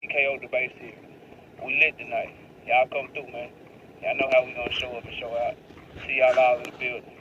KO debate series. We lit tonight. Y'all come through, man. Y'all know how we gonna show up and show out. See y'all all in the building.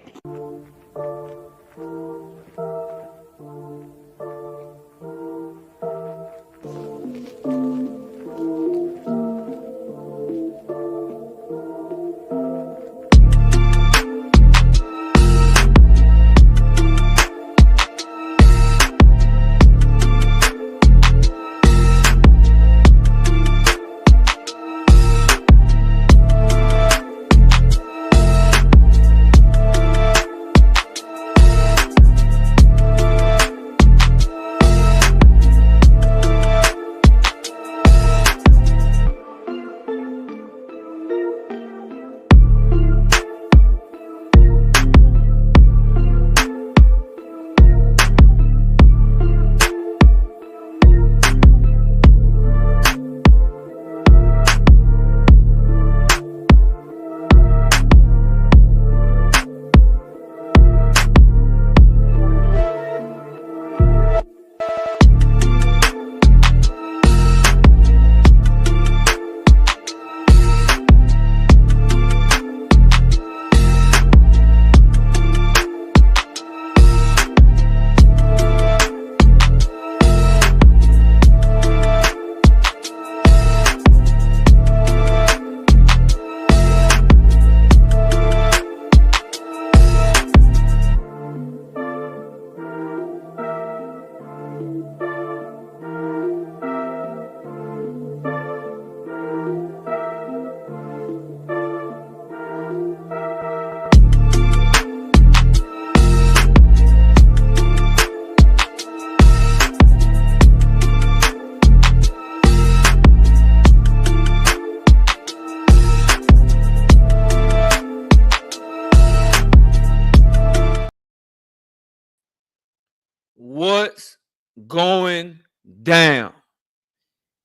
What's going down?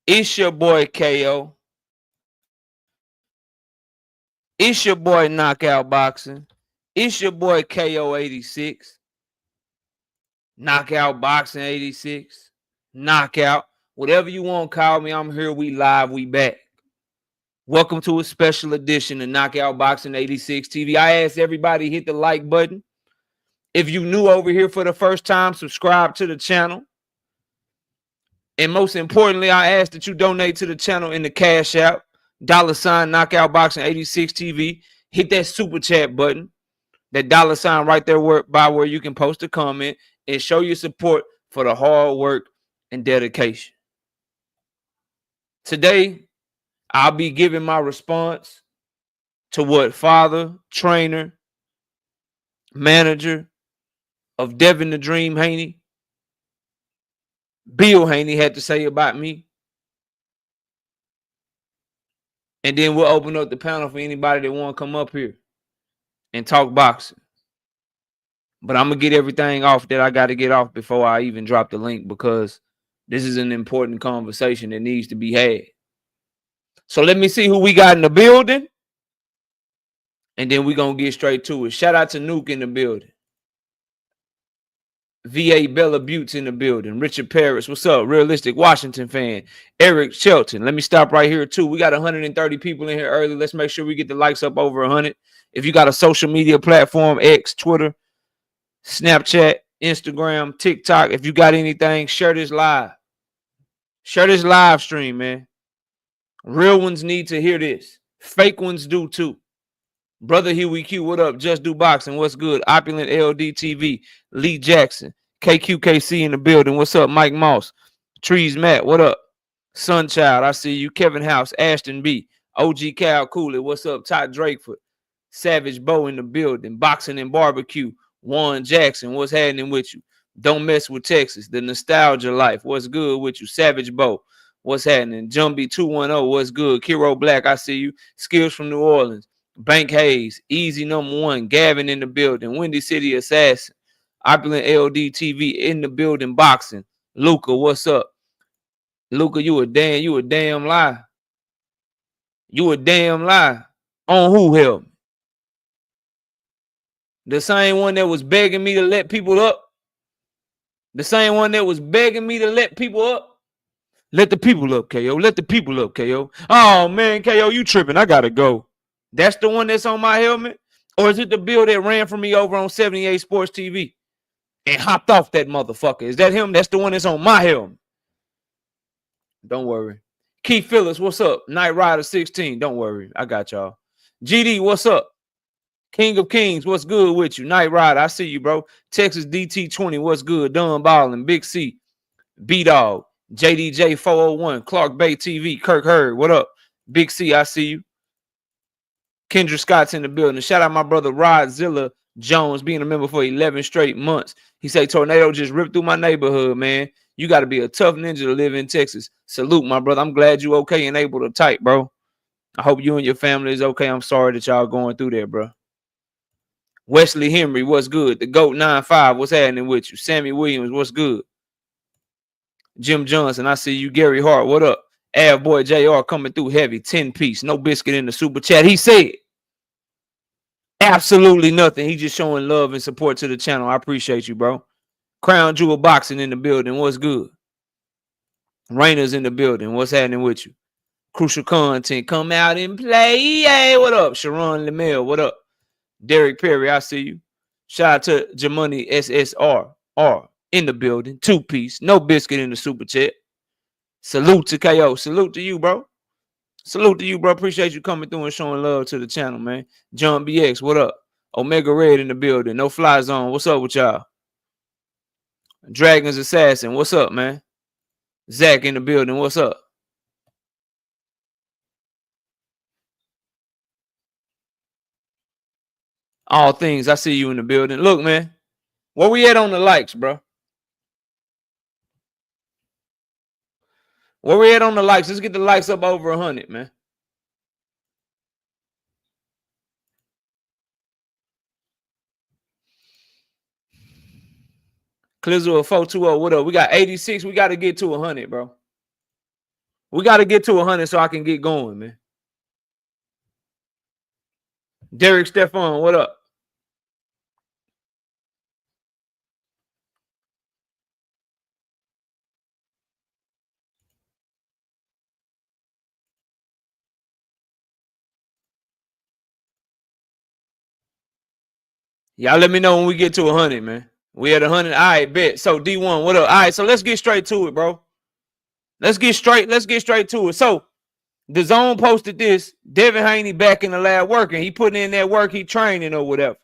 It's your boy KO. It's your boy Knockout Boxing. It's your boy KO 86. Knockout Boxing 86. Knockout. Whatever you want to call me, I'm here. We live. We back. Welcome to a special edition of Knockout Boxing 86 TV. I asked everybody to hit the like button. If you new over here for the first time, subscribe to the channel. And most importantly, I ask that you donate to the channel in the CashApp, $ Knockout Boxing 86 TV. Hit that super chat button, that $ right there where you can post a comment and show your support for the hard work and dedication. Today, I'll be giving my response to what father, trainer, manager of Devin the Dream Haney, Bill Haney, had to say about me. And then we'll open up the panel for anybody that want to come up here and talk boxing. But I'm going to get everything off that I got to get off before I even drop the link, because this is an important conversation that needs to be had. So let me see who we got in the building, and then we're going to get straight to it. Shout out to Nuke in the building. VA Bella Buttes in the building. Richard Paris, what's up? Realistic Washington fan. Eric Shelton. Let me stop right here too. We got 130 people in here early. Let's make sure we get the likes up over 100. If you got a social media platform, X, Twitter, Snapchat, Instagram, TikTok, if you got anything, share this live. Share this live stream, man. Real ones need to hear this. Fake ones do too. Brother Huey Q, what up? Just Do Boxing, what's good? Opulent LD TV, Lee Jackson, KQKC in the building. What's up? Mike Moss, Trees Matt, what up? Sunchild, I see you. Kevin House, Ashton B, OG Cal Cooley, what's up? Todd Drakeford, Savage Bow in the building. Boxing and Barbecue, Warren Jackson, what's happening with you? Don't Mess with Texas, the Nostalgia Life, what's good with you? Savage Bow, what's happening? Jumbie 210, what's good? Kiro Black, I see you. Skills from New Orleans. Bank Hayes, Easy number 1, Gavin in the building, Windy City Assassin, Opulent LD TV in the building, boxing. Luca, what's up? Luca, you a damn lie. You a damn lie. On who, help me? The same one that was begging me to let people up. The same one that was begging me to let people up. Let the people up, KO. Let the people up, KO. Oh, man, KO, you tripping. I got to go. That's the one that's on my helmet? Or is it the bill that ran from me over on 78 Sports TV and hopped off that motherfucker? Is that him? That's the one that's on my helmet. Don't worry. Keith Phillips, what's up? Night Rider 16. Don't worry. I got y'all. GD, what's up? King of Kings, what's good with you? Night Rider, I see you, bro. Texas DT20, what's good? Dunn Ballin, Big C, B-Dog, JDJ 401, Clark Bay TV, Kirk Hurd, what up? Big C, I see you. Kendra Scott's in the building. Shout out my brother Rodzilla Jones, being a member for 11 straight months. He say, tornado just ripped through my neighborhood, man. You got to be a tough ninja to live in Texas. Salute, my brother. I'm glad you okay and able to type, bro. I hope you and your family is okay. I'm sorry that y'all going through there, bro. Wesley Henry, what's good? The GOAT 95, what's happening with you? Sammy Williams, what's good? Jim Johnson, I see you. Gary Hart, what up? Av Boy JR coming through heavy, 10-piece. No biscuit in the super chat. He said absolutely nothing. He just showing love and support to the channel. I appreciate you, bro. Crown Jewel Boxing in the building. What's good? Rainer's in the building. What's happening with you? Crucial content. Come out and play. Hey, what up? Sharon Lemel, what up? Derek Perry, I see you. Shout out to Jamoni SSR in the building. 2-piece. No biscuit in the super chat. Salute to KO. Salute to you, bro. Salute to you, bro. Appreciate you coming through and showing love to the channel, man. John BX, what up? Omega Red in the building. No Fly Zone. What's up with y'all? Dragon's Assassin. What's up, man? Zach in the building. What's up? All things. I see you in the building. Look, man. Where we at on the likes, bro? Where we at on the likes? Let's get the likes up over 100, man. Clizzle 420, what up? We got 86. We got to get to 100, bro. We got to get to 100 so I can get going, man. Derek Stefan, what up? Y'all let me know when we get to 100, man. We at 100. All right, bet. So D1, what up? All right, so let's get straight to it, bro. Let's get straight to it. So the Zone posted this. Devin Haney back in the lab working. He putting in that work. He training or whatever.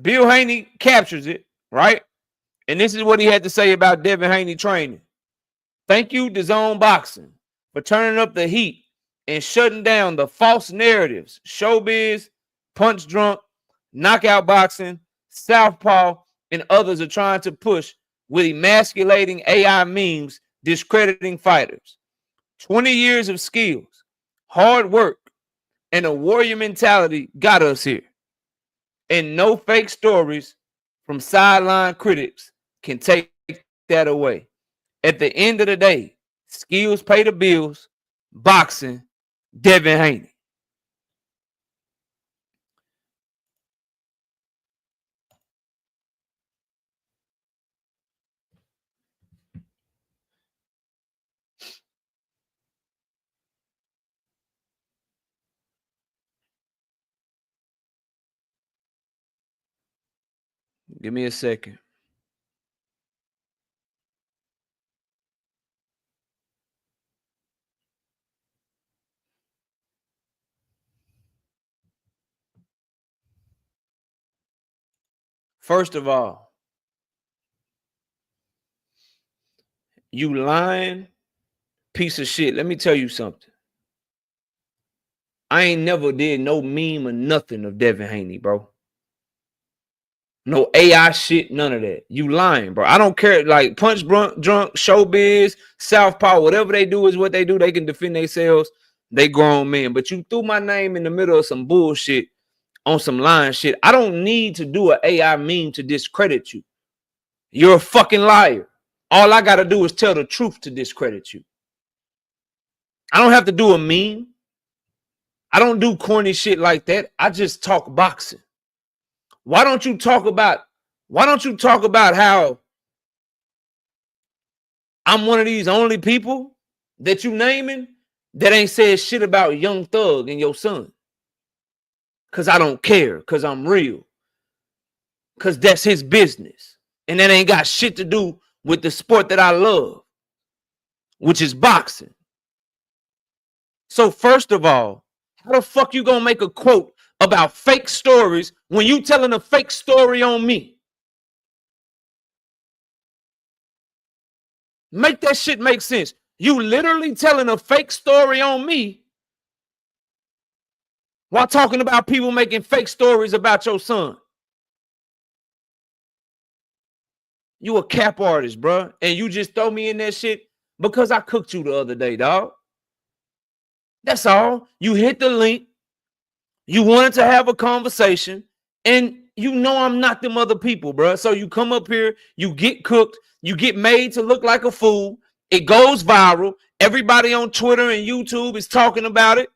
Bill Haney captures it, right? And this is what he had to say about Devin Haney training. Thank you, DAZN Boxing, for turning up the heat and shutting down the false narratives. Showbiz, Punch Drunk, Knockout Boxing, Southpaw, and others are trying to push with emasculating AI memes, discrediting fighters. 20 years of skills, hard work, and a warrior mentality got us here. And no fake stories from sideline critics can take that away. At the end of the day, skills pay the bills. Boxing, Devin Haney. Give me a second. First of all, you lying piece of shit. Let me tell you something. I ain't never did no meme or nothing of Devin Haney, bro. No AI shit, none of that. You lying, bro. I don't care. Like Punch Drunk, Showbiz, Southpaw, whatever they do is what they do. They can defend themselves. They grown men. But you threw my name in the middle of some bullshit on some lying shit. I don't need to do an AI meme to discredit you. You're a fucking liar. All I got to do is tell the truth to discredit you. I don't have to do a meme. I don't do corny shit like that. I just talk boxing. Why don't you talk about how I'm one of these only people that you naming that ain't said shit about Young Thug and your son. Cause I don't care, cause I'm real. Cause that's his business. And that ain't got shit to do with the sport that I love, which is boxing. So first of all, how the fuck you gonna make a quote about fake stories when you telling a fake story on me? Make that shit make sense. You literally telling a fake story on me while talking about people making fake stories about your son. You a cap artist, bro, and you just throw me in that shit because I cooked you the other day, dog. That's all. You hit the link. You wanted to have a conversation, and you know I'm not them other people, bro. So you come up here, you get cooked, you get made to look like a fool. It goes viral. Everybody on Twitter and YouTube is talking about it.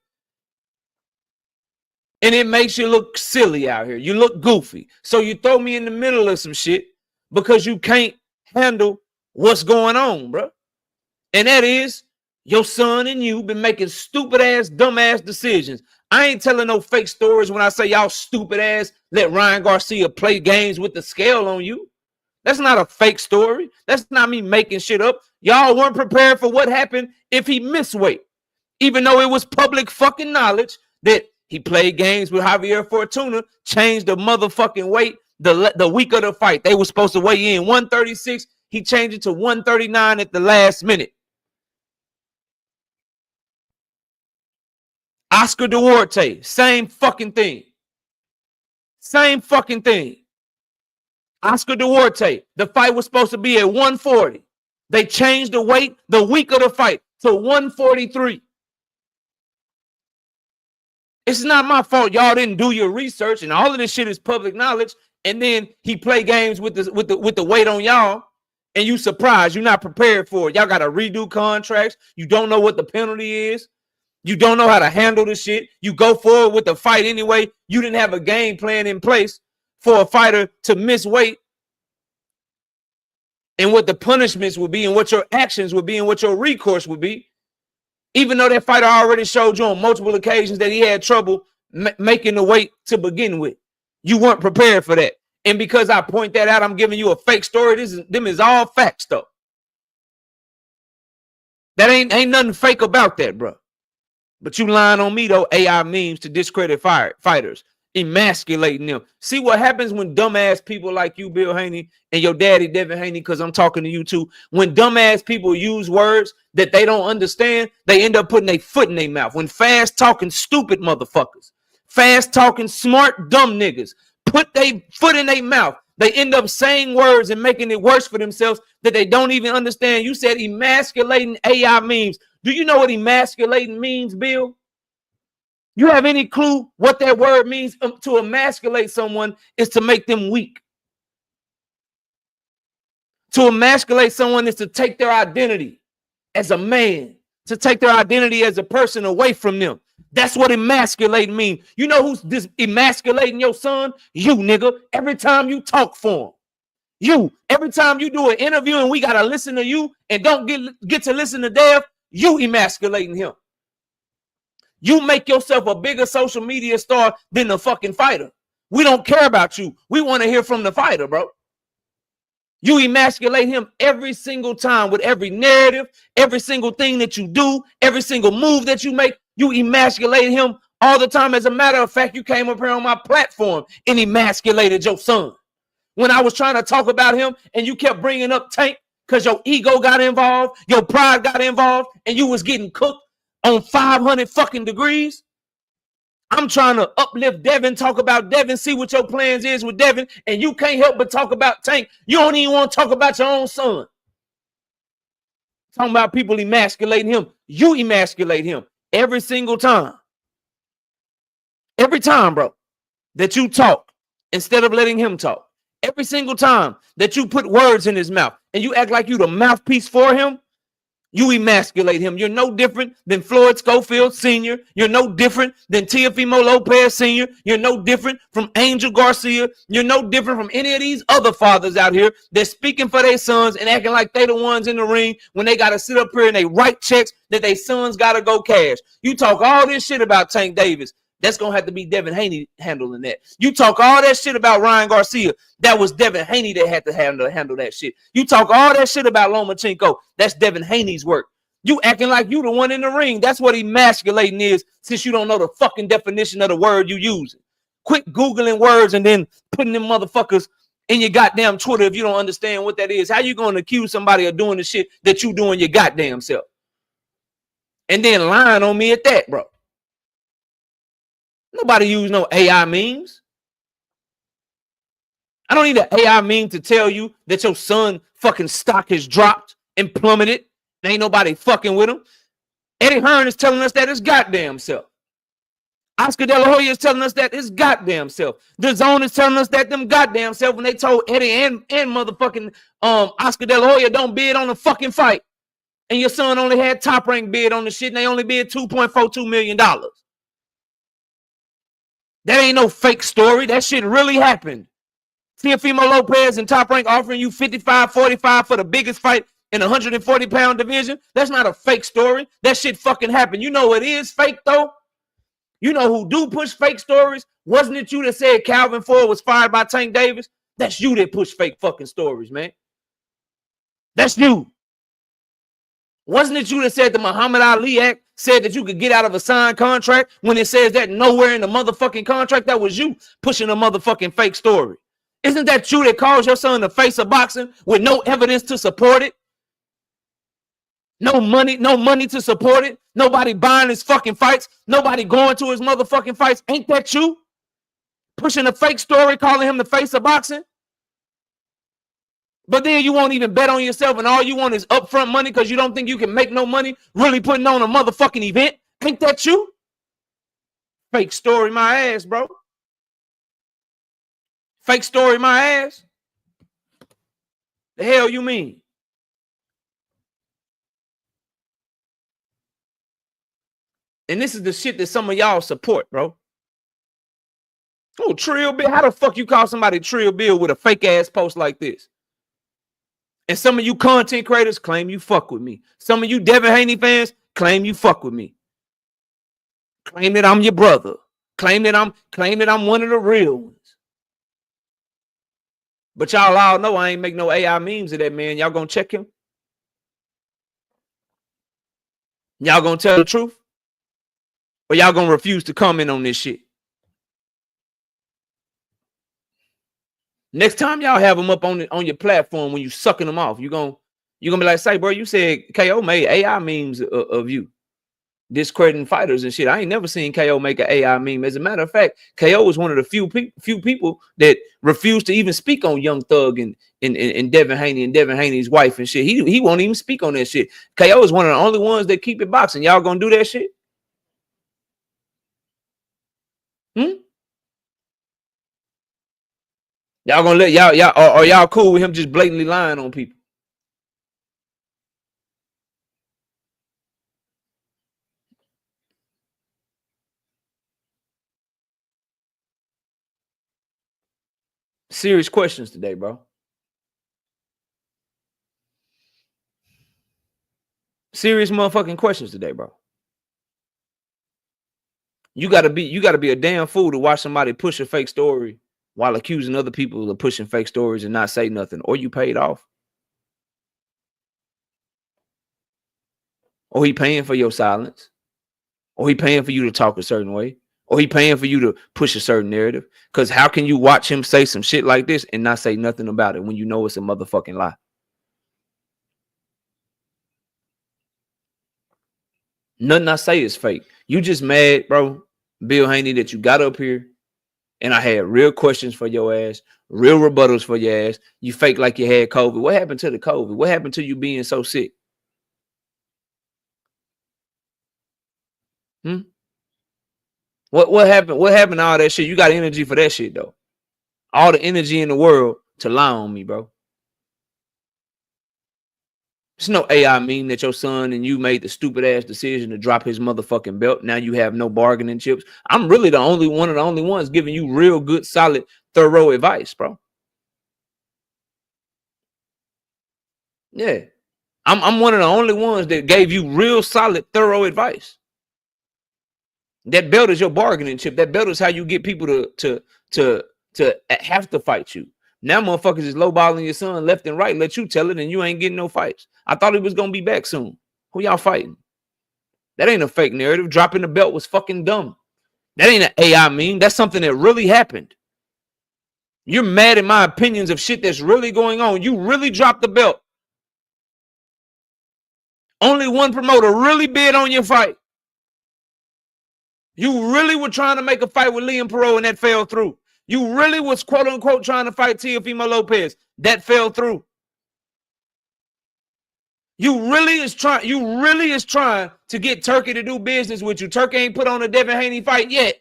And it makes you look silly out here. You look goofy. So you throw me in the middle of some shit because you can't handle what's going on, bro. And that is your son and you been making stupid ass, dumb ass decisions. I ain't telling no fake stories when I say y'all stupid ass let Ryan Garcia play games with the scale on you. That's not a fake story. That's not me making shit up. Y'all weren't prepared for what happened if he missed weight. Even though it was public fucking knowledge that he played games with Javier Fortuna, changed the motherfucking weight the week of the fight. They were supposed to weigh in 136. He changed it to 139 at the last minute. Oscar Duarte, same fucking thing. Same fucking thing. Oscar Duarte, the fight was supposed to be at 140. They changed the weight the week of the fight to 143. It's not my fault y'all didn't do your research, and all of this shit is public knowledge. And then he play games with the weight on y'all, and you surprised. You're not prepared for it. Y'all got to redo contracts. You don't know what the penalty is. You don't know how to handle the shit. You go forward with the fight anyway. You didn't have a game plan in place for a fighter to miss weight, and what the punishments would be, and what your actions would be, and what your recourse would be. Even though that fighter already showed you on multiple occasions that he had trouble making the weight to begin with. You weren't prepared for that. And because I point that out, I'm giving you a fake story. Them is all facts, though. That ain't nothing fake about that, bro. But you lying on me, though, AI memes to discredit fighters, emasculating them. See what happens when dumbass people like you, Bill Haney, and your daddy, Devin Haney, because I'm talking to you too. When dumbass people use words that they don't understand, they end up putting their foot in their mouth. When fast talking stupid motherfuckers, fast talking smart dumb niggas put their foot in their mouth, they end up saying words and making it worse for themselves that they don't even understand. You said emasculating AI memes. Do you know what emasculating means, Bill? You have any clue what that word means? To emasculate someone is to make them weak. To emasculate someone is to take their identity as a man, to take their identity as a person away from them. That's what emasculating means. You know who's emasculating your son? You, nigga. Every time you talk for him. You. Every time you do an interview and we got to listen to you and don't get to listen to Dev, you emasculating him. You make yourself a bigger social media star than the fucking fighter. We don't care about you. We want to hear from the fighter, bro. You emasculate him every single time with every narrative, every single thing that you do, every single move that you make. You emasculate him all the time. As a matter of fact, you came up here on my platform and emasculated your son. When I was trying to talk about him and you kept bringing up Tank because your ego got involved, your pride got involved, and you was getting cooked on 500 fucking degrees. I'm trying to uplift Devin, talk about Devin, see what your plans is with Devin, and you can't help but talk about Tank. You don't even want to talk about your own son. Talking about people emasculating him. You emasculate him every single time. Every time, bro, that you talk instead of letting him talk. Every single time that you put words in his mouth and you act like you the mouthpiece for him, You emasculate him. You're no different than Floyd Schofield Sr. You're no different than Teofimo Lopez Sr. You're no different from Angel Garcia. You're no different from any of these other fathers out here that's speaking for their sons and acting like they the ones in the ring when they got to sit up here and they write checks that their sons got to go cash. You talk all this shit about Tank Davis. That's going to have to be Devin Haney handling that. You talk all that shit about Ryan Garcia. That was Devin Haney that had to handle that shit. You talk all that shit about Lomachenko. That's Devin Haney's work. You acting like you the one in the ring. That's what emasculating is, since you don't know the fucking definition of the word you using. Quit Googling words and then putting them motherfuckers in your goddamn Twitter if you don't understand what that is. How you going to accuse somebody of doing the shit that you doing your goddamn self? And then lying on me at that, bro. Nobody use no AI memes. I don't need an AI meme to tell you that your son fucking stock has dropped and plummeted. Ain't nobody fucking with him. Eddie Hearn is telling us that his goddamn self. Oscar De La Hoya is telling us that his goddamn self. The Zone is telling us that them goddamn self when they told Eddie and motherfucking Oscar De La Hoya don't bid on the fucking fight. And your son only had Top Rank bid on the shit and they only bid $2.42 million. That ain't no fake story. That shit really happened. Teofimo Lopez and Top Rank offering you 55-45 for the biggest fight in the 140-pound division. That's not a fake story. That shit fucking happened. You know it is fake, though? You know who do push fake stories? Wasn't it you that said Calvin Ford was fired by Tank Davis? That's you that push fake fucking stories, man. That's you. Wasn't it you that said the Muhammad Ali Act said that you could get out of a signed contract when it says that nowhere in the motherfucking contract? That was you pushing a motherfucking fake story. Isn't that you that calls your son the face of boxing with no evidence to support it? No money to support it. Nobody buying his fucking fights. Nobody going to his motherfucking fights. Ain't that you? Pushing a fake story, calling him the face of boxing? But then you won't even bet on yourself and all you want is upfront money because you don't think you can make no money really putting on a motherfucking event. Ain't that you? Fake story my ass, bro. Fake story my ass. The hell you mean? And this is the shit that some of y'all support, bro. Oh, Trill Bill. How the fuck you call somebody Trill Bill with a fake ass post like this? And some of you content creators claim you fuck with me. Some of you Devin Haney fans claim you fuck with me. Claim that I'm your brother. Claim that I'm one of the real ones. But y'all all know I ain't make no AI memes of that man. Y'all gonna check him? Y'all gonna tell the truth? Or y'all gonna refuse to comment on this shit? Next time y'all have them up on your platform when you sucking them off, you're gonna be like, say, bro, you said KO made AI memes of you discrediting fighters and shit. I ain't never seen KO make an AI meme. As a matter of fact, KO was one of the few people that refused to even speak on Young Thug and Devin Haney and Devin Haney's wife and shit. He won't even speak on that shit. KO is one of the only ones that keep it boxing. Y'all gonna do that shit? Y'all gonna let y'all cool with him just blatantly lying on people? Serious questions today, bro. Serious motherfucking questions today, bro. You gotta be a damn fool to watch somebody push a fake story while accusing other people of pushing fake stories and not say nothing, or you paid off. Or he paying for your silence. Or he paying for you to talk a certain way. Or he paying for you to push a certain narrative. Because how can you watch him say some shit like this and not say nothing about it when you know it's a motherfucking lie? Nothing I say is fake. You just mad, bro, Bill Haney, that you got up here and I had real questions for your ass, real rebuttals for your ass. You fake like you had COVID. What happened to the COVID? What happened to you being so sick? What happened? What happened to all that shit? You got energy for that shit, though. All the energy in the world to lie on me, bro. It's no AI mean that your son and you made the stupid ass decision to drop his motherfucking belt. Now you have no bargaining chips. I'm really the only one of the only ones giving you real good, solid, thorough advice, bro. Yeah. I'm one of the only ones that gave you real solid, thorough advice. That belt is your bargaining chip. That belt is how you get people to have to fight you. Now motherfuckers is lowballing your son left and right. Let you tell it, and you ain't getting no fights. I thought he was gonna be back soon. Who y'all fighting? That ain't a fake narrative. Dropping the belt was fucking dumb. That ain't an AI meme. That's something that really happened. You're mad at my opinions of shit that's really going on. You really dropped the belt. Only one promoter really bid on your fight. You really were trying to make a fight with Liam Perot and that fell through. You really was quote unquote trying to fight Teofimo Lopez. That fell through. You really is trying to get Turkey to do business with you. Turkey ain't put on a Devin Haney fight yet.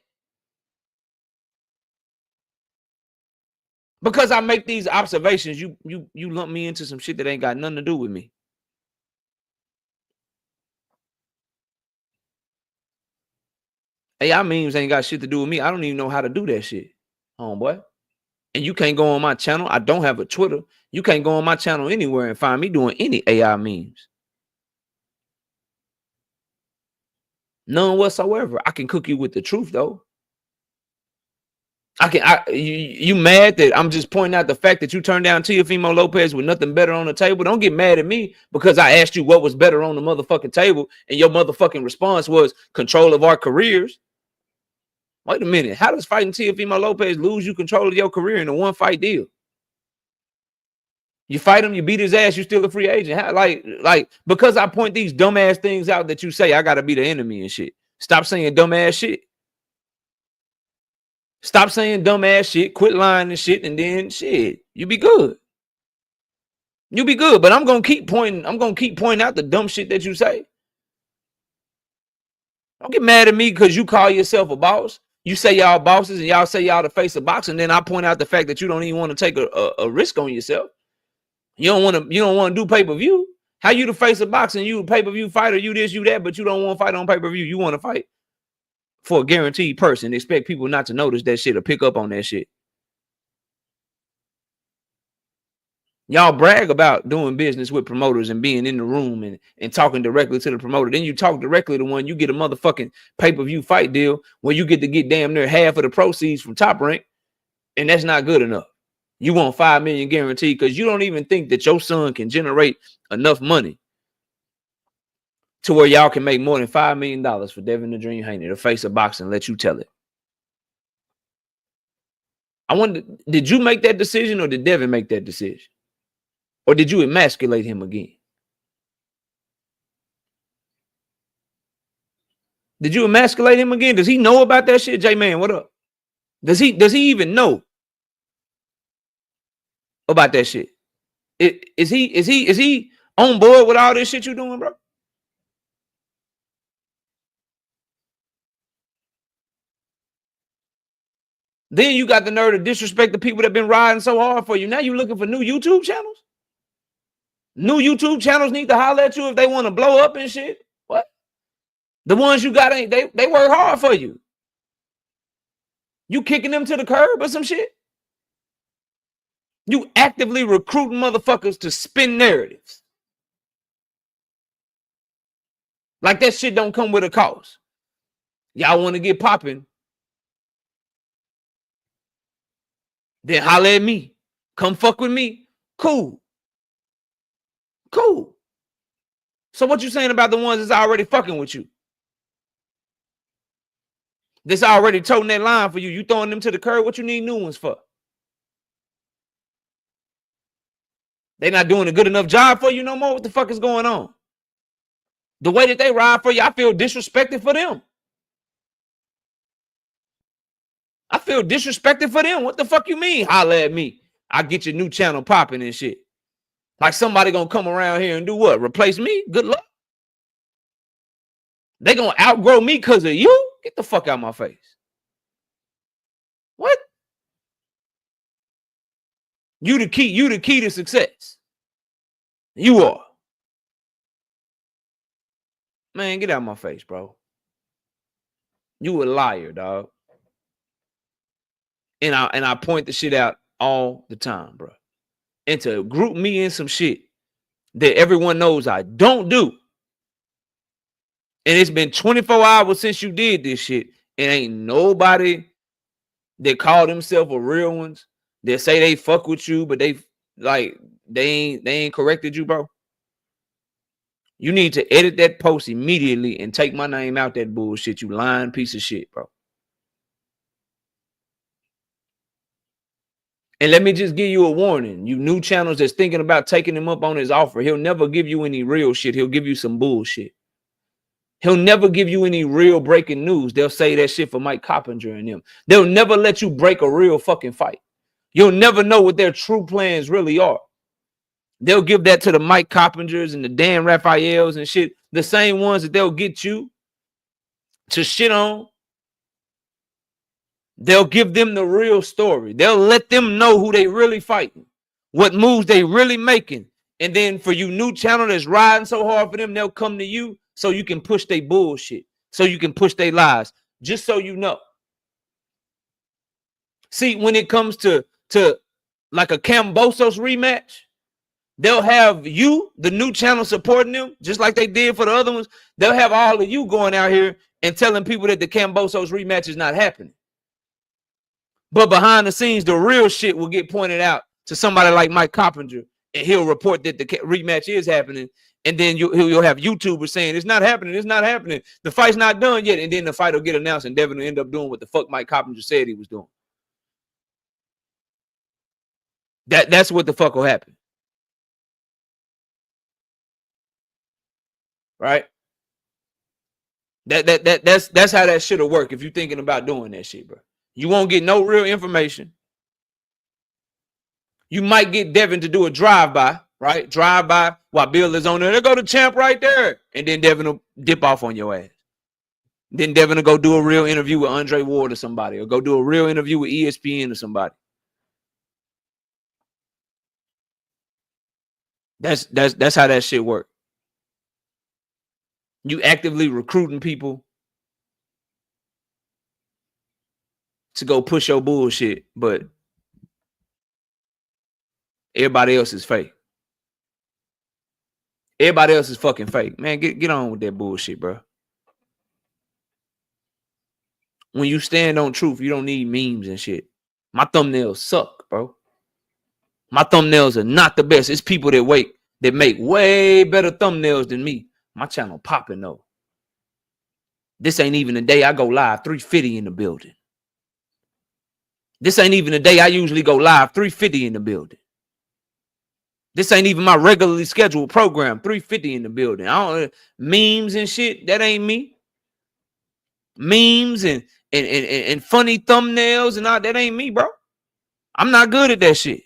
Because I make these observations, you lump me into some shit that ain't got nothing to do with me. AI memes ain't got shit to do with me. I don't even know how to do that shit, homeboy. And you can't go on my channel. I don't have a Twitter. You can't go on my channel anywhere and find me doing any AI memes. None whatsoever. I can cook you with the truth, though. You mad that I'm just pointing out the fact that you turned down Teofimo Lopez with nothing better on the table? Don't get mad at me because I asked you what was better on the motherfucking table, and your motherfucking response was control of our careers. Wait a minute. How does fighting Teofimo Lopez lose you control of your career in a one fight deal? You fight him, you beat his ass, you still a free agent. How, like because I point these dumbass things out that you say, I gotta be the enemy and shit. Stop saying dumbass shit. Stop saying dumbass shit. Quit lying and shit, and then shit, you be good. You be good. But I'm gonna keep pointing out the dumb shit that you say. Don't get mad at me because you call yourself a boss. You say y'all bosses and y'all say y'all the face of boxing. Then I point out the fact that you don't even want to take a risk on yourself. You don't want to do pay-per-view. How you the face of boxing? You a pay-per-view fighter, you this, you that, but you don't want to fight on pay-per-view. You want to fight for a guaranteed person. Expect people not to notice that shit or pick up on that shit. Y'all brag about doing business with promoters and being in the room and talking directly to the promoter. Then you talk directly to one, you get a motherfucking pay-per-view fight deal where you get to get damn near half of the proceeds from Top Rank, and that's not good enough. You want $5 million guaranteed because you don't even think that your son can generate enough money to where y'all can make more than $5 million for Devin the Dream Haney, the face of boxing. Let you tell it. I wonder, did you make that decision or did Devin make that decision? Or did you emasculate him again? Did you emasculate him again? Does he know about that shit? J-Man, what up? Does he even know about that shit? Is he on board with all this shit you doing, bro? Then you got the nerve to disrespect the people that been riding so hard for you. Now you looking for new YouTube channels? New YouTube channels need to holler at you if they want to blow up and shit. What? The ones you got ain't they work hard for you. You kicking them to the curb or some shit? You actively recruiting motherfuckers to spin narratives. Like that shit don't come with a cost. Y'all want to get popping? Then holler at me. Come fuck with me. Cool. Cool. So what you saying about the ones that's already fucking with you? That's already toting that line for you. You throwing them to the curb. What you need new ones for? They not doing a good enough job for you no more. What the fuck is going on? The way that they ride for you, I feel disrespected for them. I feel disrespected for them. What the fuck you mean? Holler at me. I get your new channel popping and shit. Like somebody gonna come around here and do what? Replace me? Good luck. They gonna outgrow me because of you? Get the fuck out of my face. What? You the key to success. You are. Man, get out of my face, bro. You a liar, dog. And I point the shit out all the time, bro. And to group me in some shit that everyone knows I don't do. And it's been 24 hours since you did this shit. And ain't nobody that call themselves a real ones that say they fuck with you, but they ain't corrected you, bro. You need to edit that post immediately and take my name out that bullshit, you lying piece of shit, bro. And let me just give you a warning. You new channels that's thinking about taking him up on his offer. He'll never give you any real shit. He'll give you some bullshit. He'll never give you any real breaking news. They'll say that shit for Mike Coppinger and them. They'll never let you break a real fucking fight. You'll never know what their true plans really are. They'll give that to the Mike Coppingers and the Dan Raphaels and shit. The same ones that they'll get you to shit on. They'll give them the real story. They'll let them know who they really fighting, what moves they really making. And then for you new channel that's riding so hard for them, they'll come to you so you can push their bullshit, so you can push their lies, just so you know. See, when it comes to like a Kambosos rematch, they'll have you, the new channel, supporting them, just like they did for the other ones. They'll have all of you going out here and telling people that the Kambosos rematch is not happening. But behind the scenes, the real shit will get pointed out to somebody like Mike Coppinger, and he'll report that the rematch is happening. And then you'll have YouTubers saying, it's not happening, it's not happening. The fight's not done yet. And then the fight will get announced, and Devin will end up doing what the fuck Mike Coppinger said he was doing. That's what the fuck will happen. Right? That's how that shit'll work if you're thinking about doing that shit, bro. You won't get no real information. You might get Devin to do a drive-by, right? Drive-by while Bill is on there. There go the champ right there. And then Devin will dip off on your ass. Then Devin will go do a real interview with Andre Ward or somebody, or go do a real interview with ESPN or somebody. That's how that shit works. You actively recruiting people to go push your bullshit, but everybody else is fake. Everybody else is fucking fake. Man, get on with that bullshit, bro. When you stand on truth, you don't need memes and shit. My thumbnails suck, bro. My thumbnails are not the best. It's people that make way better thumbnails than me. My channel popping though. This ain't even the day I go live, 350 in the building. This ain't even the day I usually go live, 350 in the building. This ain't even my regularly scheduled program, 350 in the building. Memes and shit, that ain't me. Memes and funny thumbnails and all, that ain't me, bro. I'm not good at that shit.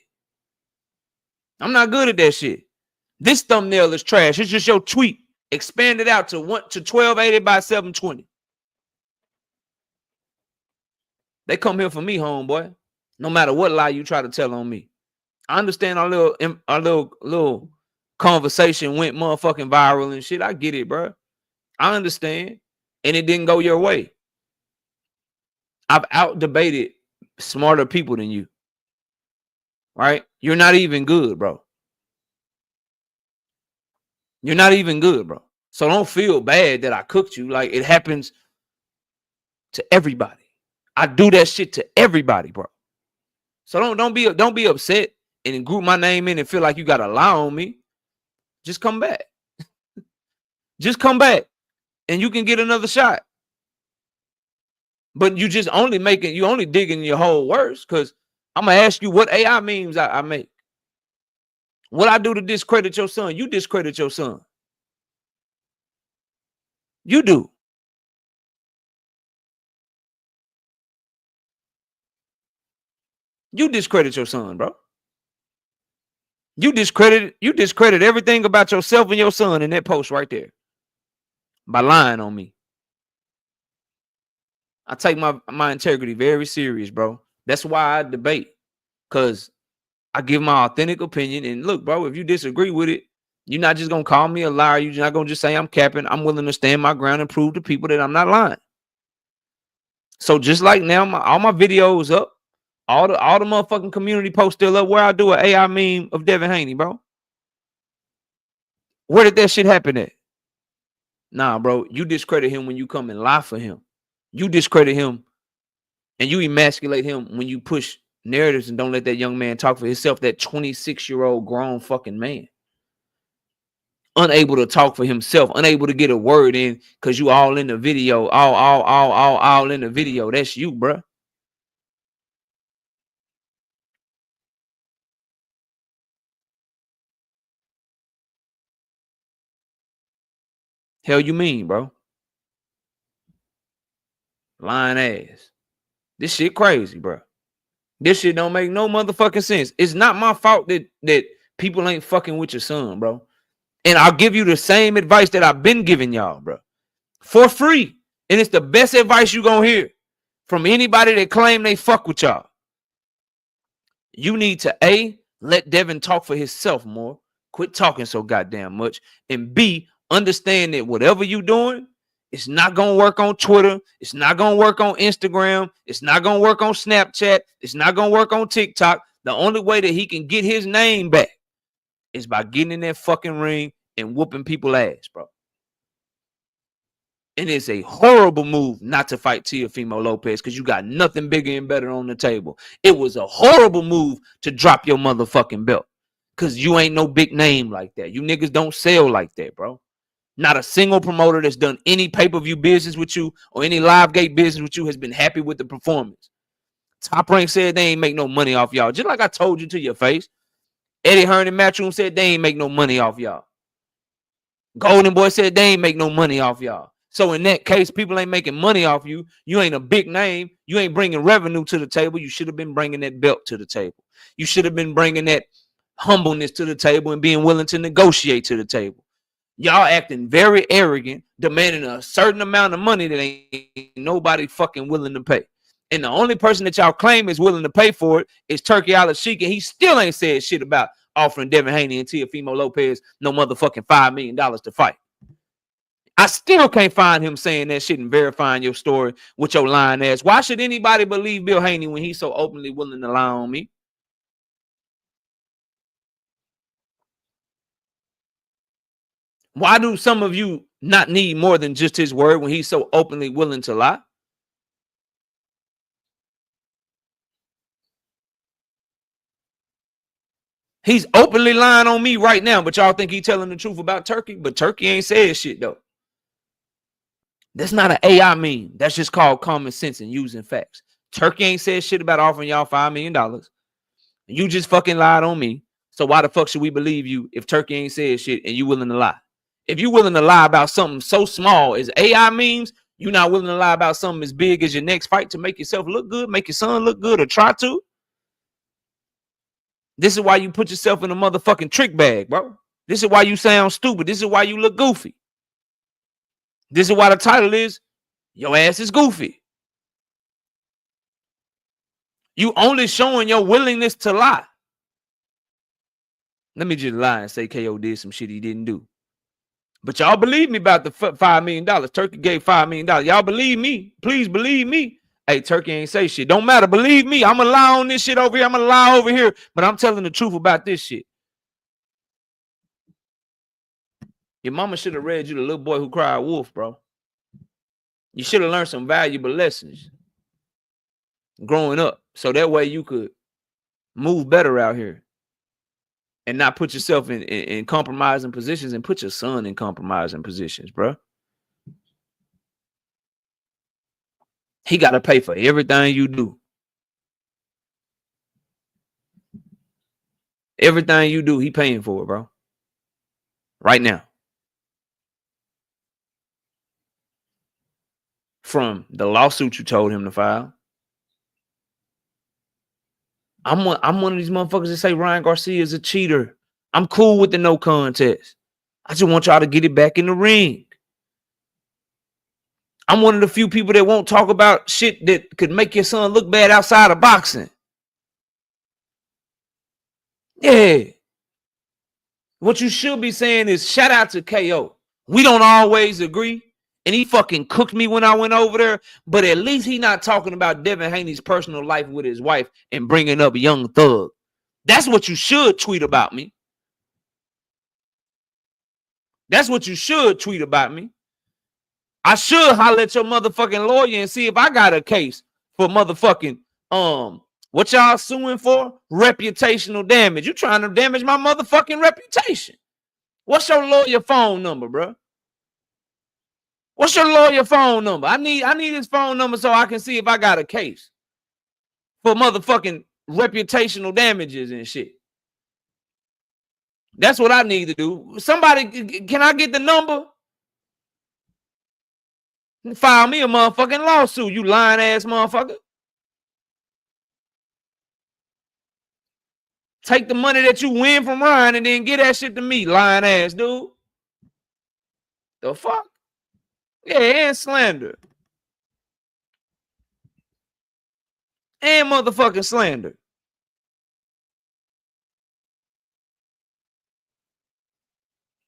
I'm not good at that shit. This thumbnail is trash. It's just your tweet expanded out to 1280 by 720. They come here for me, homeboy. No matter what lie you try to tell on me. I understand our little conversation went motherfucking viral and shit. I get it, bro. I understand. And it didn't go your way. I've out-debated smarter people than you. Right? You're not even good, bro. You're not even good, bro. So don't feel bad that I cooked you. Like, it happens to everybody. I do that shit to everybody, bro. So don't be upset and group my name in and feel like you got to lie on me. Just come back. Just come back and you can get another shot. But you only digging your hole worse, because I'm going to ask you what AI memes I make. What I do to discredit your son, you discredit your son. You do. You discredit your son, bro. You discredit everything about yourself and your son in that post right there by lying on me. I take my integrity very serious, bro. That's why I debate, because I give my authentic opinion. And look, bro, if you disagree with it, You're not just gonna call me a liar. You're not gonna just say I'm capping. I'm willing to stand my ground and prove to people that I'm not lying. So just like now, all my videos up, all the motherfucking community posts still up. Where I do an AI meme of Devin Haney, bro. Where did that shit happen at? Nah, bro. You discredit him when you come and lie for him. You discredit him and you emasculate him when you push narratives and don't let that young man talk for himself. That 26-year-old grown fucking man. Unable to talk for himself, unable to get a word in because you all in the video, all in the video. That's you, bro. Hell you mean, bro? Lying ass. This shit crazy, bro. This shit don't make no motherfucking sense. It's not my fault that people ain't fucking with your son, bro. And I'll give you the same advice that I've been giving y'all, bro. For free. And it's the best advice you gonna hear from anybody that claim they fuck with y'all. You need to A, let Devin talk for himself more. Quit talking so goddamn much. And B, understand that whatever you doing, it's not going to work on Twitter. It's not going to work on Instagram. It's not going to work on Snapchat. It's not going to work on TikTok. The only way that he can get his name back is by getting in that fucking ring and whooping people's ass, bro. And it's a horrible move not to fight Teofimo Lopez because you got nothing bigger and better on the table. It was a horrible move to drop your motherfucking belt because you ain't no big name like that. You niggas don't sell like that, bro. Not a single promoter that's done any pay-per-view business with you or any live gate business with you has been happy with the performance. Top Rank said they ain't make no money off y'all. Just like I told you to your face. Eddie Hearn and Matchroom said they ain't make no money off y'all. Golden Boy said they ain't make no money off y'all. So in that case, people ain't making money off you. You ain't a big name. You ain't bringing revenue to the table. You should have been bringing that belt to the table. You should have been bringing that humbleness to the table and being willing to negotiate to the table. Y'all acting very arrogant, demanding a certain amount of money that ain't nobody fucking willing to pay. And the only person that y'all claim is willing to pay for it is Turkey Al-Sheikh, and he still ain't said shit about offering Devin Haney and Teofimo Lopez no motherfucking $5 million to fight. I still can't find him saying that shit and verifying your story with your lying ass. Why should anybody believe Bill Haney when he's so openly willing to lie on me? Why do some of you not need more than just his word when he's so openly willing to lie? He's openly lying on me right now, but y'all think he's telling the truth about Turkey? But Turkey ain't said shit, though. That's not an AI meme. That's just called common sense and using facts. Turkey ain't said shit about offering y'all $5 million. You just fucking lied on me. So why the fuck should we believe you if Turkey ain't said shit and you willing to lie? If you willing to lie about something so small as AI memes, you not willing to lie about something as big as your next fight to make yourself look good, make your son look good, or try to? This is why you put yourself in a motherfucking trick bag, bro. This is why you sound stupid. This is why you look goofy. This is why the title is Your Ass is Goofy. You only showing your willingness to lie. Let me just lie and say KO did some shit he didn't do. But y'all believe me about the $5 million. Turkey gave $5 million. Y'all believe me. Please believe me. Hey, Turkey ain't say shit. Don't matter. Believe me. I'm going to lie on this shit over here. I'm going to lie over here. But I'm telling the truth about this shit. Your mama should have read you The Little Boy Who Cried Wolf, bro. You should have learned some valuable lessons growing up. So that way you could move better out here. And not put yourself in compromising positions and put your son in compromising positions, bro. He got to pay for everything you do. Everything you do, he paying for it, bro. Right now. From the lawsuit you told him to file. I'm one of these motherfuckers that say Ryan Garcia is a cheater. I'm cool with the no contest. I just want y'all to get it back in the ring. I'm one of the few people that won't talk about shit that could make your son look bad outside of boxing. Yeah. What you should be saying is shout out to KO. We don't always agree, and he fucking cooked me when I went over there, but at least he not talking about Devin Haney's personal life with his wife and bringing up Young Thug. That's what you should tweet about me. That's what you should tweet about me. I should holler at your motherfucking lawyer and see if I got a case for motherfucking what y'all suing for? Reputational damage. You trying to damage my motherfucking reputation. What's your lawyer phone number, bro? What's your lawyer phone number? I need his phone number so I can see if I got a case for motherfucking reputational damages and shit. That's what I need to do. Somebody, can I get the number? File me a motherfucking lawsuit, you lying ass motherfucker. Take the money that you win from Ryan and then get that shit to me, lying ass dude. The fuck? Yeah, and slander. And motherfucking slander.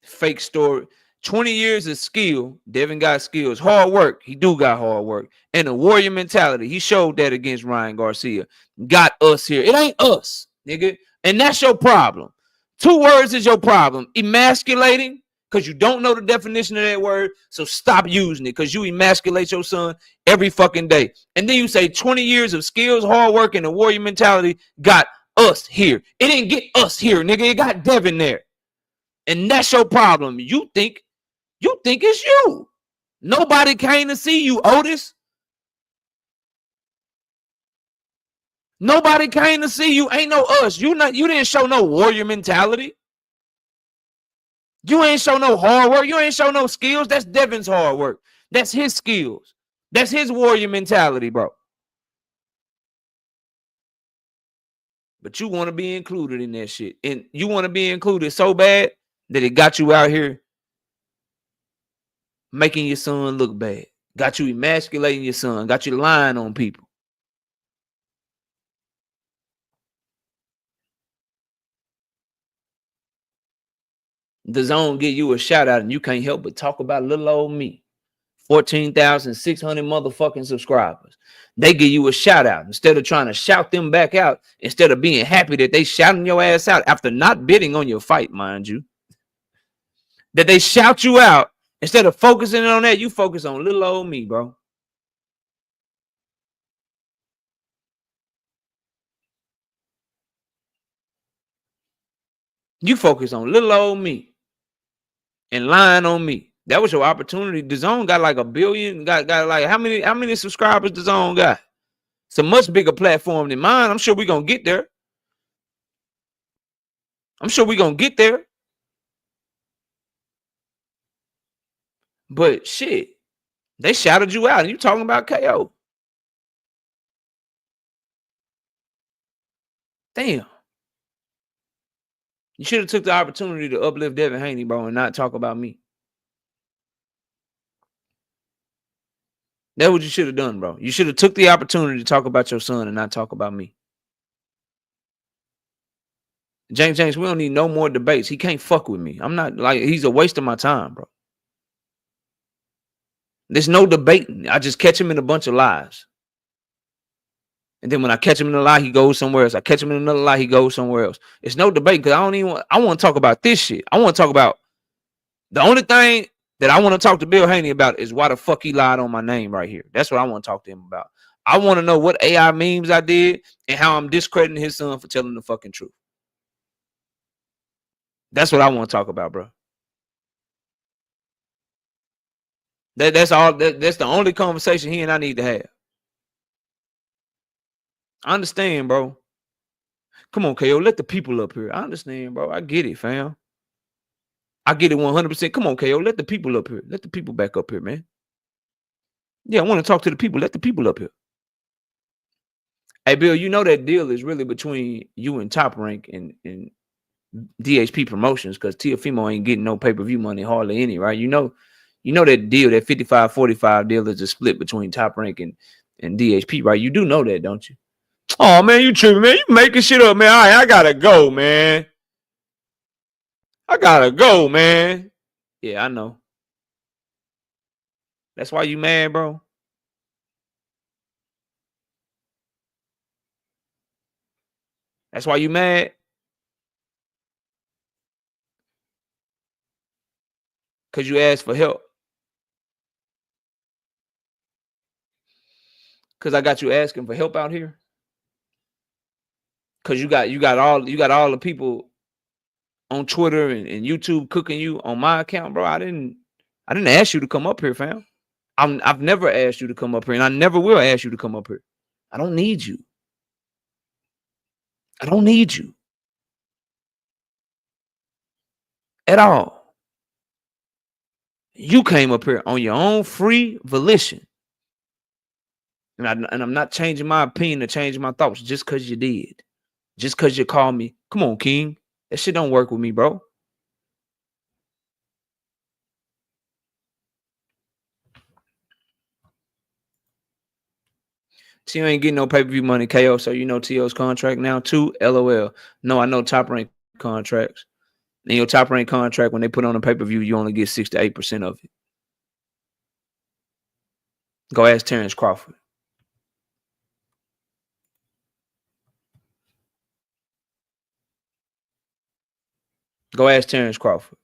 Fake story. 20 years of skill. Devin got skills. Hard work. He do got hard work. And a warrior mentality. He showed that against Ryan Garcia. Got us here. It ain't us, nigga. And that's your problem. 2 words is your problem. Emasculating, because you don't know the definition of that word. So stop using it, because you emasculate your son every fucking day. And then you say 20 years of skills, hard work, and a warrior mentality got us here. It didn't get us here, nigga. It got Devin there. And that's your problem. You think it's you. Nobody came to see you, Otis. Nobody came to see you. Ain't no us. You didn't show no warrior mentality. You ain't show no hard work. You ain't show no skills. That's Devin's hard work. That's his skills. That's his warrior mentality, bro. But you want to be included in that shit. And you want to be included so bad that it got you out here making your son look bad. Got you emasculating your son. Got you lying on people. The Zone give you a shout out and you can't help but talk about little old me. 14,600 motherfucking subscribers. They give you a shout out instead of trying to shout them back out, instead of being happy that they shouting your ass out after not bidding on your fight, mind you. That they shout you out, instead of focusing on that, you focus on little old me, bro. You focus on little old me and lying on me. That was your opportunity. The Zone got like 1 billion. Got like how many subscribers the Zone got? It's a much bigger platform than mine. I'm sure we're gonna get there. But shit, they shouted you out and you talking about KO. Damn. You should have took the opportunity to uplift Devin Haney, bro, and not talk about me. That's what you should have done, bro. You should have took the opportunity to talk about your son and not talk about me. James, we don't need no more debates. He can't fuck with me. I'm not like, he's a waste of my time, bro. There's no debating. I just catch him in a bunch of lies. And then when I catch him in a lie, he goes somewhere else. I catch him in another lie, he goes somewhere else. It's no debate because I want to talk about this shit. I want to talk about the only thing that I want to talk to Bill Haney about is why the fuck he lied on my name right here. That's what I want to talk to him about. I want to know what AI memes I did and how I'm discrediting his son for telling the fucking truth. That's what I want to talk about, bro. That's the only conversation he and I need to have. I understand, bro. Come on, KO. Let the people up here. I understand, bro. I get it, fam. I get it 100%. Come on, KO. Let the people up here. Let the people back up here, man. Yeah, I want to talk to the people. Let the people up here. Hey, Bill, you know that deal is really between you and Top Rank and DHP Promotions, because Teofimo ain't getting no pay-per-view money, hardly any, right? You know that deal, that 55-45 deal is a split between Top Rank and DHP, right? You do know that, don't you? Oh, man, you tripping, man. You making shit up, man. All right, I gotta go, man. I gotta go, man. Yeah, I know. That's why you mad, bro. That's why you mad. Cause you asked for help. Cause I got you asking for help out here. Cause you got all the people on Twitter and YouTube cooking you on my account, bro. I didn't ask you to come up here, fam. I've never asked you to come up here, and I never will ask you to come up here. I don't need you. I don't need you at all. You came up here on your own free volition. And I'm not changing my opinion or changing my thoughts just because you did. Just because you called me. Come on, King. That shit don't work with me, bro. T.O. ain't getting no pay-per-view money, KO. So you know T.O.'s contract now too. LOL. No, I know top rank contracts. In your top rank contract, when they put on a pay-per-view, you only get 6 to 8% of it. Go ask Terrence Crawford. Go ask Terrence Crawford.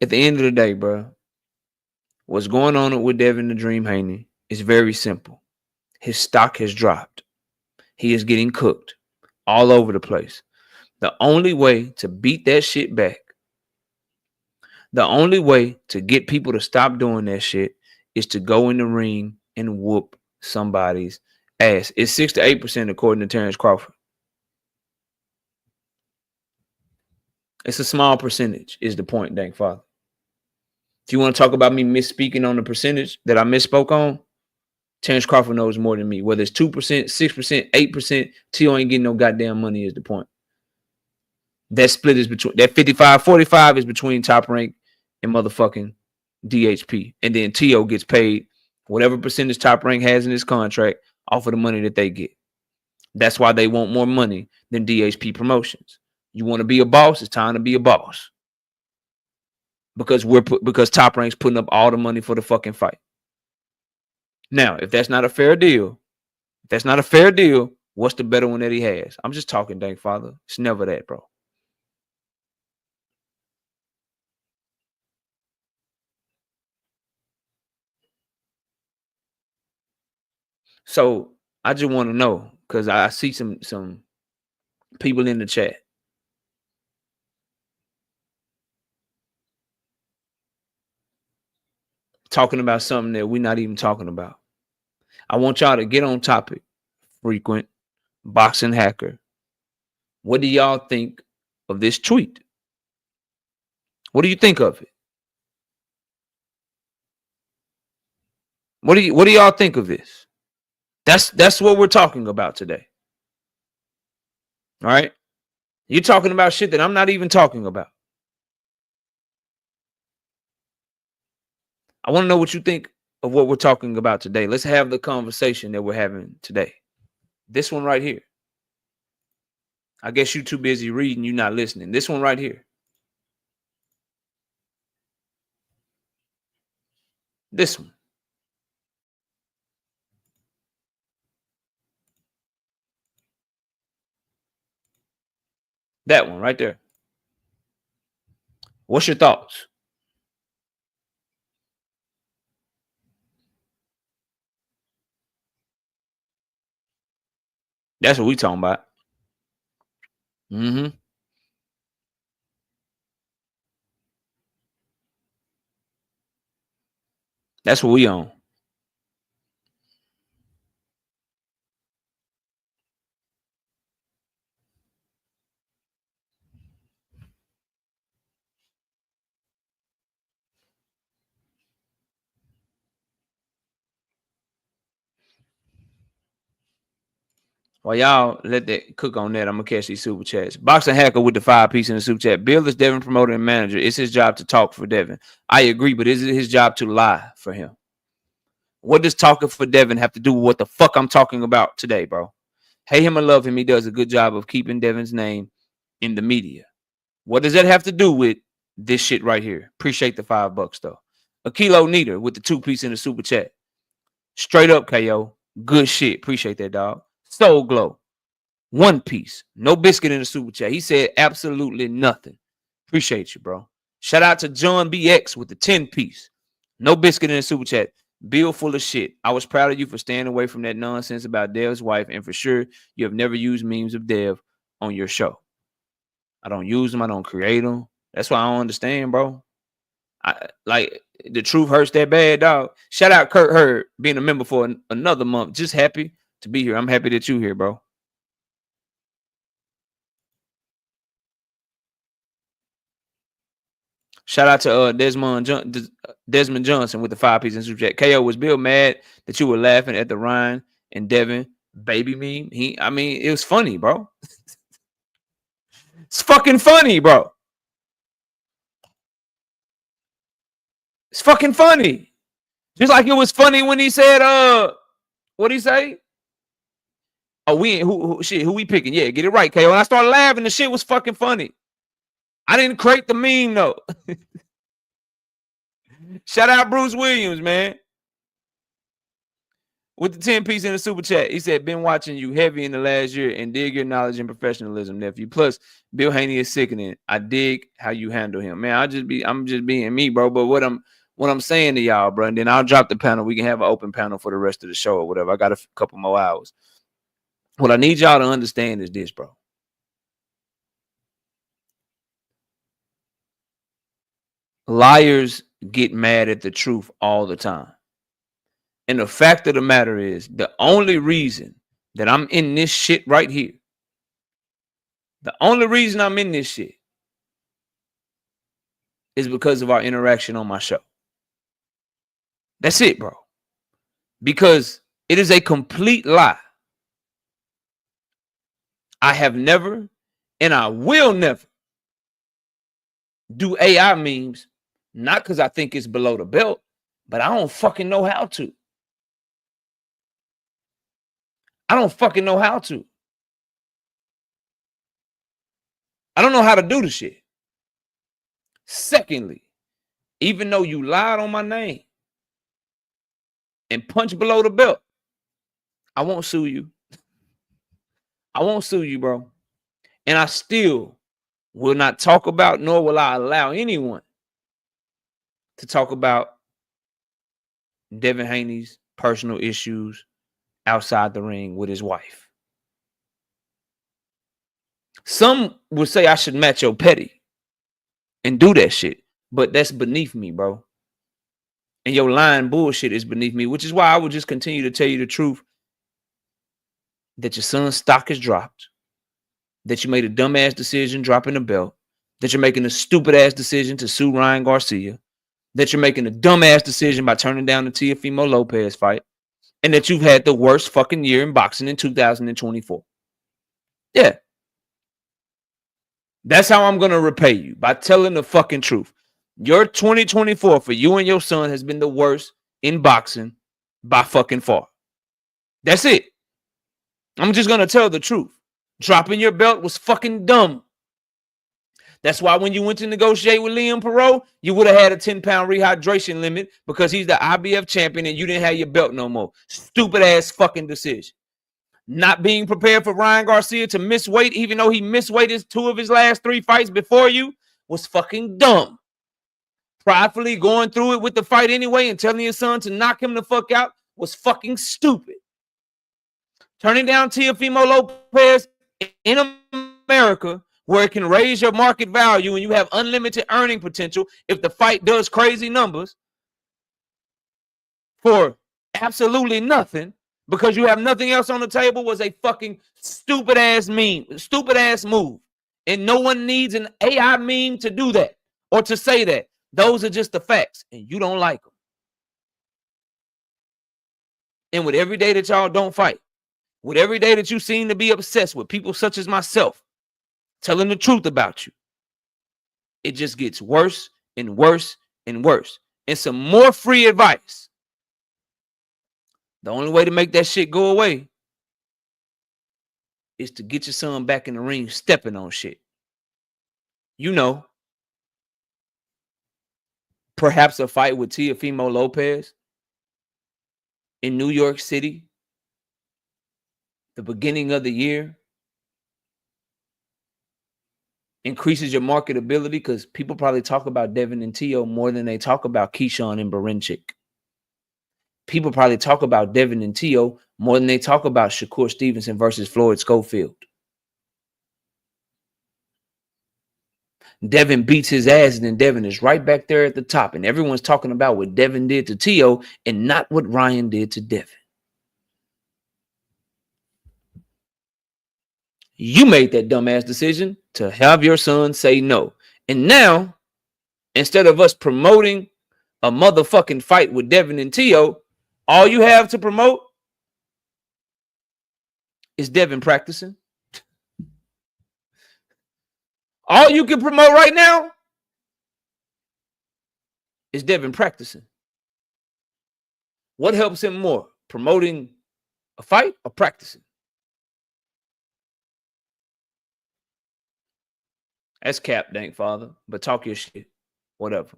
At the end of the day, bro, what's going on with Devin the Dream Haney is very simple. His stock has dropped. He is getting cooked all over the place. The only way to beat that shit back, the only way to get people to stop doing that shit is to go in the ring and whoop somebody's ass. It's 6 to 8% according to Terrence Crawford. It's a small percentage is the point, dang father. If you want to talk about me misspeaking on the percentage that I misspoke on, Terrence Crawford knows more than me. Whether it's 2%, 6%, 8%, T.O. ain't getting no goddamn money is the point. That split is between that 55-45 is between Top Rank and motherfucking DHP. And then T.O. gets paid whatever percentage Top Rank has in his contract off of the money that they get. That's why they want more money than DHP Promotions. You want to be a boss, it's time to be a boss. Because Top Rank's putting up all the money for the fucking fight. Now, if that's not a fair deal, what's the better one that he has? I'm just talking, dang father. It's never that, bro. So I just want to know, because I see some people in the chat talking about something that we're not even talking about. I want y'all to get on topic. Frequent boxing hacker. What do y'all think of this tweet? What do you think of it? What do y'all think of this? That's what we're talking about today. All right? You're talking about shit that I'm not even talking about. I want to know what you think of what we're talking about today. Let's have the conversation that we're having today. This one right here. I guess you're too busy reading, you're not listening. This one right here. This one. That one right there. What's your thoughts? That's what we talking about. Mm-hmm. That's what we on. While y'all let that cook on that, I'm gonna catch these super chats. Boxing hacker with the 5-piece in the super chat. Bill is Devin promoter and manager. It's his job to talk for Devin. I agree, but is it his job to lie for him? What does talking for Devin have to do with what the fuck I'm talking about today, bro? Hate him or love him, he does a good job of keeping Devin's name in the media. What does that have to do with this shit right here? Appreciate the $5 though. A Kilo Neater with the 2-piece in the super chat. Straight up KO. Good shit. Appreciate that, dog. Soul Glow. 1 piece. No biscuit in the super chat. He said absolutely nothing. Appreciate you, bro. Shout out to John BX with the 10-piece. No biscuit in the super chat. Bill full of shit. I was proud of you for staying away from that nonsense about Dev's wife, and for sure you have never used memes of Dev on your show. I don't use them. I don't create them. That's why I don't understand, bro. Like the truth hurts that bad, dog. Shout out Kurt Hurd being a member for another month. Just happy to be here. I'm happy that you're here, bro. Shout out to Desmond Johnson with the 5-piece in super chat. KO, was Bill mad that you were laughing at the Ryan and Devin baby meme? It was funny, bro. It's fucking funny, bro. It's fucking funny. Just like it was funny when he said, what'd he say? Oh, who we picking? Yeah, get it right, KO. And I started laughing. The shit was fucking funny. I didn't create the meme, though. Shout out Bruce Williams, man. With the 10-piece in the super chat. He said, been watching you heavy in the last year and dig your knowledge and professionalism, nephew. Plus, Bill Haney is sickening. I dig how you handle him. Man, I'm just being me, bro. But what I'm saying to y'all, bro, and then I'll drop the panel. We can have an open panel for the rest of the show or whatever. I got a couple more hours. What I need y'all to understand is this, bro. Liars get mad at the truth all the time. And the fact of the matter is, the only reason that I'm in this shit right here, the only reason I'm in this shit is because of our interaction on my show. That's it, bro. Because it is a complete lie. I have never, and I will never, do AI memes, not because I think it's below the belt, but I don't fucking know how to. I don't fucking know how to. I don't know how to do the shit. Secondly, even though you lied on my name and punched below the belt, I won't sue you. I won't sue you, bro. And I still will not talk about, nor will I allow anyone to talk about Devin Haney's personal issues outside the ring with his wife. Some would say I should match your petty and do that shit, but that's beneath me, bro. And your lying bullshit is beneath me, which is why I would just continue to tell you the truth that your son's stock is dropped, that you made a dumbass decision dropping the belt, that you're making a stupid ass decision to sue Ryan Garcia, that you're making a dumbass decision by turning down the Teofimo Lopez fight, and that you've had the worst fucking year in boxing in 2024. Yeah. That's how I'm going to repay you, by telling the fucking truth. Your 2024 for you and your son has been the worst in boxing by fucking far. That's it. I'm just going to tell the truth. Dropping your belt was fucking dumb. That's why when you went to negotiate with Liam Perot, you would have had a 10-pound rehydration limit because he's the IBF champion and you didn't have your belt no more. Stupid ass fucking decision. Not being prepared for Ryan Garcia to miss weight, even though he missed weight in 2 of his last 3 fights before you, was fucking dumb. Pridefully going through it with the fight anyway and telling your son to knock him the fuck out was fucking stupid. Turning down Teofimo Lopez in America, where it can raise your market value and you have unlimited earning potential if the fight does crazy numbers, for absolutely nothing, because you have nothing else on the table, was a fucking stupid ass meme, stupid ass move. And no one needs an AI meme to do that or to say that. Those are just the facts, and you don't like them. And with every day that y'all don't fight, with every day that you seem to be obsessed with people such as myself telling the truth about you, it just gets worse and worse and worse. And some more free advice. The only way to make that shit go away is to get your son back in the ring stepping on shit. You know, perhaps a fight with Teofimo Lopez in New York City, the beginning of the year, increases your marketability because people probably talk about Devin and Tio more than they talk about Keyshawn and Barinchik. People probably talk about Devin and Tio more than they talk about Shakur Stevenson versus Floyd Schofield. Devin beats his ass, and then Devin is right back there at the top. And everyone's talking about what Devin did to Tio and not what Ryan did to Devin. You made that dumbass decision to have your son say no. And now, instead of us promoting a motherfucking fight with Devin and Tio, all you have to promote is Devin practicing. All you can promote right now is Devin practicing. What helps him more, promoting a fight or practicing? That's cap, dank father, but talk your shit, whatever.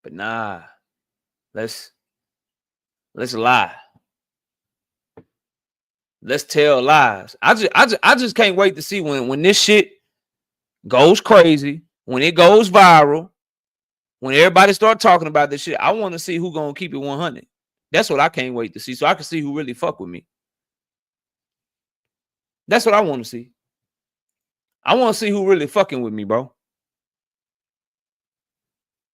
But nah, let's lie. Let's tell lies. I just can't wait to see when this shit goes crazy, when it goes viral, when everybody start talking about this shit. I want to see who gonna keep it 100. That's what I can't wait to see, so I can see who really fuck with me. That's what I want to see. I want to see who really fucking with me, bro.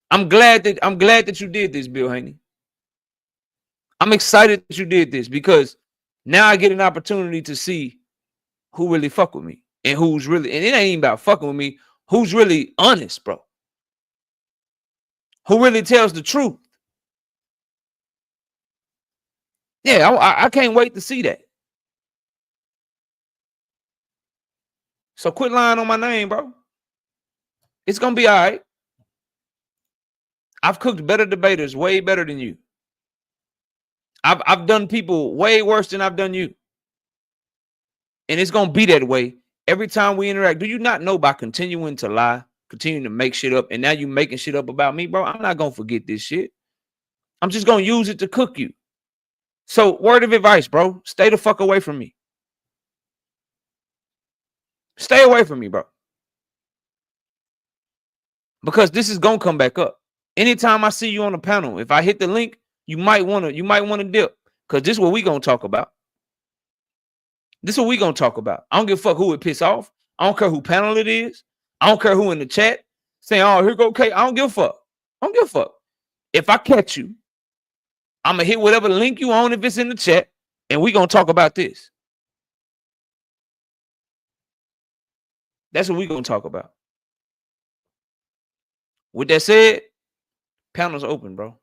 I'm glad that you did this, Bill Haney. I'm excited that you did this because now I get an opportunity to see who really fuck with me and who's really, and it ain't even about fucking with me, who's really honest, bro. Who really tells the truth. Yeah, I can't wait to see that. So quit lying on my name, bro. It's going to be all right. I've cooked better debaters way better than you. I've done people way worse than I've done you. And it's going to be that way every time we interact. Do you not know by continuing to lie, continuing to make shit up, and now you making shit up about me, bro? I'm not going to forget this shit. I'm just going to use it to cook you. So word of advice, bro, stay the fuck away from me. Stay away from me, bro. Because this is going to come back up. Anytime I see you on the panel, if I hit the link, you might want to dip. Because this is what we going to talk about. This is what we going to talk about. I don't give a fuck who it piss off. I don't care who panel it is. I don't care who in the chat saying, oh, here go K. I don't give a fuck. I don't give a fuck. If I catch you, I'm going to hit whatever link you on if it's in the chat, and we going to talk about this. That's what we going to talk about. With that said, panel's open, bro.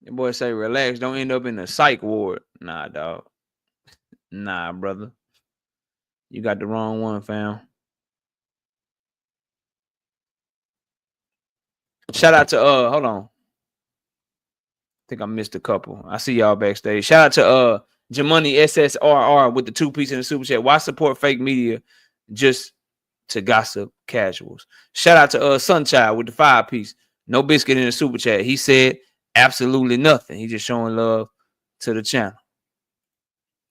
Your boy say, relax, don't end up in the psych ward. Nah, dog. Nah, brother. You got the wrong one, fam. Shout out to, hold on. I think I missed a couple. I see y'all backstage. Shout out to Jamoney SSRR with the 2-piece in the super chat. Why support fake media just to gossip casuals? Shout out to Sunchild with the 5-piece. No biscuit in the super chat. He said absolutely nothing. He just showing love to the channel.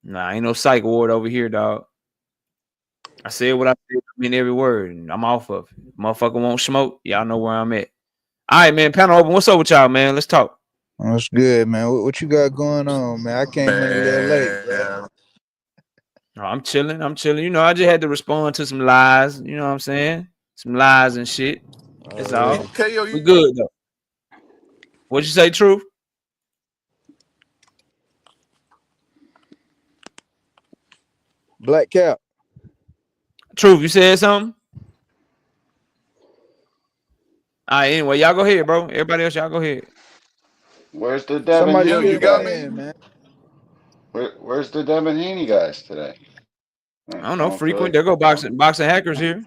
Nah, ain't no psych ward over here, dog. I said what I said. I mean every word, and I'm off of it. Motherfucker won't smoke. Y'all know where I'm at. All right, man. Panel open. What's up with y'all, man? Let's talk. That's good, man. What you got going on, man? I came in a little late, bro. I'm chilling. I'm chilling. You know, I just had to respond to some lies. You know what I'm saying? Some lies and shit. That's all. KO, We good though. What'd you say, Truth? Black Cap. Truth, you said something? All right, anyway, y'all go ahead, bro. Everybody else, y'all go ahead. Where's the Devin Somebody Yo, Haney you kill got that me? guys? man, man. Where's the Devin Haney guys today? I don't I know. don't feel Frequent. like There go boxing hackers here.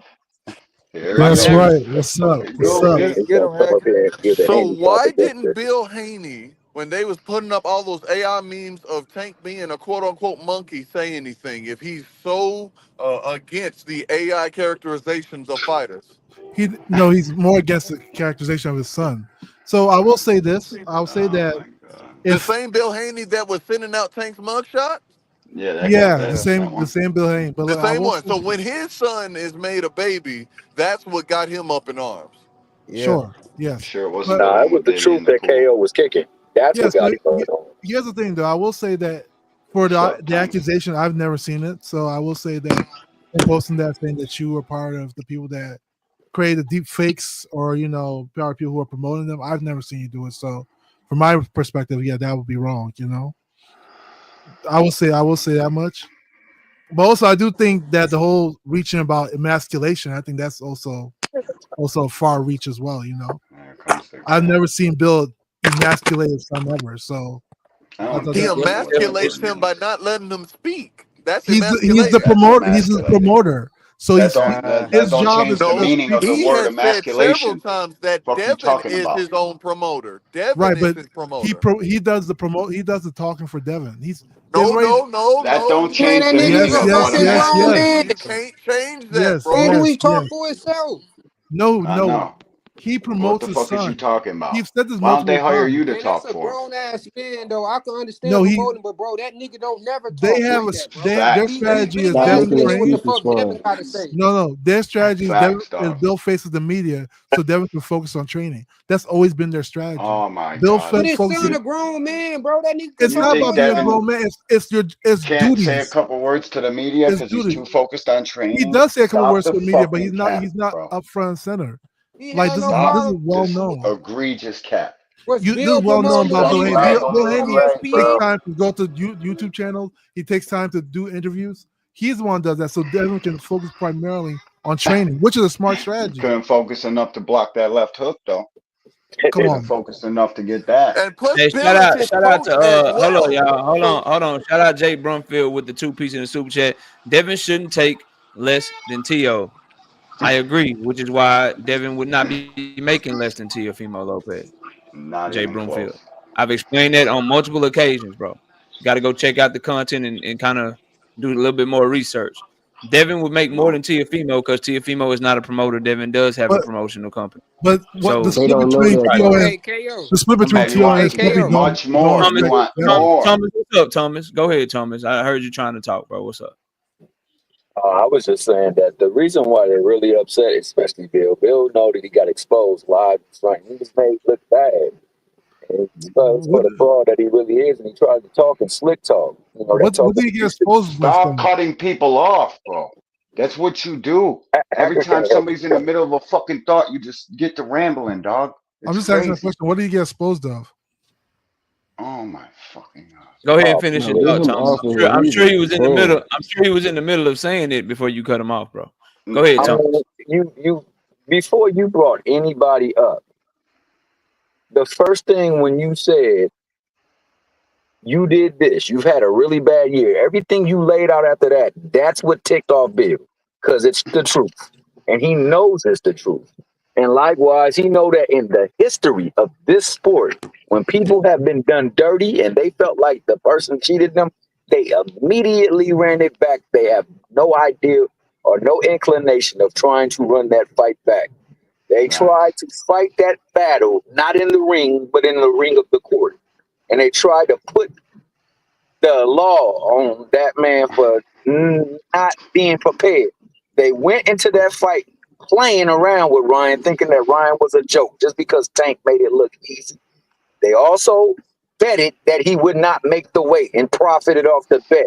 here we That's Boxing go. hackers. right. What's up? There we What's go. up? Get him, Hacker. So why didn't Bill Haney, when they was putting up all those AI memes of Tank being a quote unquote monkey, say anything if he's so against the AI characterizations of fighters? He's more against the characterization of his son. So I will say this. I'll say Oh that my god. The if same Bill Haney that was sending out Tank's mugshot? Yeah, that guy. yeah, the That same one. Bill Haney. But The look, I same will one. say So when his son is made a baby, that's what got him up in arms. Yeah. sure, yes. Sure, it wasn't But the one with Diddy in the pool. yeah, so here's the thing though. I will say that for What's up, the Thomas? accusation, I've never seen it. So I will say that in posting that saying that you were part of the people that created deep fakes or power people who are promoting them, I've never seen you do it. So from my perspective, yeah, that would be wrong, I will say that much. But also I do think that the whole reaching about emasculation, I think that's also far reach as well, There comes the I've guy. never seen Bill emasculate his son ever. So I I don't thought He think that Bill would ever emasculates do him by that. not letting him speak. That's he's the emasculation. That's promoter. He's the emasculating. promoter. So That he's don't that his don't job change is the to No, meaning speak. of the he word has said several emasculation. times that Fuck you Devin talking is about? his own promoter. Devin Right, is but his promoter. he does the talking for Devin. No, Everybody. no, no, That no. don't You Man, change that the nigga's meaning Yes, a of yes, what fucking yes, grown yes, man. you can't change that, yes, Man, bro. do yes, he talk yes. for himself? I No. know. He What promotes the his fuck is you son. talking about? He's said this Why don't they multiple hire times. you to Man, that's talk a for him? grown ass man though. I can understand No, promoting, but bro, that nigga don't never they talk have like that, bro. their Facts. He strategy really is Stop paying Devin making attention what the trains. excuses fuck for Devin him. gotta say. No, their strategy is Facts, dog. Bill faces the media, so Devin can focus on training. That's always been their strategy. Oh my Bill god. But his focuses. son a grown man, bro. That nigga can It's You talk not think for about being a himself. Devin grown man. It's can't say a duties. couple words to the media It's because he's duty. too focused on He training? does say a couple Stop words the to the media, but fucking cap, he's not bro. up front and center. He Like had this no is Stop this is problem. well this known. egregious cap. Was This is Bill well known promoting it about when Bill he Haney. was Bill, on Bill Haney takes ESPN? time to go to YouTube channels. He takes time to do interviews. He's the one who does that, so Devin can focus primarily on training, which is a smart He strategy. couldn't focus enough to block that left hook though. Come Couldn't on. focus enough to get that. And plus, Hey, Bill is his shout out coach to as hold on, well. y'all. So Hold on. Shout out Jay Brumfield with the 2 piece in the super chat. Devin shouldn't take less than T.O. I agree, which is why Devin would not be making less than Teofimo Lopez. Not Jay even Broomfield. close. I've explained that on multiple occasions, bro. Got to go check out the content and kind of do a little bit more research. Devin would make more No. than Teofimo because Teofimo is not a promoter. Devin does have a But promotional company. what the So, They split don't know between that right. T.O. though. and Hey, KO. the split between And you T.O. and want Hey, his company KO. much don't more. You respect want Devin. more. Thomas, what's up, Thomas? Go ahead, Thomas. I heard you trying to talk, bro. What's up? I was just saying that the reason why they're really upset, especially Bill know that he got exposed live in front. He was made look bad. And it's for What the fraud that he really is, and he tried to talk and slick talk. You know, that what talk did that he he get used to. exposed with Stop then? cutting people off, bro. That's what you do. Every Hacker time can't help somebody's in the middle of a fucking thought, you just get to rambling, dog. I'm It's just asking a crazy. question. What did he get exposed of? Oh my fucking god. Go ahead and it. finish No, your leave thought, him Thomas. off as a I'm sure reason. he was in the middle. Troll. I'm sure he was in the middle of saying it before you cut him off, bro. Go ahead, I Thomas. mean, you before you brought anybody up, the first thing when you said you did this, you've had a really bad year. Everything you laid out after that, that's what ticked off Bill, because it's the truth, and he knows it's the truth. And likewise, he know that in the history of this sport, when people have been done dirty and they felt like the person cheated them, they immediately ran it back. They have no idea or no inclination of trying to run that fight back. They Facts. tried to fight that battle, not in the ring, but in the ring of the court. And they tried to put the law on that man for not being prepared. They went into that fight playing around with Ryan, thinking that Ryan was a joke just because Tank made it look easy. They also betted that he would not make the weight and profited off the bet.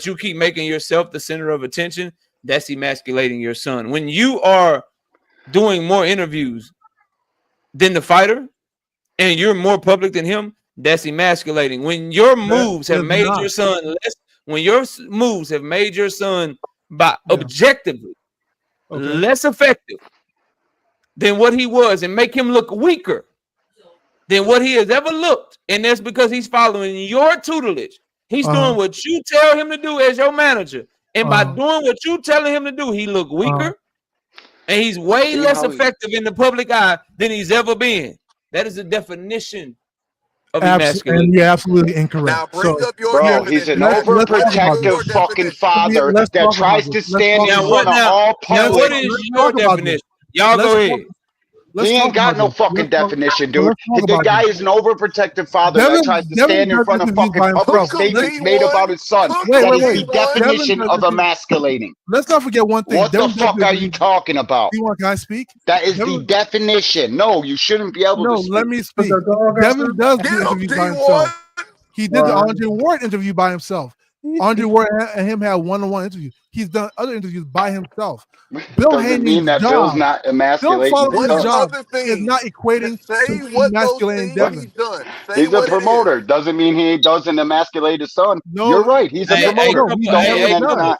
but you keep making yourself the center of attention, that's emasculating your son. When you are doing more interviews than the fighter and you're more public than him, that's emasculating. When your moves have That's made not. your son less, when your moves have made your son by Yeah. objectively Okay. less effective than what he was and make him look weaker than what he has ever looked. And that's because he's following your tutelage. He's doing what you tell him to do as your manager. And by doing what you telling him to do, he look weaker and he's way See less how he- effective in the public eye than he's ever been. That is the definition of And emasculation. you're absolutely incorrect. Now bring So up your Bro, definition. he's an let's talk about overprotective Your this. fucking definition. father Let's that talk about tries this. to Let's stand talk in Now about what? front of Now, all now public. what is Let's your talk about definition? this. Y'all Let's go talk- ahead. Let's He talk ain't got about no this. fucking definition, So dude. let's talk The about guy this. is an overprotective father that tries to Devin stand in does front of interviews fucking by public himself. Cook 'em, statements D1. made about his son. Cook Wait, That wait, is wait. the D1. Devin definition does of interviews. emasculating. Let's not forget one thing. What the Devin does fuck are you interviews. talking about? D1, can I speak? That is the Devin, definition. No, you shouldn't be able no, to speak. let me speak. Devin does do Get him, interviews by D1. himself. He did the Andre Ward interview by himself. Andre Ward and him had one-on-one interviews. He's done other interviews by himself. Bill Doesn't mean Haney's that Bill's job, not Bill emasculating following his What his son. job other is things? not equating Just say to what those emasculating things Devin. he's done. Say He's a what it is. promoter. Doesn't mean he doesn't emasculate his son. No, You're right. He's a Hey, promoter. no, he Don't never mean it's does. not.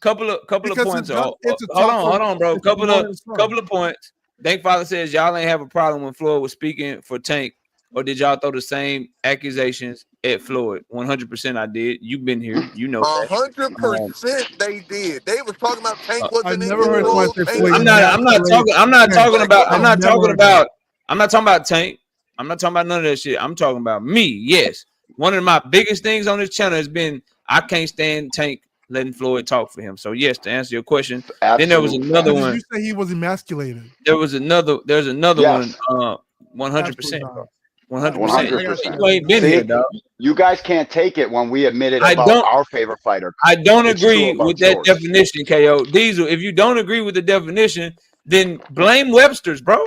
Couple of Because points. his job is to Hold talk on, bro. is to promote his son. Couple of points. Thank Father says y'all ain't have a problem when Floyd was speaking for Tank, or did y'all throw the same accusations at Floyd? 100% I did. You've been here, you know that. 100% they did. They was talking about Tank wasn't I've in never heard somebody control. say Tank Floyd was- I'm not talking about I've never heard Tank. I'm not talking about none of that shit. I'm talking about me. Yes. One of my biggest things on this channel has been I can't stand Tank letting Floyd talk for him. So yes, to answer your question, then there was Absolute another fact. one. You say he was emasculated. There's another Yes. one. 100%. Absolutely not. 100%. 100%. You ain't been See, here, dog. you guys can't take it when we admit it I about don't- our favorite fighter. I don't It's agree true about with that yours. definition, KO. Diesel, if you don't agree with the definition, then blame Webster's, bro.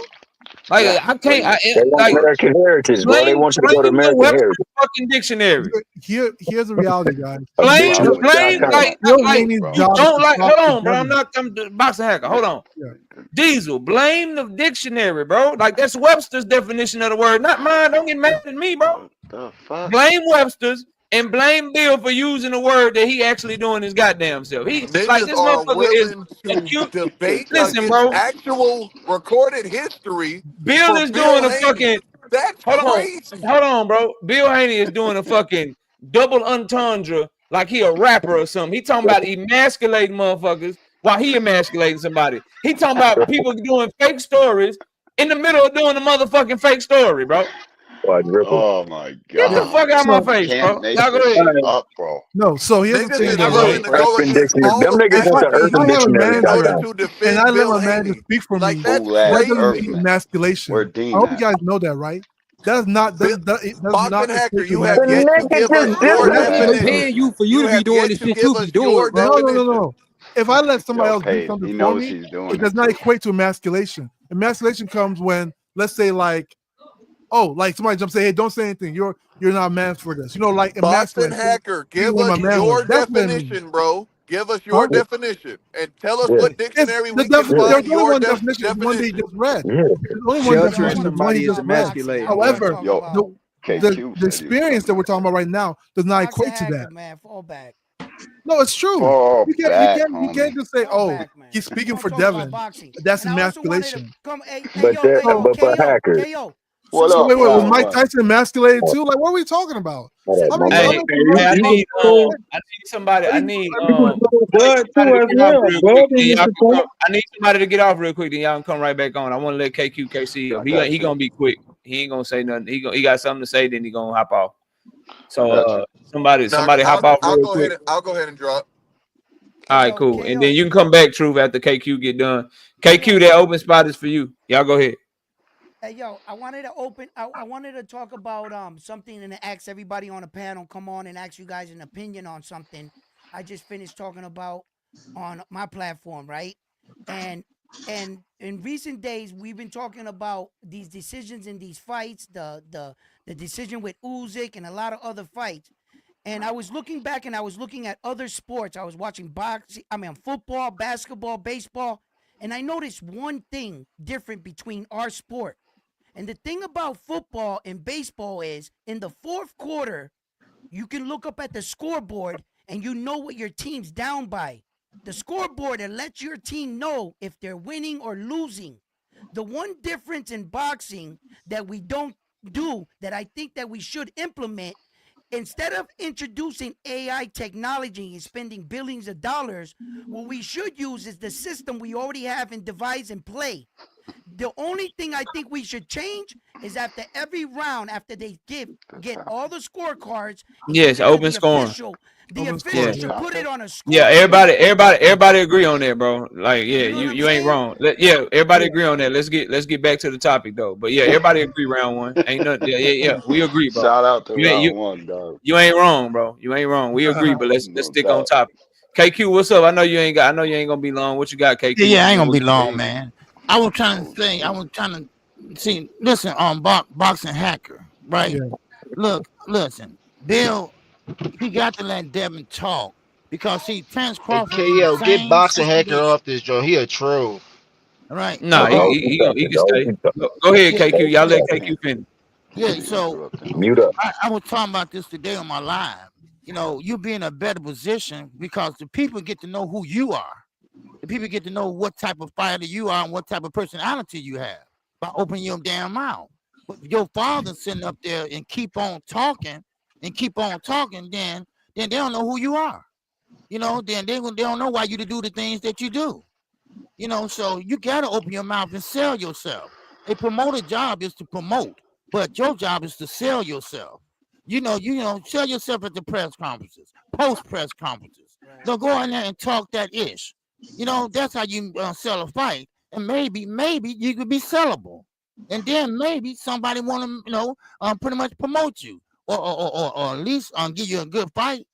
Like Yeah, I can't. blame They want American heritage, bro. They want you to go to the American Webster heritage. fucking dictionary. Here's the reality, guys. Blame, problem with blame, that. like Bill Haney's bro. you job is don't to like. talk Hold to on, bro. Devin. I'm the boxing hacker. Hold on. Yeah. Diesel, blame the dictionary, bro. Like that's Webster's definition of the word, not mine. Don't get mad at me, bro. What the fuck? Blame Webster's and blame Bill for using the word that he actually doing his goddamn self. He like Niggas this are motherfucker is willing to debate Listen, against bro. actual recorded history. Bill for is Bill doing a Haney. fucking. That's crazy. Hold on, bro. Bill Haney is doing a fucking double entendre like he a rapper or something. He talking about emasculating motherfuckers while he emasculating somebody. He talking about people doing fake stories in the middle of doing a motherfucking fake story, bro. Oh my Get the god. fuck out of my face, Can't bro. make Y'all go this ahead. shit up, bro. No, so here's the Niggas thing. is Y'all though. go willing ahead. to go Urban against Dictionary. all Them of niggas want the academics Urban I have a Dictionary in order manager, to and defend I let Bill my manager Haney. speak for Like me. that's Fool ass That doesn't crazy. mean Earthman. emasculation. We're I dean hope you that. guys know that, right? That is not Bill, it does Boxing not Hacker, equate to you have yet to nigga give us just your did Bro, that. nigga definition. paying you for you You to be have doing yet the to shit give you us be doing, your bro. definition. No. If I let somebody Yo, else do paid. something He for knows me, he's doing it it. does not too. equate to emasculation. Emasculation comes when, let's say, like, oh, like somebody jumps, say, hey, don't say anything. You're not a man for this. You know, like Boxing emasculate. Hacker, give People in us my manhood. your That's what it means. definition, bro. Give us Huh? your definition and tell us Yeah. what It's dictionary the we can there's find only your one definition. It's the one that he definition. just read. Yeah. There's only one Sheltering definition. The one somebody he is just read. emasculating. However, Yo, the KQ said he was experience that we're coming talking about right now does not Boxing equate to Hacker, that. man, fall back. No, it's true. Fall You back, can't just say, Fall oh, back, man. he's speaking We for wanna talk about Devin. boxing. That's And I also wanted to emasculation. come, hey, But yo, for KO, hackers. KO. What So up, wait, was Wild Mike One? Tyson emasculated too? Like, what are we talking about? I mean, Hey, I need somebody. I need somebody to get off real quick. Then y'all can come. I need somebody to get off real quick. Then y'all can come right back on. I want to let KC up. He gonna be quick. He ain't gonna say nothing. He got something to say. Then he gonna hop off. So somebody hop off real quick. I'll go ahead and drop. All right, cool. And then you can come back, Truth, after KQ get done. KQ, that open spot is for you. Y'all go ahead. Hey, yo, I wanted to talk about something and ask everybody on the panel, come on and ask you guys an opinion on something I just finished talking about on my platform, right? And in recent days, we've been talking about these decisions in these fights, the decision with Usyk and a lot of other fights. And I was looking back and I was looking at other sports. I was watching football, basketball, baseball, and I noticed one thing different between our sport. And the thing about football and baseball is in the fourth quarter, you can look up at the scoreboard and you know what your team's down by. The scoreboard that lets your team know if they're winning or losing. The one difference in boxing that we don't do, that I think that we should implement, instead of introducing AI technology and spending billions of dollars, what we should use is the system we already have in devise and play. The only thing I think we should change is after every round, after they get all the scorecards, Yes, either open the scoring. official, Open official Yeah. scoring. should put it on a Yeah, scoreboard. everybody agree on that, bro. Like, yeah, You know what I'm you ain't saying? wrong. Yeah, everybody agree on that. Let's get back to the topic though. But yeah, everybody agree round one. Ain't nothing. Yeah. We agree, bro. Shout out to You ain't round one, dog. you ain't wrong, bro. You ain't wrong. We agree, but let's No stick on doubt. topic. KQ, what's up? I know you ain't gonna be long. What you got, KQ? Yeah, I ain't gonna be long, OG. man. I was trying to say, I was trying to see. Listen, boxing hacker, right? Yeah. Look, listen, Bill, he got to let Devin talk because see, Terence Hey, Crawford do the KO, get same boxing hacker situation, off this joint. He a troll. right? Nah, Those who he talking, can those stay. who talking, Go ahead, Yeah, KQ. those Y'all who let talking. KQ finish. yeah. He So interrupting him. Mute up. I was talking about this today on my live. You know, you be in a better position because the people get to know who you are. The people get to know what type of fighter you are and what type of personality you have by opening your damn mouth. But if your father sitting up there and keep on talking, then they don't know who you are. You know, then they don't know why you to do the things that you do. You know, so you gotta open your mouth and sell yourself. A promoter job is to promote, but your job is to sell yourself. Sell yourself at the press conferences, post press conferences. Right. No, go in there and talk that ish. You know, that's how you sell a fight, and maybe you could be sellable, and then maybe somebody want to, pretty much promote you, or at least give you a good fight.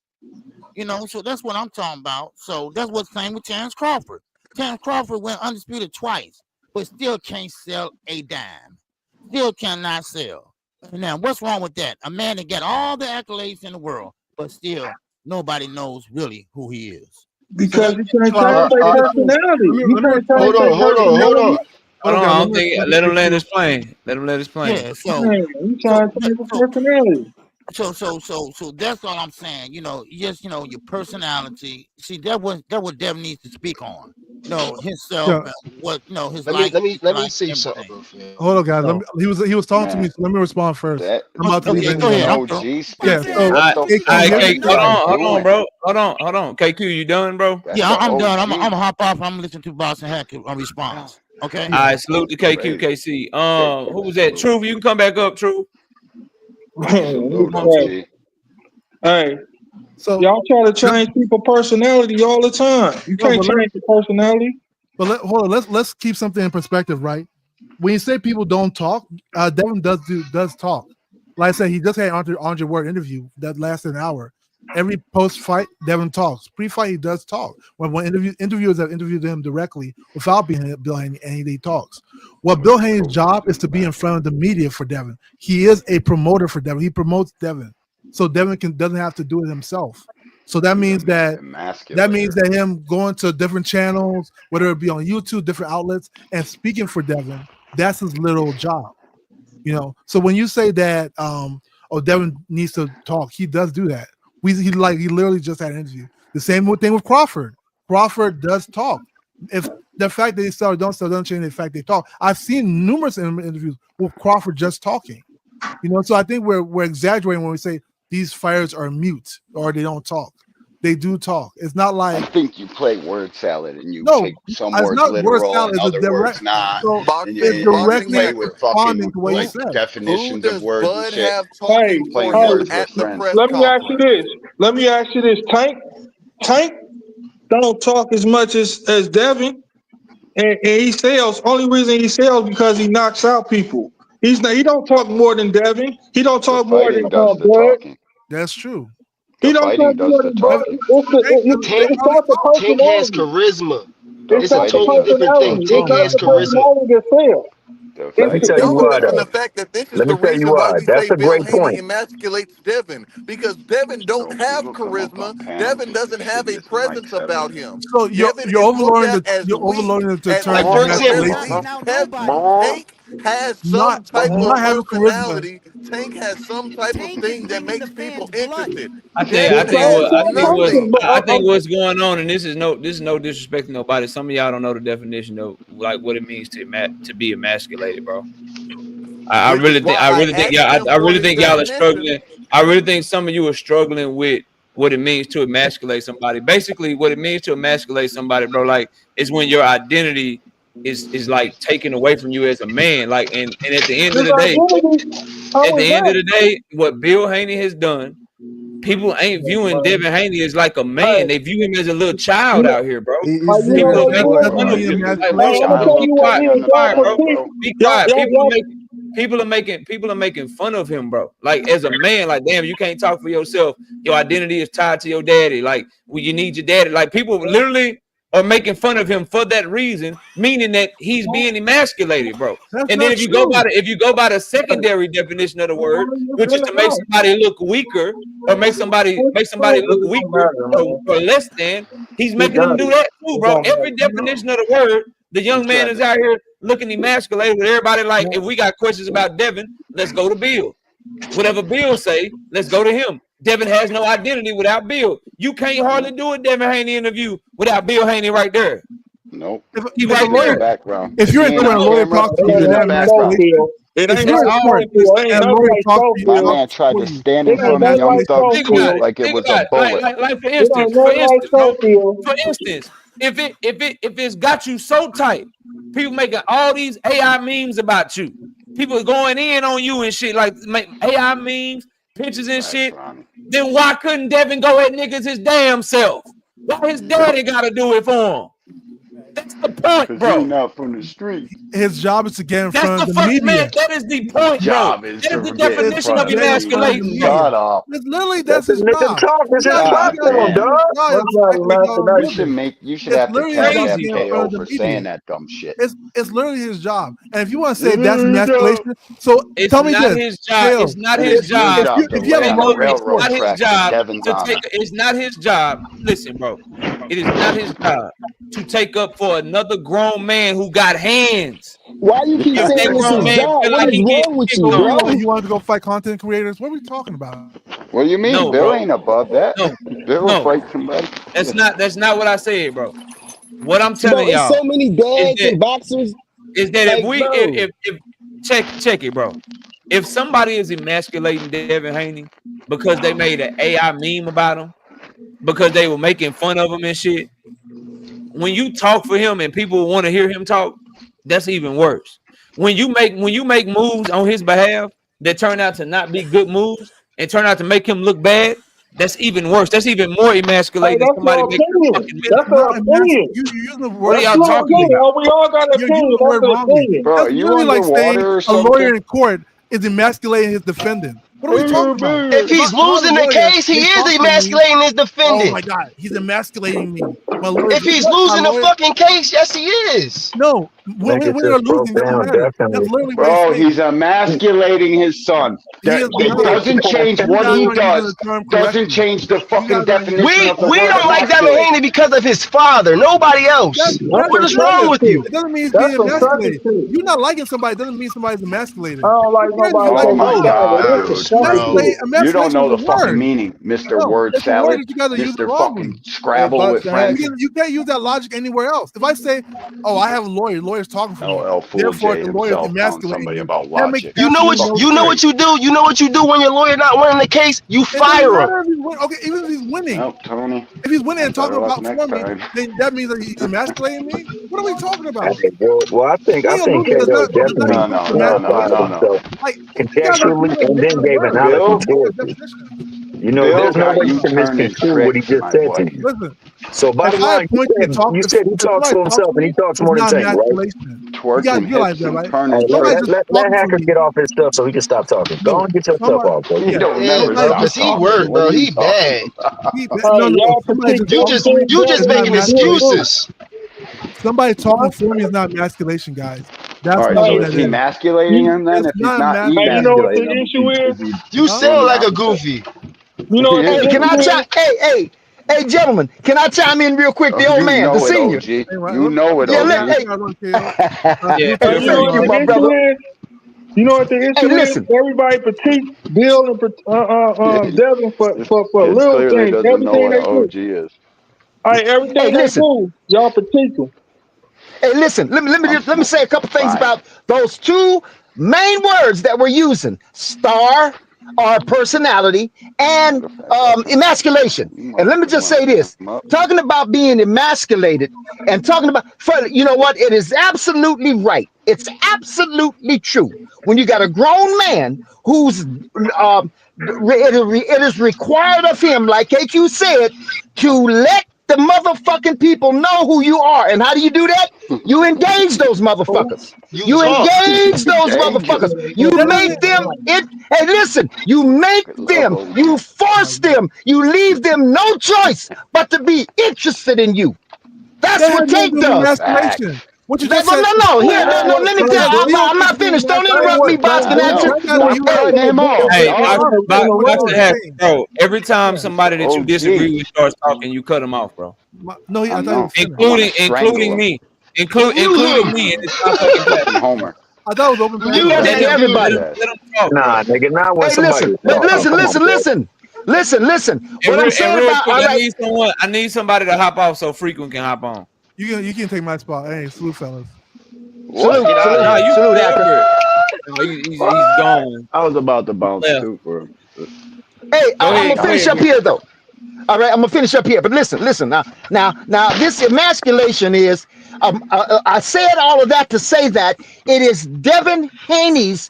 You know, so that's what I'm talking about. So that's what's same with Terence Crawford. Terence Crawford went undisputed twice, but still can't sell a dime. Still cannot sell. Now, what's wrong with that? A man that got all the accolades in the world, but still nobody knows really who he is. So Because that's you can't So change their personality. You let me can't respond. change Hold their on, hold on, hold personality. on. Hold on, Guys. I don't think. Let him land his plane. Let him land his plane. yeah. Man, you trying to change their personality. So that's all I'm saying. You know, just your personality. See, that what Devin needs to speak on. You know, himself Yeah. and what his Let me life, let me let me dislikes, say something, everything. bro, fam. Hold on, guys. So He was talking to me, Man, so let me respond first. that I'm about to leave okay, go an anyway. ahead. I'm through. OG Yeah. speaking. So What the Because can All he you right, hear fuck me? doesn't K, you hold guys know. on, doing? bro. Hold on. KQ, you done, bro? That's Yeah, the I'm done. I'm OG. gonna hop off. I'm listening to Boston Hack on response. Okay. All Yeah. right, salute to KQ, Crazy. KC. Who was that? Truth, you can come back up, Truth. Salute, Come on, Truth. OG. Hey, So y'all try to let, change people's personality all the time. You no, can't change the personality. hold on. Let's keep something in perspective, right? When you say people don't talk, Devin does talk. Like I said, he just had Andre Ward interview that lasted an hour. Every post fight, Devin talks. Pre fight, he does talk. When interviewers have interviewed him directly without being Bill Haney, and he talks. What Bill Haney's job is to be in front of the media for Devin. He is a promoter for Devin. He promotes Devin, so Devin doesn't have to do it himself. So that He's means an that emasculator. him going to different channels, whether it be on YouTube, different outlets, and speaking for Devin, that's his little job. So when you say that Devin needs to talk, he does do that. He literally just had an interview. The same thing with Crawford. Crawford does talk. If the fact that they sell or don't sell doesn't change the fact they talk. I've seen numerous interviews with Crawford just talking. So I think we're exaggerating when we say these fighters are mute or they don't talk. They do talk. It's not I like think you play word salad and you no, take some it's words not word literal salad. and It's a other words direct. not. So And it's you, and you directly play Hacker, with responding fucking to what he who like said. who definitions of does words and Bud shit. have Hey, talking for Playing him hey, words with at the friends. press let me ask you conference? this. Let me ask you this. Tank don't talk as much as Devin, and he sells. Only reason he sells because he knocks out people. He don't talk more than Devin. He don't The talk more than fighting does the Bud. talking. That's true. He The don't talk fighting more does the than Bud. talking. Tank Tank It's not the Tank has personality. charisma. The It's It's a not the fighting totally does the different thing. personality. talking. It's Tank not has the charisma. personality that sells. The Let me It's fighting tell you does Y'all the are why missing the though. talking. fact that this is Let the me tell you reason why why. we That's say a Bill great Haney point. emasculates Devin, because Devin don't So have people come up charisma. on panels Devin and doesn't shit have a missing like presence 7 about minutes. him. So Devin is looked at as you're weak, overloading the and term Like like for the rest example, of Now these nobody. Tank has some Not type of having charisma. personality. Tank has some type of Tank is thing that bringing the makes people fans blood. interested. I Devin think has nothing. what's going on, and this is no disrespect to nobody. Some of y'all don't know the definition of like what it means to be emasculated, bro. I Which is really think why I asked him I for really his think y'all are definition. struggling. I really think some of you are struggling with what it means to emasculate somebody. Basically, what it means to emasculate somebody, bro, like is when your identity is like taken away from you as a man. Like and at the end of the day, what Bill Haney has done, people ain't viewing Devin Haney as like a man. They view him as a little child out here, bro. Is it People are that making doesn't fun of mean him. Like, emasculation, Child though? up there on the throne, bro. Be quiet. People are making fun of him, bro. Like as a man, like damn, you can't talk for yourself. Your identity is tied to your daddy. Like, well, you need your daddy. Like people literally are making fun of him for that reason, meaning that he's being emasculated, bro. That's And then not if you go true. by the secondary definition of the word, which is to make somebody look weaker or make somebody look weaker or less than, he's making them do that too, bro. Every definition of the word, the young man is out here looking emasculated with everybody. Like, if we got questions about Devin, let's go to Bill. Whatever Bill say, let's go to him. Devin has no identity without Bill. You can't hardly do a Devin Haney interview without Bill Haney right there. Nope. He If right a lawyer, there. Background. if you're He in ain't court and a on lawyer camera. talks to He's you, in is the that background. emasculation? It If ain't you're in like court Sofield. Ain't and a nothing lawyer like talks to you, My Sofield. man tried for to you, stand is in It that ain't front of nothing Young like Thug's Think about truth Sofield. it. like it Think was a about it. bullet. Like for It ain't instance, nothing like bro. Sofield. For instance, if it's got you so tight, people making all these AI memes about you. People going in on you and shit, like make AI memes, pictures and Facts, shit. Ronnie. Then why couldn't Devin go at niggas his damn self? Why his daddy gotta do it for him? That's the point, Cause he bro. not from the street. his job is to get in That's front the of the fuck, man. media? That is the His point, bro. job is That is the to get in It's definition front of of the get in front of the media. emasculating, bro. media. Shut up. It's literally That's that's the his nigga job. talk. That's You his guys, God you guys platform, damn. don't dog. try What's to up, act like y'all Master? You live should it. make. You should It's have to literally his job cash to app get Crazy, in bro. front of KO the for media. saying that dumb shit. It's literally his job. And if you want to say that's emasculation, so It's tell me not this, his job. Kale, It's not And his it's your job. job to if you have lay a on the Kale, lawyer in it's court, railroad not his tracks that job Devin's to on. take. It's not his job. Listen, bro. It is not his job to take up for another grown man who got hands. Why you keep If that saying it's grown his man job? feel What like is he getting wrong with picked you, so what do on, you want? bro? You want to go fight content creators? What are we talking about? What do you mean? no, Bill bro. ain't above that. No, Bill will no. fight somebody. Yeah. That's not what I said, bro. What I'm Bro, telling it's y'all so many is dads that and boxers. if Like, we bro, if check it, bro. If somebody is emasculating Devin Haney because they made an AI meme about him, because they were making fun of him and shit, when you talk for him and people want to hear him talk, that's even worse. When you make moves on his behalf that turn out to not be good moves and turn out to make him look bad, that's even worse. That's even more Hey, emasculating than that's somebody your making a opinion. fucking It's That's meme. your not opinion. You use the What word are That's y'all your talking wrongly. opinion. about? Oh, we all got an You're using opinion. the That's word the wrongly. opinion. Bro, That's you literally like saying underwater or a lawyer something? in court is emasculating his defendant. What are we talking about? If If he's I'm a losing the lawyer, case, he they is talk to me. emasculating his Oh defendant. my God, he's emasculating me. My lawyer, If he's my losing the lawyer. fucking case, yes, he is. No, Nigga when they're just broke losing, doesn't down matter. That's definitely. literally what he's Bro, he's saying. emasculating his son. He That is it not. doesn't change You what guys he aren't using the does. term Doesn't correctly. change the You fucking guys aren't using. definition We of the we word don't like Devin emasculate. Haney because of his father. Nobody That's else. That's What some is different. wrong sucker with shit. you? It doesn't mean he's That's being some sucker emasculated. shit. You not liking somebody doesn't mean somebody's I emasculated. don't like You can't nobody just Oh like so my much. no. But God, that's some dude. sucker Emasculate, shit. You don't emasculation know is a the fucking word. meaning, Mr. No, Word it's a word Salad, that you got to use it Mr. wrongly. fucking Scrabble with friends. You can't use that logic anywhere else. If I say, "Oh, I have a lawyer. Lawyer's talking for me. LL Fool Therefore, J the lawyer's himself telling emasculating somebody me," about that makes logic. You know absolutely what no you know sense. what you do. You know what you do when your lawyer not winning the case. You It doesn't fire him. matter if he's winning. Okay, even if he's winning, Well, Tony, if he's winning I and talking better luck about next for me, time. then that means that he's emasculating me. What are we talking Hey, about? well, I think Winning or losing KO does not definitely No, equate no, to no, no, clarified emasculation. no, no. himself Like you guys are contextually putting a and then different gave word. analogous Bill, for Different it. definition. You know, Bill there's no got way you you can turning misconstrue what he tricks, just my said to boy. you. Listen, So if bottom I line, appoint you to talk, you if said he talks somebody to talks himself to and he me, talks it's more than not Tank, right? emasculation. You guys Twerking realize hips that, and right? Hey, turning let, Somebody let, just tricks. let, let talking for Hacker me. get off his stuff so he can stop talking. Go No, on and get your stuff somebody. off, bro. He Yeah, don't Yeah, never somebody bro, stop just cause he talking for talking. worried, me. What are bro. you He talking bad. about? Y'all Somebody just particular You talking just for me you is just not making emasculation. excuses. Somebody talking for me is not emasculation, guys. All That's right, not so what is that he is. emasculating him then? It's If he's not not Hey, you know emasculation. what emasculating the him, issue is? You is he sound the like a opposite? goofy. You know what the Hey, can I issue try? is? Hey, Hey, gentlemen, can I chime in real quick? Oh, The old you man, the know it, senior. OG. Hey, You know it, Yeah, yeah, OG. hey, Yeah, Hey, feel you know free, what thank you, the bro. my brother. issue is? You know what the Hey, issue is? listen. Everybody critique Bill and Devin for This little clearly things. doesn't know Everything what an they do. OG is. All right, everything Hey, they listen. do, y'all critique them. Hey, listen. I'm Let me say smoking a couple things fire. about those two main words that we're using: star or personality, and Matter of fact, I think emasculation. you And let me motherfuckers just want say to this: come up. talking about being emasculated and talking about, you know what? It is absolutely right. It's absolutely true. When you got a grown man who's it is required of him, like AQ said, to let the motherfucking people know who you are. And how do you do that? You engage those motherfuckers. You You talk. engage those Dangerous. motherfuckers. You make them it. Hey, listen, you make I love them, OG. you force them, you leave them no choice but to be interested in you. That's That has what nothing to Tank do with does. emasculation. Facts. What you That, just no, said no, is no. Here, true. no, let me tell. No, I'm, Bill I'm can not do finished. Don't Hey, interrupt emasculation. what me, Boss. Tank Can I I? Tank know. Tank got do? a Stop You Bill. gotta cutting let him Bill off, Hey, explain dog. Box, it Box, in a Box way. the What I'm hat, saying. bro. Every time Yeah. somebody that you disagree OG. with starts talking, you cut them off, bro. No, I I thought he know. was finished. I want to Including strangle him. me, Mute including him. me, and it's my fucking Listen, platform, bro. Homer. I thought it was open Get Mute his platform. Hey, ass. him. Get his everybody. Let ass. him talk, Nah, bro. nigga, not when Hey, somebody listen. talking. Listen. Come on, Listen. bro. Listen. Listen. Listen. What I'm And saying real about quick, all right. I need somebody to hop off so Frequent can hop on. You can take my spot. Hey, salute, fellas. What? Salute. Get out of Salute. Nah, here. you Salute, Hacker. Everett. No, he's What? gone. I was about to He bounce left. too for Hey, Go I'm ahead, gonna go finish ahead, up bro. here though. All right, I'm gonna finish up here. But listen. Now, this emasculation is. I said all of that to say that it is Devin Haney's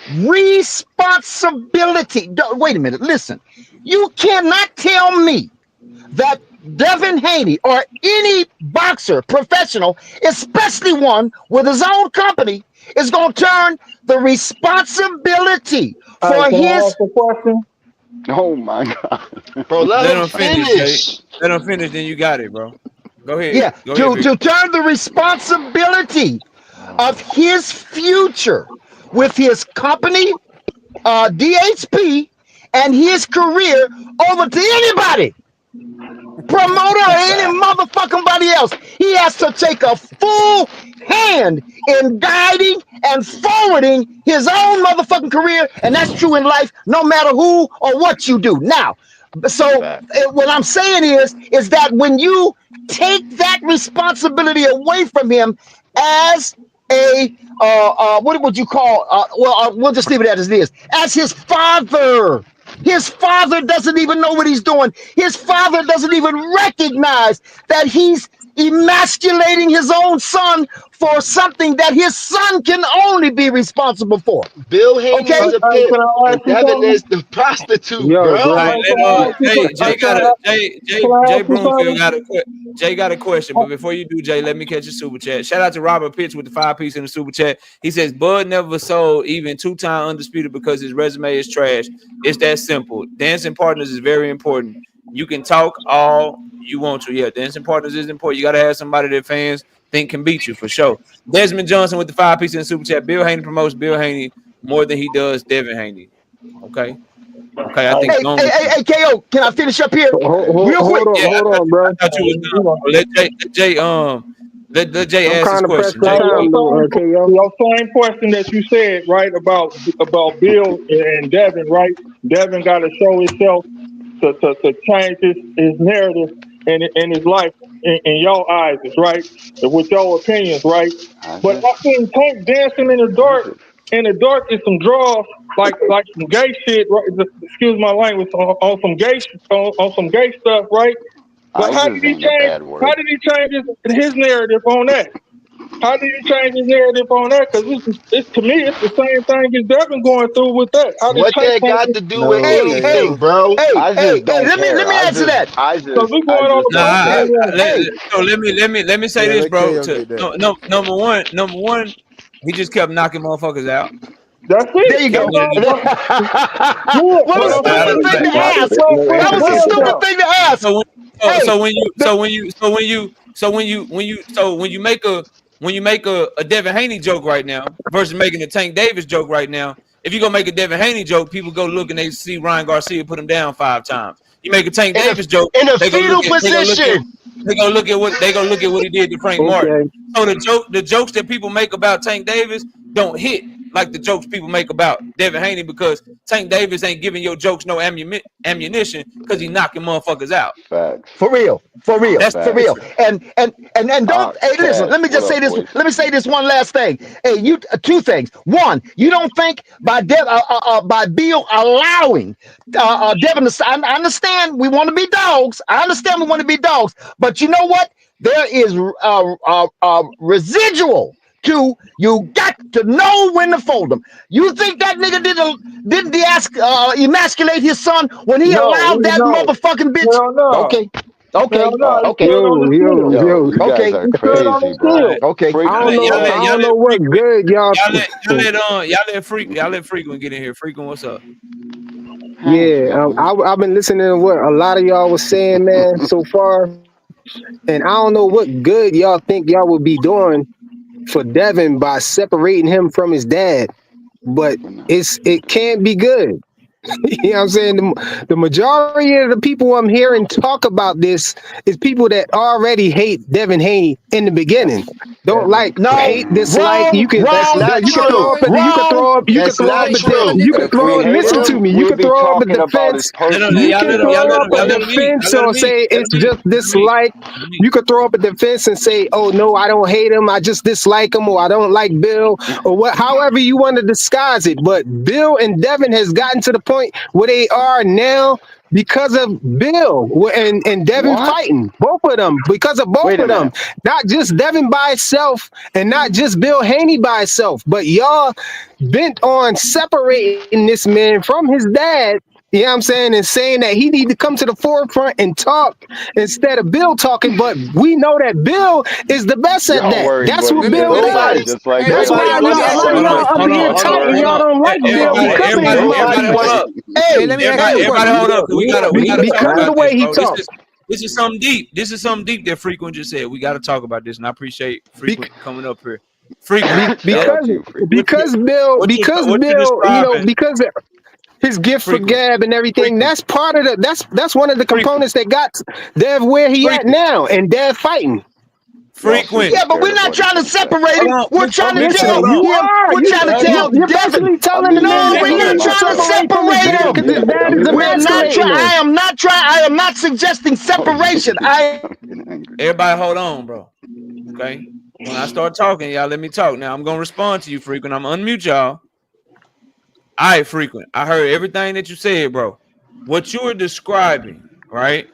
responsibility. Wait a minute. Listen, you cannot tell me that Devin Haney or any boxer professional, especially one with his own company, is going to turn the responsibility All right, for can I his. ask a question? Oh my god. Bro, let Let him him finish, Jay. finish. Let him finish, then you got it, bro. Go ahead. Yeah, Go ahead, to Victor. turn the responsibility of his future with his company, DHP, and his career over to anybody, promoter or any Facts. motherfucking body else. He has to take a full hand in guiding and forwarding his own motherfucking career, and that's true in life, no matter who or what you do. Now, so Facts. what I'm saying is that when you take that responsibility away from him as a what would you call? We'll just leave it as it is. As his father. His father doesn't even know what he's doing. His father doesn't even recognize that he's emasculating his own son for something that his son can only be responsible for. Bill Haney Okay? is a Hey, pimp, can I ask and you Devin something? is the prostitute, Yo, All bro. bro. right, Hey, can let I ask you Jay. some- hey, can I Jay ask you Broomfield something? got a Jay got a question, but before you do, Jay, let me catch a super chat. Shout out to Robert Pitts with the 5-piece in the super chat. He says Bud never sold even 2-time undisputed because his resume is trash. It's that simple. Dancing partners is very important. You can talk all you want to. Yeah, dancing partners is important. You got to have somebody that fans think can beat you for sure. Desmond Johnson with the 5-piece in the super chat. Bill Haney promotes Bill Haney more than he does Devin Haney. Okay. Okay, I think Hey, long. hey, hey, hey, KO, can I finish up here Hey, real quick? Yeah, Hold on, bro. I thought you was done, bro. Let Jay I'm ask his kind of pressed question. for Hey, Jay, your time, though, same, KO. your same question that you said, right, about Bill and Devin, right? Devin got to show himself to change his narrative in his life in your eyes, right? With your opinions, right? how's But it? I seen Tank dancing in the How's dark. it? In the dark is some draws, like some gay shit, right? Excuse my language, on some on some gay stuff, right? But how did Isis he ain't a change? bad How word. did he change his narrative on that? How did he change his narrative on that? Because it's to me, it's the same thing as Devin going through with that. How did What Tank that change got his? to do with No, Hey, anything, KO. bro? Isis hey, don't let care. me answer that. Because we going on Isis nah, about don't care. Hey, so let me say Yeah, this, let bro. KO To get that. number one, he just kept knocking motherfuckers out. that's there it. you Kept That's go. letting all. them. Yeah, What but a I'm I stupid don't saying, thing think. to ask. put That his was a guns stupid out. thing to ask. Hey, So when you make a Devin Haney joke right now versus making a Tank Davis joke right now, if you gonna make a Devin Haney joke, people go look and they see Ryan Garcia put him down 5 times. You make a Tank in Davis joke, a they gonna fetal look at position. what he did to Frank Martin. Okay. So the jokes that people make about Tank Davis don't hit like the jokes people make about Devin Haney, because Tank Davis ain't giving your jokes no ammunition because he knocking motherfuckers out. Facts. For real. That's For real. Facts. And don't hey listen, let Cash, me what just say up, this. boy? Let me say this one last thing. Hey, you two things. One, you don't think by Bill allowing Devin to I understand we want to be dogs. I understand we want to be dogs, but you know what? There is residual to you got to know when to fold them. You think that nigga didn't emasculate his son when he No, allowed that no, motherfucking bitch? hell no, Okay. Okay. hell no. He Okay. stood on his field. Yo, you guys Okay. are He stood on crazy, his bro. field. Okay. I Frequent, don't know. bro. I don't know what good y'all. Y'all let Frequent get in here. Frequent, what's up? Yeah, I've been listening to what a lot of y'all was saying, man, so far, and I don't know what good y'all think y'all would be doing for Devin by separating him from his dad, but it can't be good. You know what I'm saying? The majority of the people I'm hearing talk about this is people that already hate Devin Haney in the beginning. Don't like, No, hate, dislike. wrong, You can That's wrong, not you can true. throw up at you can wrong. throw up That's not true. If we hate listen to him, me. You we'll can be throw up a talking about his defense. personal You can stuff. throw up a defense or say it's just dislike. You could throw up a defense and say, "Oh no, I don't hate him. I just dislike him, or I don't like Bill, or what." However you want to disguise it. But Bill and Devin has gotten to the point where they are now because of Bill and Devin What? fighting, both of them, because of both Wait a of them. minute. Not just Devin by itself, and not just Bill Haney by itself, but y'all bent on separating this man from his dad. You know what I'm saying? And saying that he need to come to the forefront and talk instead of Bill talking. But we know that Bill is the best at Y'all that. worried That's what what he's Bill gonna say, does. Nobody, just like That's nobody why everybody wants y'all, to else. why Hold y'all on, up hold here on, hold on, tight and hold y'all on. don't like Bill Everybody, because of his everybody, mouth. everybody, hold up. Hey, Everybody, hold up, because we gotta talk Because of about the this, way he bro. talks. This is something deep. This is something deep that Frequent just said. We got to talk about this, and I appreciate Frequent coming up here. Frequent, Shout out to you, Frequent. Because Bill, what you you know, describing, because his gift for Frequent, gab and everything, Frequent, that's part of that's one of the Frequent, components that got Dev where he at Frequent, now, and Dev fighting. Y'all super Frequent. yeah, but scared we're of not what he's trying to gonna say. separate Hold him. on, We're trying to Frequent, tell hold Listen, on. you him. are We're trying to tell you're Devin. basically I telling the mean, man No, that we're he not needs to trying to separate from his separate dad him. because his dad is We're not emasculating trying. him. I am not suggesting separation. I'm getting angry. Everybody, hold on, bro. Okay. When I start talking, y'all let me talk. Now I'm gonna respond to you, Frequent. I'm gonna unmute y'all. All right, Frequent. I heard everything that you said, bro. What you were describing, right?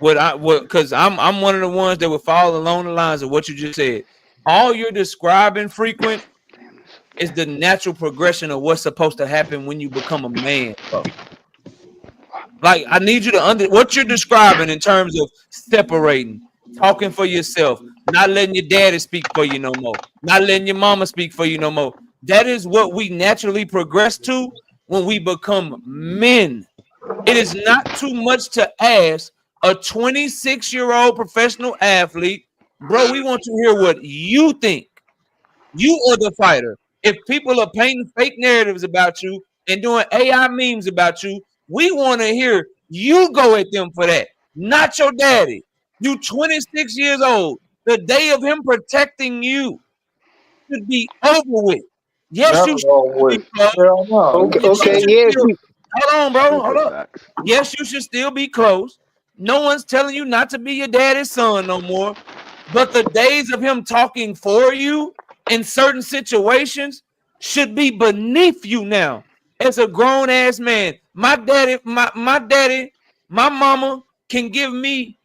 Because I'm one of the ones that would fall along the lines of what you just said. All you're describing, Frequent, is the natural progression of what's supposed to happen when you become a man, bro. Like, I need you to what you're describing in terms of separating, talking for yourself, not letting your daddy speak for you no more, not letting your mama speak for you no more. That is what we naturally progress to when we become men. It is not too much to ask a 26-year-old professional athlete, bro. We want to hear what you think. You are the fighter. If people are painting fake narratives about you and doing AI memes about you, we want to hear you go at them for that, not your daddy. You 26 years old. The day of him protecting you should be over with. Yes, Never you should be always. close. Hell no. Yes, you Okay, should yeah. still. Hold on, bro. Hold Super up. facts. Yes, you should still be close. No one's telling you not to be your daddy's son no more. But the days of him talking for you in certain situations should be beneath you now. As a grown ass man, my daddy, my mama can give me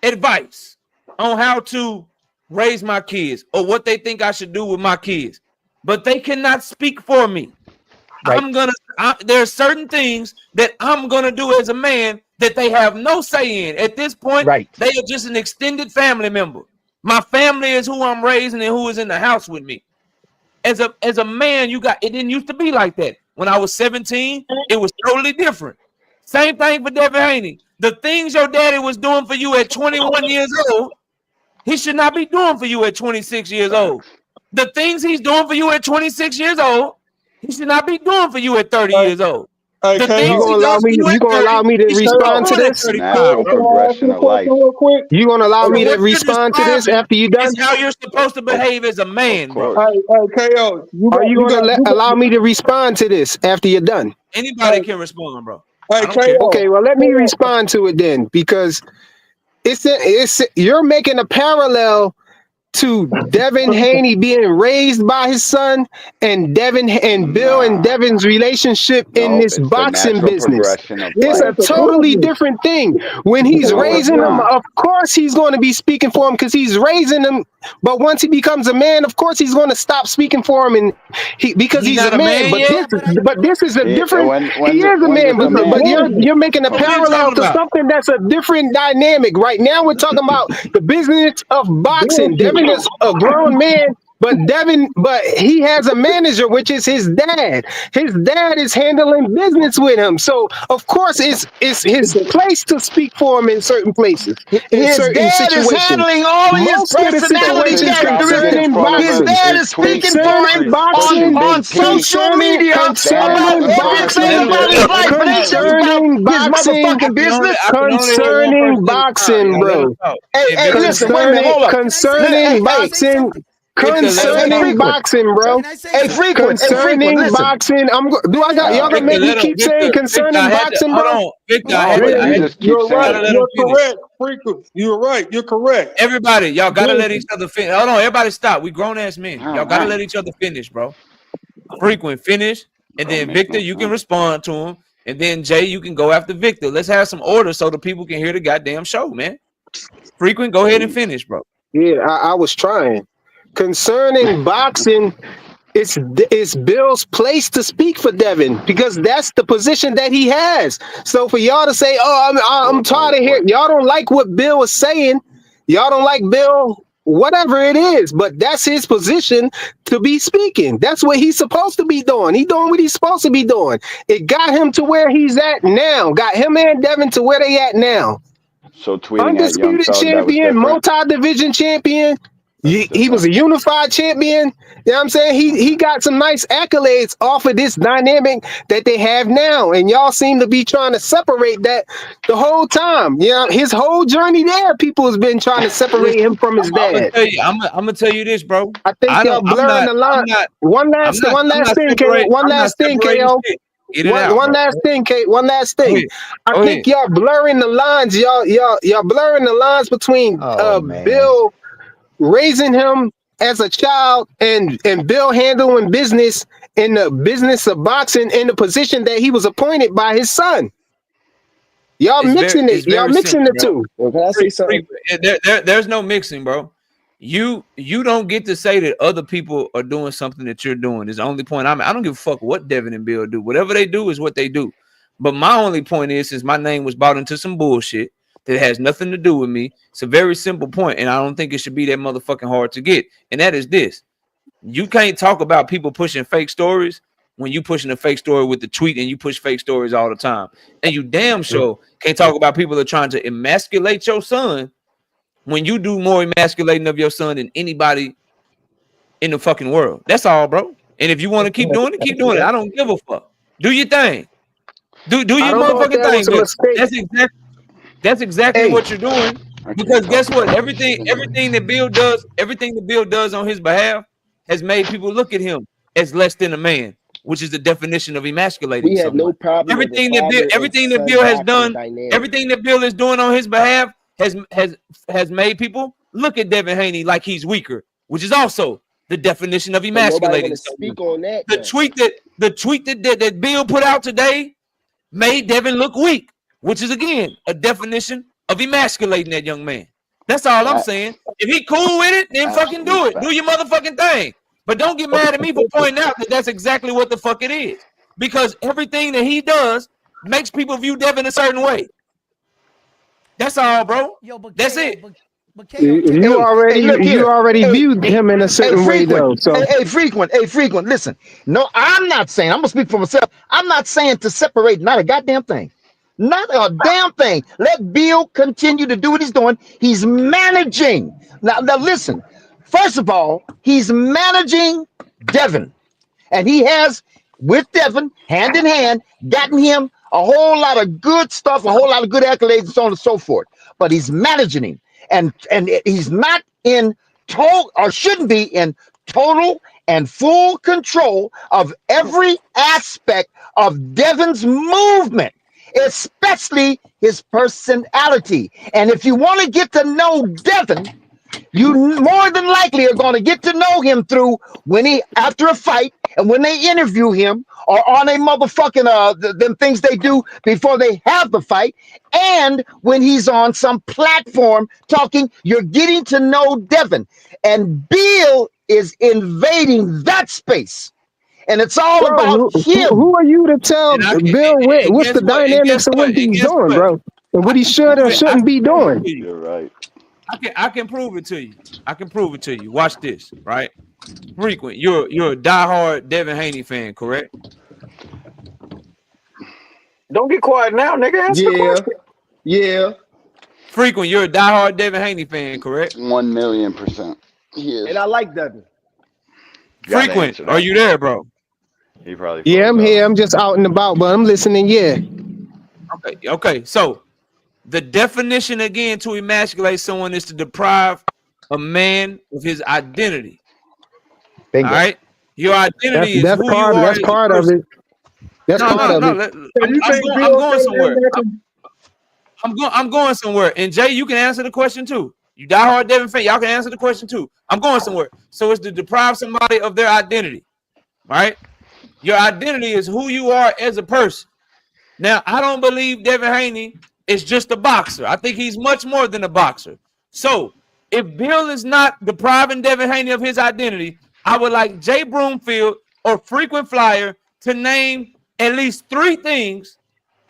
advice on how to raise my kids or what they think I should do with my kids, but they cannot speak for me. right, There are certain things that I'm gonna do as a man that they have no say in. At this point, right. they are just an extended family member. My family is who I'm raising and who is in the house with me. As a man, it didn't used to be like that. When I was 17, it was totally different. Same thing for Devin Haney. The things your daddy was doing for you at 21 years old, he should not be doing for you at 26 years old. Facts. The things he's doing for you at 26 years old, he should not be doing for you at 30 years old. Hey, The KO. You things he gonna allow does me? to you You at gonna 30, allow me to he should be respond to doing at this? 35, Natural bro. Can I ask you progression a of question life. real quick? You gonna allow So me to what you're respond to this describing after you is done? how you're supposed to Of, behave as a of man, bro. course. Hey, KO, Are you you gonna got, allow me to respond to this after you're done? Anybody can respond, bro. I hey, don't care. Okay, KO, well let me respond to it then, because it's you're making a parallel to Devin Haney being raised by his son and Bill and Nah, Devin's relationship in nope. this It's the boxing natural business. progression of It's yeah, a life, it's a bro. totally business. different thing. When he's Yeah, No, it's raising him, not. of course he's going to be speaking for him because he's raising him. But once he becomes a man, of course he's going to stop speaking for him, and because He he's a not a man. man But yet. Yeah, this is a different. He is a When's man, it but the it's a man? you're making a What are you parallel talking to about? something that's a different dynamic. Right now, we're talking about the business of boxing. bullshit. Devin is a grown man. But he has a manager, which is his dad. His dad is handling business with him. So of course it's his place to speak for him in certain places, in His certain dad is situations. handling all of his Most of the So personality if situations he stops in characteristics. concerning front of His him boxing, dad and is speaking tweets for him concerning and boxing, pushing on big T, social concerning media standing about up concerning for everything boxing, boxing, about his life. It ain't just about concerning his boxing, motherfucking business. I can only hear one person concerning at a time, boxing, y'all. Let him bro. talk. Hey, Hey, hey, Victor, listen, wait a minute, hold up. Can I say Concerning something? Hey, Can I hey, say boxing, something? Victor, let him hey, talk. concerning frequent. boxing, bro. Can I say Hey, something? frequent. Hey, frequent. Concerning Listen. boxing, do Hey, I got y'all nah, gonna Victor, make me let him. keep saying Victor, concerning I had to boxing, hold bro? on. Victor, no, but I you had just keep You're I right. gotta saying let it. him You're finish. correct. Frequent. You're right. You're correct. Everybody, y'all gotta let Business. each other finish. Hold on, everybody stop. We grown ass men. All Y'all gotta right. let each other finish, bro. Frequent finish, and Bro, then make Victor, no you can sense. respond to him, and then Jay, you can go after Victor. Let's have some order so the people can hear the goddamn show, man. Frequent, go ahead and Jeez. finish, bro. Yeah, I was trying. Concerning boxing, it's Bill's place to speak for Devin because that's the position that he has. So for y'all to say, "Oh, I'm Boy, tired boy, of boy. hearing," y'all don't like what Bill is saying. Y'all don't like Bill, whatever it is, but that's his position to be speaking. That's what he's supposed to be doing. He doing what he's supposed to be doing. It got him to where he's at now. Got him and Devin to where they at now. So tweeting at Young Undisputed Thug, that was champion, different. multi-division champion. That was He was different. a unified champion. You know what I'm saying? He Okay. got some nice accolades off of this dynamic that they have now. And y'all seem to be trying to separate that the whole time. You know, his whole journey there, people has been trying to separate him from his I'm gonna dad. tell you. I'm gonna tell you this, bro. I think I y'all don't. blurring the line. One I'm last not thing, KO. separating. One I'm not last thing, separating KO. shit. Get it out, One bro. last thing, Kate. One last Go thing. ahead. I Go think ahead. y'all blurring the lines. Y'all blurring the lines between Oh man. Bill raising him as a child and Bill handling business in the business of boxing in the position that he was appointed by his son. Y'all mixing it. It's Y'all very mixing simple, the bro. two. Well, can I say something? There's no mixing, bro. You don't get to say that other people are doing something that you're doing. Is the only point. I don't give a fuck what Devin and Bill do. Whatever they do is what they do. But my only point is, since my name was bought into some bullshit that has nothing to do with me, it's a very simple point, and I don't think it should be that motherfucking hard to get. And that is this: you can't talk about people pushing fake stories when you pushing a fake story with the tweet, and you push fake stories all the time. And you damn sure can't talk about people that are trying to emasculate your son when you do more emasculating of your son than anybody in the fucking world. That's all, bro. And if you want to keep doing it, keep doing it. I don't give a fuck. Do your thing. Do I your don't know if motherfucking that was thing, a Victor. mistake. That's exactly Hey, what you're doing. I can't Because talk guess what? about this shit anymore. Everything that Bill does on his behalf has made people look at him as less than a man, which is the definition of emasculating We have no someone. problem with the father and Everything that son Bill has boxing done, dynamic. everything that Bill is doing on his behalf has made people look at Devin Haney like he's weaker, which is also the definition of But nobody want emasculating to someone. speak on that The though. tweet that Bill put out today made Devin look weak, which is again a definition of emasculating that young man. That's all I'm saying. Facts. If he cool with it, then fucking Absolute do it. Do your facts. motherfucking thing. But don't get mad at me for pointing out that that's exactly what the fuck it is. Because everything that he does makes people view Devin a certain way. That's all, bro. But That's KO, it. but KO, You hey, hey, already look you here. already Hey, viewed him in a hey, certain way frequent. though. So Hey, frequent. Hey, frequent. Listen. No, I'm not saying. I'm gonna speak for myself. I'm not saying to separate. Not a goddamn thing. Not a damn thing. Let Bill continue to do what he's doing. He's managing. Now listen. First of all, he's managing Devin, and he has with Devin, hand in hand, gotten him a whole lot of good stuff, a whole lot of good accolades, and so on and so forth. But he's managing him, and he's not in total, or shouldn't be in total and full control of every aspect of Devin's movement, especially his personality. And if you want to get to know Devin, you more than likely are going to get to know him through when he, after a fight, and when they interview him, or on a motherfucking them things they do before they have the fight, and when he's on some platform talking. You're getting to know Devin, and Bill is invading that space, and it's all Bro, about him. who are you to tell And I can, Bill what's guess the what? And dynamics guess of what? what And he's guess doing, what? bro? And what he should or shouldn't be doing? You're right. I can prove it to you. I can prove it to you. Watch this, right? Frequent. You're a diehard Devin Haney fan, correct? Don't get quiet now, nigga. Answer the Yeah, question. yeah. Frequent. You're a diehard Devin Haney fan, correct? 1,000,000%. He is. And I like Devin. Gotta Frequent. answer Are that you one. there, bro? He probably Yeah, froze I'm up. here. I'm just out and about, but I'm listening. Yeah. Okay. Okay. So the definition again to emasculate someone is to deprive a man of his identity. Bingo. All right. Your identity is who you are That's as a part of person. it. That's No, part no, of no. it. I'm going somewhere. I'm going somewhere. And Jay, you can answer the question too. You diehard Devin fan, y'all can answer the question too. I'm going somewhere. So it's to deprive somebody of their identity, right? Your identity is who you are as a person. Now, I don't believe Devin Haney is just a boxer. I think he's much more than a boxer. So if Bill is not depriving Devin Haney of his identity, I would like Jay Broomfield or Frequent Flyer to name at least 3 things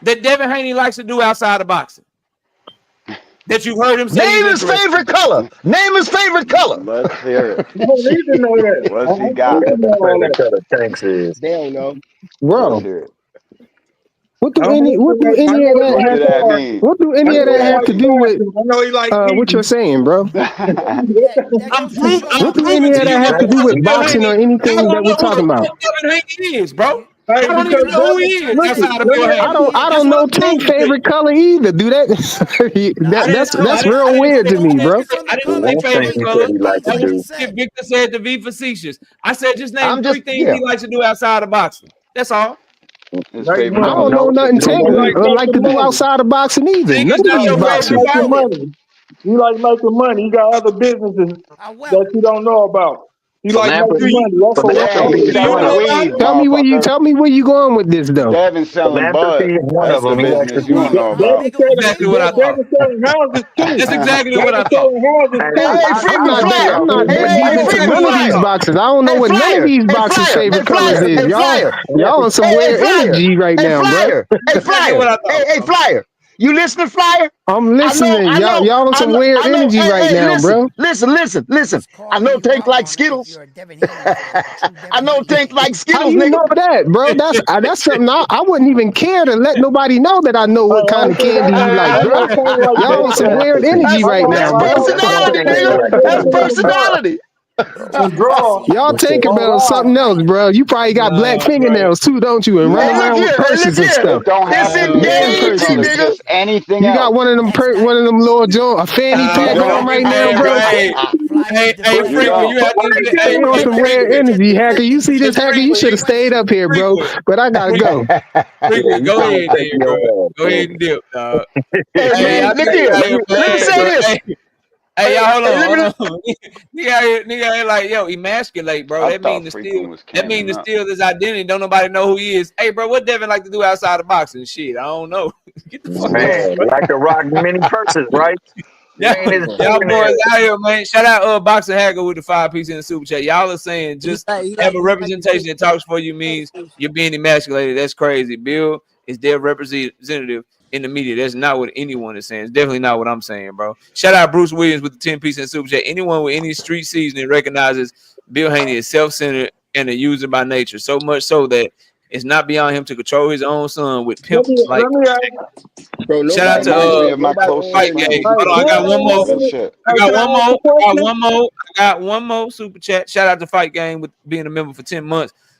that Devin Haney likes to do outside of boxing. That you've heard him say. Name his favorite color. Name his favorite color. Let's hear it. You don't need to know that. What's he I got? need to know all Favorite that. color Tanks is. They don't know. Bro, Let's hear it. what do I any know of he that What like did have that cars. mean? what do I any know of he that have like to do with cars. I know he like what you're eating. saying, bro? That I'm goes to show What do proving any to of that you have that to do because with of Devin boxing Haney, or y'all anything don't that we're know who the talking about? fuck Devin Haney is, bro. Hey, I don't because even know who he Devin, is listen, outside of let Bill me Haney. I That's don't what know I'm Tank's proving to you. favorite color either. Do that, I didn't know. that's I real didn't weird say to who me, bro. Tank is. I the didn't The color. say one thing favorite he color. said he liked to That was do. Victor said to be facetious. I said just name I'm 3 just, things yeah. he likes to do outside of boxing. That's all. His make favorite I money. don't color. know No, nothing no Tank You money. like like to making do money. outside of boxing either. Tank None is of not these You your like favorite boxers. making color. money. You like making money. You got other businesses Well, that you don't know about. You like Do Philanthropy, making you? money. That's what Yeah, that's philanthropy he's what is it's one selling of about. them. weed, Tell motherfucker. me where you going with this though. Devin selling Philanthropy bud. is one That's of the them. He likes to business you do. don't know about. they go Devin Exactly what I selling, thought. Devin selling houses too. That's exactly what I Devin thought. selling houses And too. Hey, I'm frequent not flyer. that Hey, deep into frequent none of these flyer. boxes. I don't know Hey, what none of flyer. these Hey, boxers' flyer. Hey, favorite colors flyer. is. Hey, flyer. Y'all on some Hey, weird flyer. energy right Hey, now, bro. flyer. Hey, Exactly flyer. what I thought, Hey, bro. flyer. You listening, flyer? I'm listening. Y'all on some weird I know. energy Hey, right hey, now, bro. listen. it's I called know being Tank wild like on if Skittles. you're a Devin Haney fan, a true I Devin know Haney Tank fan. like How Skittles, you nigga. know that, bro? That's something I wouldn't even care to let nobody know that I know what kind of candy you like, I bro. know Tank like Y'all on some Devin. weird energy That's I right know now, that's I bro. know Tank like personality, nigga. That's Devin in the car. personality. He The just be draw. Y'all facetious. thinking Oh about wow. something else, bro. You probably got black Nah, bro. fingernails too, don't you? And run Hey, Nah, look around with here. Hey, look purses and here. stuff. It don't have It's to be Man, favorite engaging, color, nigga. just anything you got else. one of them That's one that. of them little joint, a fanny nah, pack bro. on right now, Hey, bro. Flyers hey, defend You frequent. him. You don't. have to. They Hey, on hey, some weird frequent. They're just energy, hacker. You defending see him. this hacker? You should have stayed up here, bro. Frequent. But I gotta Frequent. go. Yeah, Frequent. you Go trying to ahead, take then, bro. your ball, Go man. ahead and dip, dog. Hey Hey, man, I look think here. you out here Let me bad, say bro. this. Hey, y'all, hold Hey, let on, me. hold on. Nigga out here like, yo, emasculate, bro. I That mean thought to Frequent steal. was That mean camming to up. steal his identity. Don't nobody know who he is. Hey, bro, what Devin like to do outside of boxing? Shit, I don't know. Get the fuck on, Man, bro. like to rock many purses, right? Yeah, Name his y'all boys fingernails. out here, man. Shout out Boxer Hager with the 5-piece in the super chat. Y'all are saying just have a representation that talks for you means you're being emasculated. That's crazy. Bill is their representative in the media. That's not what anyone is saying. It's definitely not what I'm saying, bro. Shout out Bruce Williams with the 10-piece in the super chat. Anyone with any street seasoning recognizes Bill Haney is self-centered and a user by nature. So much so that it's not beyond him to control his own son with Let pimps like. me ask. Bro, Shout out Reminds me to of my nobody closest Fight on Game. friend. Hey, Hold on, I got one more. Real shit. I Hey, got can I one ask more. a I got question? one more. I got one more super chat. Shout out to Fight Game with being a member for 10 months.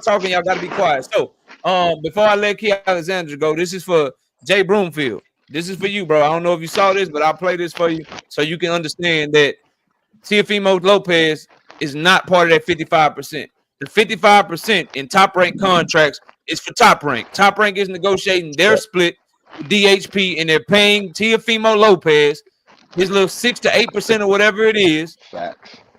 start talking, y'all got to be quiet. So, before I let Key Alexander go, this is for Jay Broomfield. This is for you, bro. I don't know if you saw this, but I'll play this for you so you can understand that Teofimo Lopez is not part of that 55%. The 55% in Top Rank contracts is for Top Rank. Top Rank is negotiating their split with DHP, and they're paying Teofimo Lopez his little 6 to 8% or whatever it is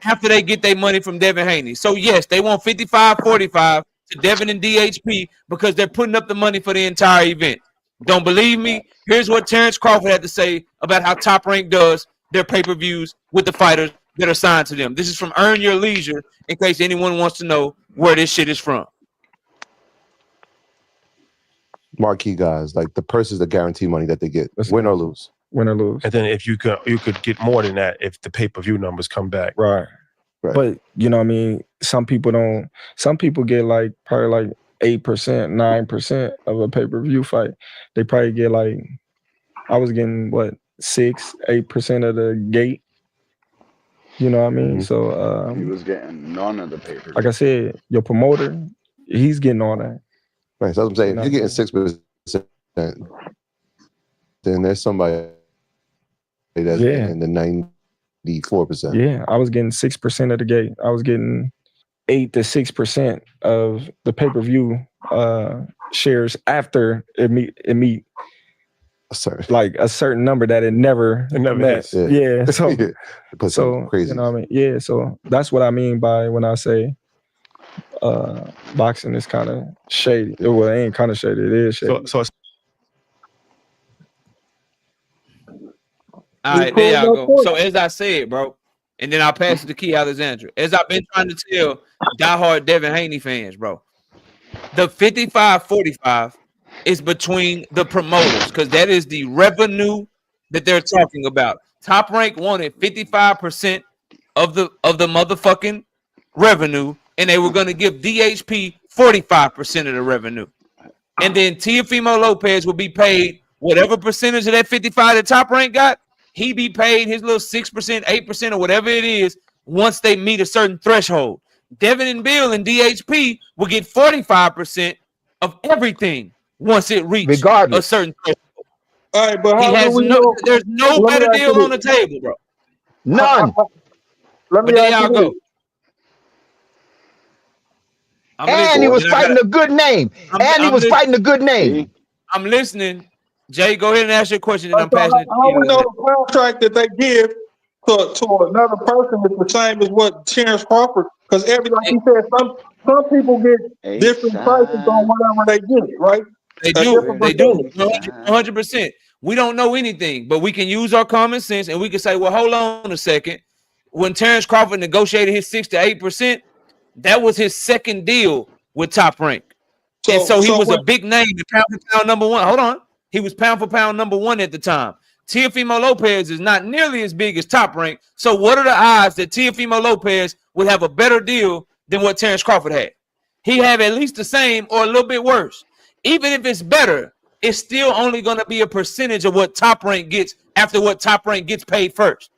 after they get their money from Devin Haney. So yes, they want 55-45 to Devin and DHP because they're putting up the money for the entire event. Don't believe me? Here's what Terrence Crawford had to say about how Top Rank does their pay-per-views with the fighters that are signed to them. This is from Earn Your Leisure, in case anyone wants to know where this shit is from. Marquee guys, like the purses, the guarantee money that they get, win or lose. Win or lose. And then if you could get more than that if the pay-per-view numbers come back. Right. But you know what I mean? Some people get like probably like 8%, 9% of a pay-per-view fight. They probably get like, I was getting what, 6, 8% of the gate. You know what I mean? So he was getting none of the pay-per-view. Like I said, your promoter, he's getting all that. Right. So I'm saying, if you're getting 6%, then there's somebody that's in the 94%. Yeah, I was getting 6% of the gate. I was getting 8 to 6% of the pay-per-view shares after it meet like a certain number that it never met. Yeah. So crazy. You know what I mean? Yeah. So that's what I mean by when I say boxing is kind of shady. Well, it ain't kind of shady. It is shady. So all right, there y'all go. So as I said, bro, and then I'll pass it to Key Alexandra. As I've been trying to tell diehard Devin Haney fans, bro, the 55-45 is between the promoters because that is the revenue that they're talking about. Top Rank wanted 55% of the motherfucking revenue, and they were going to give DHP 45% of the revenue. And then Teofimo Lopez will be paid whatever percentage of that 55 that Top Rank got. He be paid his little 6%, 8%, or whatever it is once they meet a certain threshold. Devin and Bill and DHP will get 45% of everything once it reaches a certain threshold. All right, but there's no better deal on the table, bro. None. Let me But there y'all go. And he was fighting a good name. And he was fighting a good name. I'm listening. Jay, go ahead and ask your question, and I'm passing it to How you. we know the contract that they give to another person is the same as what Terrence Crawford? Because like you said, some people get different prices on whatever they get, right? They do 100%. We don't know anything, but we can use our common sense and we can say, well, hold on a second. When Terrence Crawford negotiated his 6 to 8%, that was his second deal with Top Rank. So he was a big name, pound for pound number one. Hold on. He was pound for pound number one at the time. Teofimo Lopez is not nearly as big as Top Rank. So what are the odds that Teofimo Lopez would have a better deal than what Terrence Crawford had? He have at least the same or a little bit worse. Even if it's better, it's still only going to be a percentage of what Top Rank gets after what Top Rank gets paid first.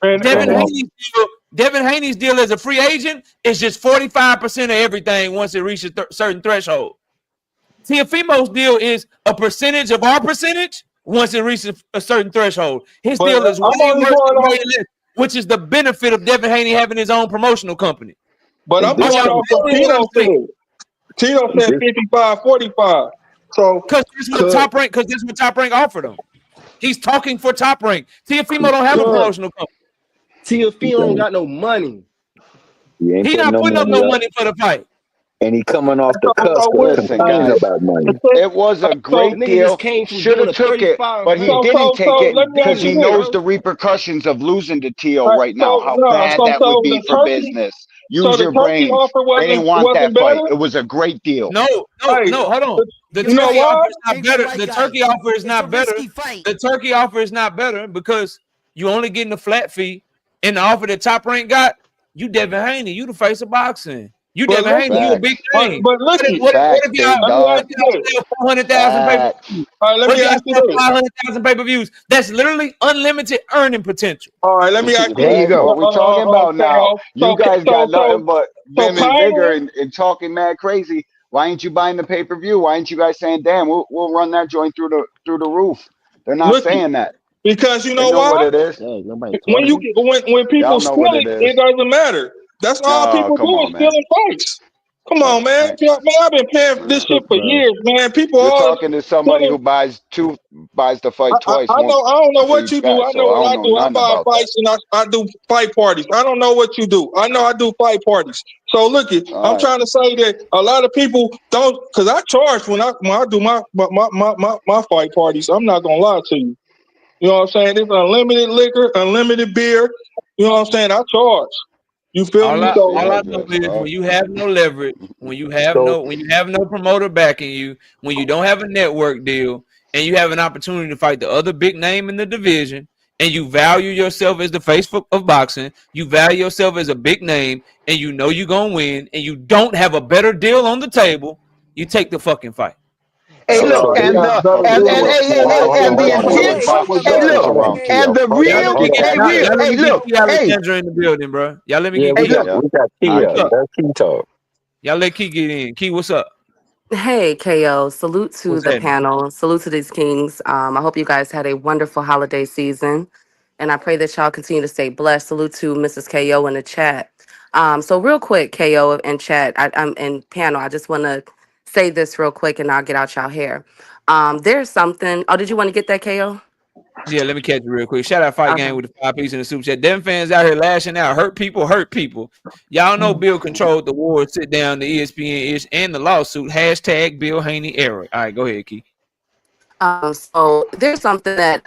Devin Haney's deal as a free agent is just 45% of everything once it reaches a certain threshold. Teofimo's deal is a percentage of our percentage once it reaches a certain threshold. His deal is way less, which is the benefit of Devin Haney having his own promotional company. But I'm going off what Tito said. Tito said 55-45. So because that's what Top Rank offered him. He's talking for Top Rank. Teofimo don't have a promotional company. Teofimo don't got no money. He not putting up no money for the fight. And he coming off the cusp of complaining about money. It was a great deal. Should have took it, but he didn't take it because he knows the repercussions of losing to T.O. right now, how bad that would be for business. Use your brains. They didn't want that fight. It was a great deal. No, hold on. The turkey offer is not better. The turkey offer is not better. The turkey offer is not better because you only getting a flat fee. And the offer that Top Rank got, you Devin Haney, you the face of boxing. You Devin Haney, you a big name. But listen, what if y'all 400,000 pay-per-views? Let me ask you this. 500,000 pay-per-views. That's literally unlimited earning potential. All right, let me ask you. There you go. What we're talking about now. You guys got nothing but them and Bigger and talking mad crazy. Why ain't you buying the pay-per-view? Why ain't you guys saying, damn, we'll run that joint through the roof? They're not saying that. Because you They know know what why? it is. Dang, nobody When taught you him. when people Y'all know steal what it it, it is. doesn't matter. That's all Oh, people come do is on, man. stealing fights. Come I, on, man. I, Man, I've been paying for this uh, shit Look, for bro. years, man. People you're always talking to somebody stealing. who buys the fight twice, I once know. I don't know free what you do. bet. I So know I what don't I know do. I nothing buy about that. fights and I do fight parties. I don't know what you do. I know I do fight parties. So look, I'm All right. trying to say that a lot of people don't, because I charge when I do my fight parties. I'm not gonna lie to you. You know what I'm saying? It's unlimited liquor, unlimited beer. You know what I'm saying? I charge. You feel All me? I What's the So all I know address, is dog? when you have no leverage, So when you have no promoter backing you, when you don't have a network deal, and you have an opportunity to fight the other big name in the division, and you value yourself as the face of boxing, you value yourself as a big name, and you know you're gonna win, and you don't have a better deal on the table, you take the fucking fight. Hey, Well, look, so they this and got the better and deal. and hold hey, on, hey, hold hey, on, hold and on, the hold on, hold on. intent. Pop, Wait, Hey, pop look, around, okay. Keo. and the Pop, Y'all let real. me hold get on. Hey, y'all, real. y'all let Hey, me get look. Key Hey, Alexandra in the building, bro. Y'all let me Yeah, get hey, Key. look. yeah. we got All right, Kia. What's up? Key. That's Key talk. Y'all let Key get in. Key, what's up? Hey, KO. Salute to What's the happening? panel. Salute to these kings. I hope you guys had a wonderful holiday season. And I pray that y'all continue to stay blessed. Salute to Mrs. KO in the chat. So real quick, KO and chat, I'm in panel. I just want to say this real quick and I'll get out y'all hair. There's something. Oh, did you want to get that, KO? Yeah, let me catch it real quick. Shout out Fight Game with the 5 piece in the super chat. Them fans out here lashing out. Hurt people, hurt people. Y'all know Bill controlled the war, sit down, the ESPN ish, and the lawsuit. Hashtag Bill Haney era. All right, go ahead, Key. So there's something that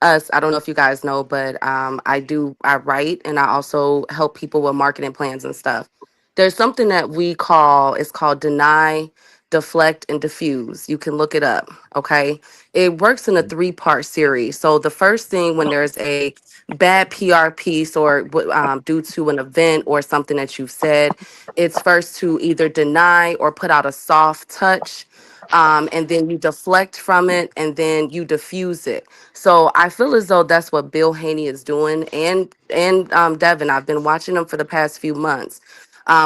us, I don't know if you guys know, but I write and I also help people with marketing plans and stuff. There's something that it's called deny, deflect, and diffuse. You can look it up. Okay. It works in a 3-part series. So the first thing, when there's a bad PR piece or due to an event or something that you've said, it's first to either deny or put out a soft touch, and then you deflect from it and then you diffuse it. So I feel as though that's what Bill Haney is doing, and Devin. I've been watching him for the past few months.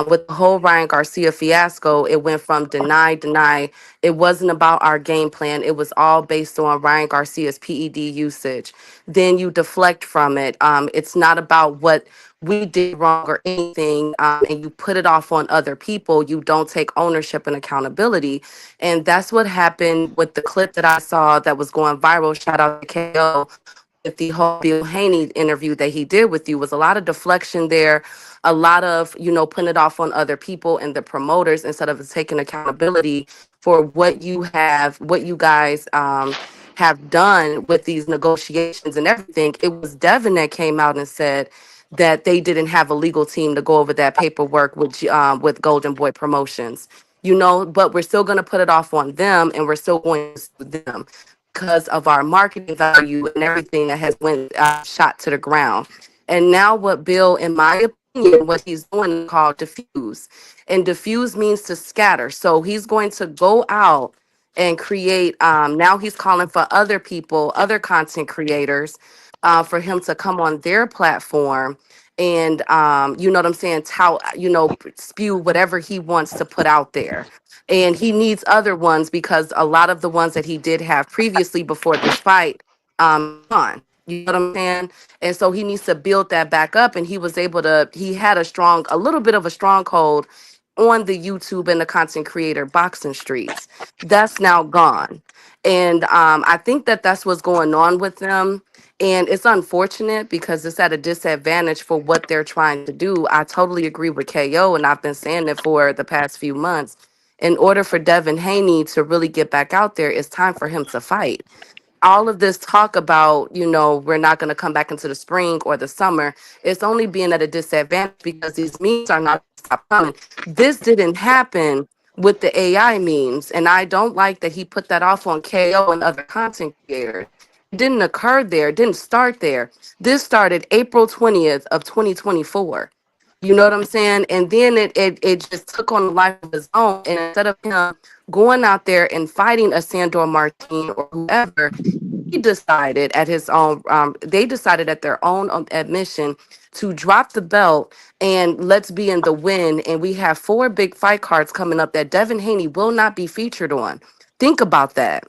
With the whole Ryan Garcia fiasco, it went from deny, deny. It wasn't about our game plan. It was all based on Ryan Garcia's PED usage. Then you deflect from it. It's not about what we did wrong or anything, and you put it off on other people. You don't take ownership and accountability. And that's what happened with the clip that I saw that was going viral. Shout out to KO with the whole Bill Haney interview that he did with you. Was a lot of deflection there, a lot of, putting it off on other people and the promoters instead of taking accountability for what you guys have done with these negotiations and everything. It was Devin that came out and said that they didn't have a legal team to go over that paperwork with Golden Boy Promotions. But we're still going to put it off on them, and we're still going to sue them because of our marketing value and everything that has went shot to the ground. And now what Bill, in my opinion, what he's doing is called diffuse. And diffuse means to scatter. So he's going to go out and create, now he's calling for other people, other content creators, for him to come on their platform and you know what I'm saying, tout, spew whatever he wants to put out there. And he needs other ones because a lot of the ones that he did have previously before this fight, gone. You know what I'm saying? And so he needs to build that back up. And he had a little bit of a stronghold on the YouTube and the content creator boxing streets. That's now gone. And I think that that's what's going on with them. And it's unfortunate because it's at a disadvantage for what they're trying to do. I totally agree with KO, and I've been saying it for the past few months. In order for Devin Haney to really get back out there, it's time for him to fight. All of this talk about, we're not going to come back into the spring or the summer, it's only being at a disadvantage because these memes are not gonna stop coming. This didn't happen with the AI memes, and I don't like that he put that off on KO and other content creators. It didn't occur there, it didn't start there. This started April 20th of 2024. You know what I'm saying? And then it just took on a life of its own. And instead of him going out there and fighting a Sandor Martin or whoever, he decided at his own, they decided at their own admission to drop the belt and let's be in the win. And we have 4 big fight cards coming up that Devin Haney will not be featured on. Think about that.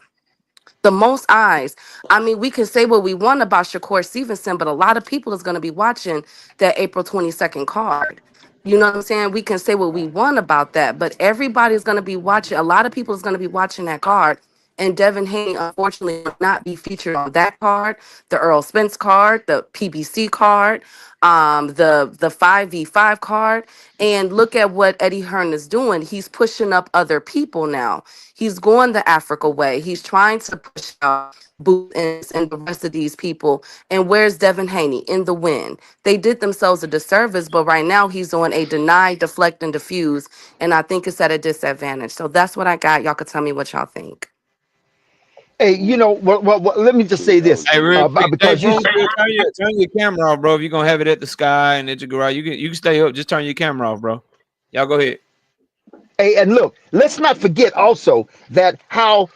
the most eyes. I mean, we can say what we want about Shakur Stevenson, but a lot of people is going to be watching that April 22nd card. You know what I'm saying? We can say what we want about that, but everybody's going to be watching. A lot of people is going to be watching that card. And Devin Haney, unfortunately, will not be featured on that card, the Earl Spence card, the PBC card, the 5v5 card. And look at what Eddie Hearn is doing. He's pushing up other people now. He's going the Africa way. He's trying to push out Booth and the rest of these people. And where's Devin Haney? In the win. They did themselves a disservice, but right now he's on a deny, deflect, and diffuse. And I think it's at a disadvantage. So that's what I got. Y'all could tell me what y'all think. Hey, you know, let me just say this. Hey, real quick, Because bro, turn your camera off, bro. If you're gonna have it at the sky and at your garage, you can stay up. Just turn your camera off, bro. Y'all go ahead. Hey, and look, let's not forget also that how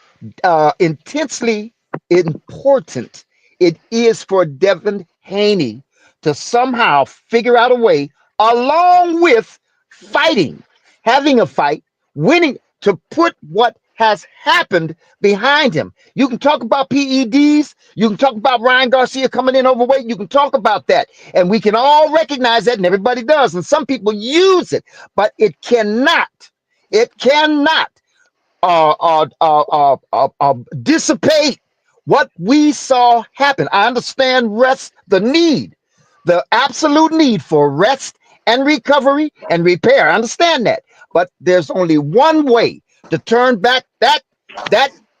intensely important it is for Devin Haney to somehow figure out a way, along with fighting, having a fight, winning, to put what has happened behind him. You can talk about PEDs. You can talk about Ryan Garcia coming in overweight. You can talk about that. And we can all recognize that, and everybody does. And some people use it, but it cannot dissipate what we saw happen. I understand the absolute need for rest and recovery and repair. I understand that, but there's only one way to turn back that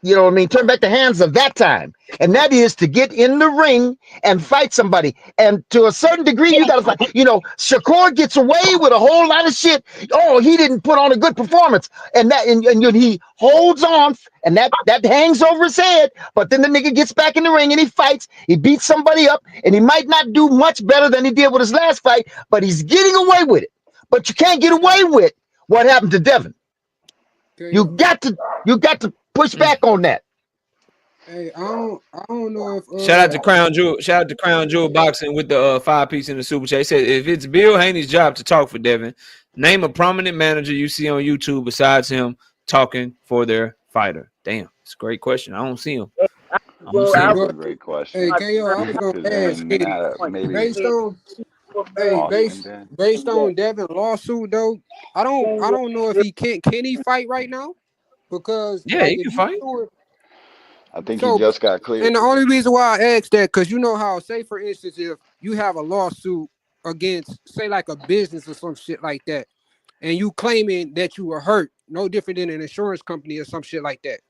you know what I mean, turn back the hands of that time, and that is to get in the ring and fight somebody. And to a certain degree, you gotta fight. You know, Shakur gets away with a whole lot of shit. Oh, he didn't put on a good performance, and he holds on, and that hangs over his head. But then the nigga gets back in the ring and he fights. He beats somebody up, and he might not do much better than he did with his last fight, but he's getting away with it. But you can't get away with what happened to Devin. You got to push back on that. Hey, I don't know if Shout out to Crown Jewel. Shout out to Crown Jewel Boxing with the 5-piece in the super chat. He said, if it's Bill Haney's job to talk for Devin, name a prominent manager you see on YouTube besides him talking for their fighter. Damn, it's a great question. I don't see him. That's a great question. Hey, KO, I was gonna ask, based on Devin lawsuit though, I don't know if he can he fight right now, because yeah, he can fight. I think he just got cleared. And the only reason why I asked that, because you know how, say for instance, if you have a lawsuit against, say, like a business or some shit like that, and you claiming that you were hurt, no different than an insurance company or some shit like that,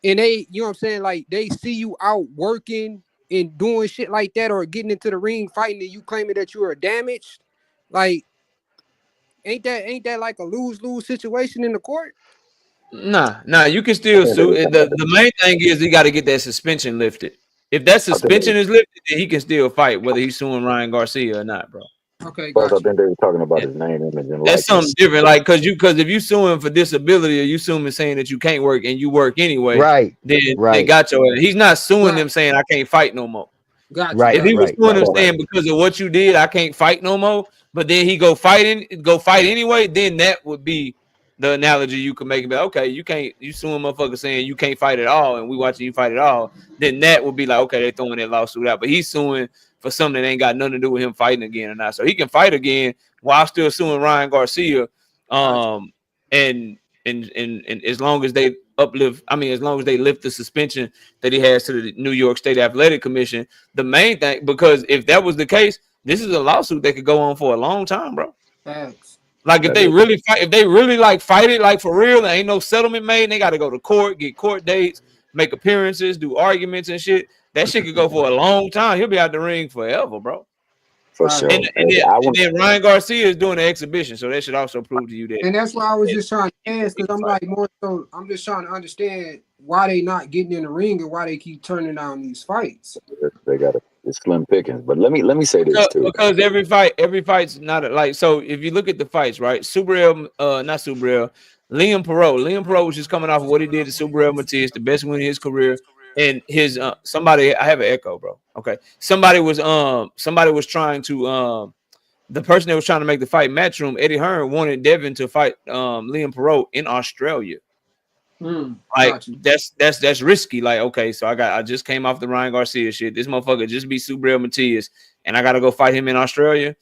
and they, you know what I'm saying, like they see you out working and doing shit like that, or getting into the ring fighting, and you claiming that you are damaged, like, ain't that like a lose-lose situation in the court? Nah, you can still sue. The main thing is he got to get that suspension lifted. If that suspension is lifted, then he can still fight, whether he's suing Ryan Garcia or not, bro. Okay, gotcha. I think they were talking about his name, image, and that's something different. Like, because if you sue him for disability, or you sue him saying that you can't work and you work anyway, right? Then they got your. He's not suing them saying I can't fight no more. Gotcha. Right. If he was suing them saying because of what you did, I can't fight no more, but then he go fight anyway, then that would be the analogy you could make. About okay, you suing motherfucker saying you can't fight at all, and we watching you fight at all. Then that would be like okay, they throwing that lawsuit out, but he's suing for something that ain't got nothing to do with him fighting again or not. So he can fight again while still suing Ryan Garcia. And as long as they as long as they lift the suspension that he has to the New York State Athletic Commission, the main thing, because if that was the case, this is a lawsuit that could go on for a long time, bro. Thanks. Like if they really fight it like for real, there ain't no settlement made, and they got to go to court, get court dates, make appearances, do arguments and shit. That shit could go for a long time. He'll be out the ring forever, bro. For sure. And then Ryan Garcia is doing the exhibition, so that should also prove to you that. And that's why I was just trying to ask, because I'm like more so, I'm just trying to understand why they not getting in the ring and why they keep turning down these fights. They got it's slim pickings. But let me say this too. Because every fight's not like, so if you look at the fights, right? Liam Perot was just coming off of what he did to Subriel Matias, the best win in his career. And his somebody, I have an echo, bro. Okay. Somebody was trying to the person that was trying to make the fight Matchroom, Eddie Hearn wanted Devin to fight Liam Perot in Australia. Like that's risky. Like, okay, so I just came off the Ryan Garcia shit. This motherfucker just beat Subriel Matias, and I gotta go fight him in Australia.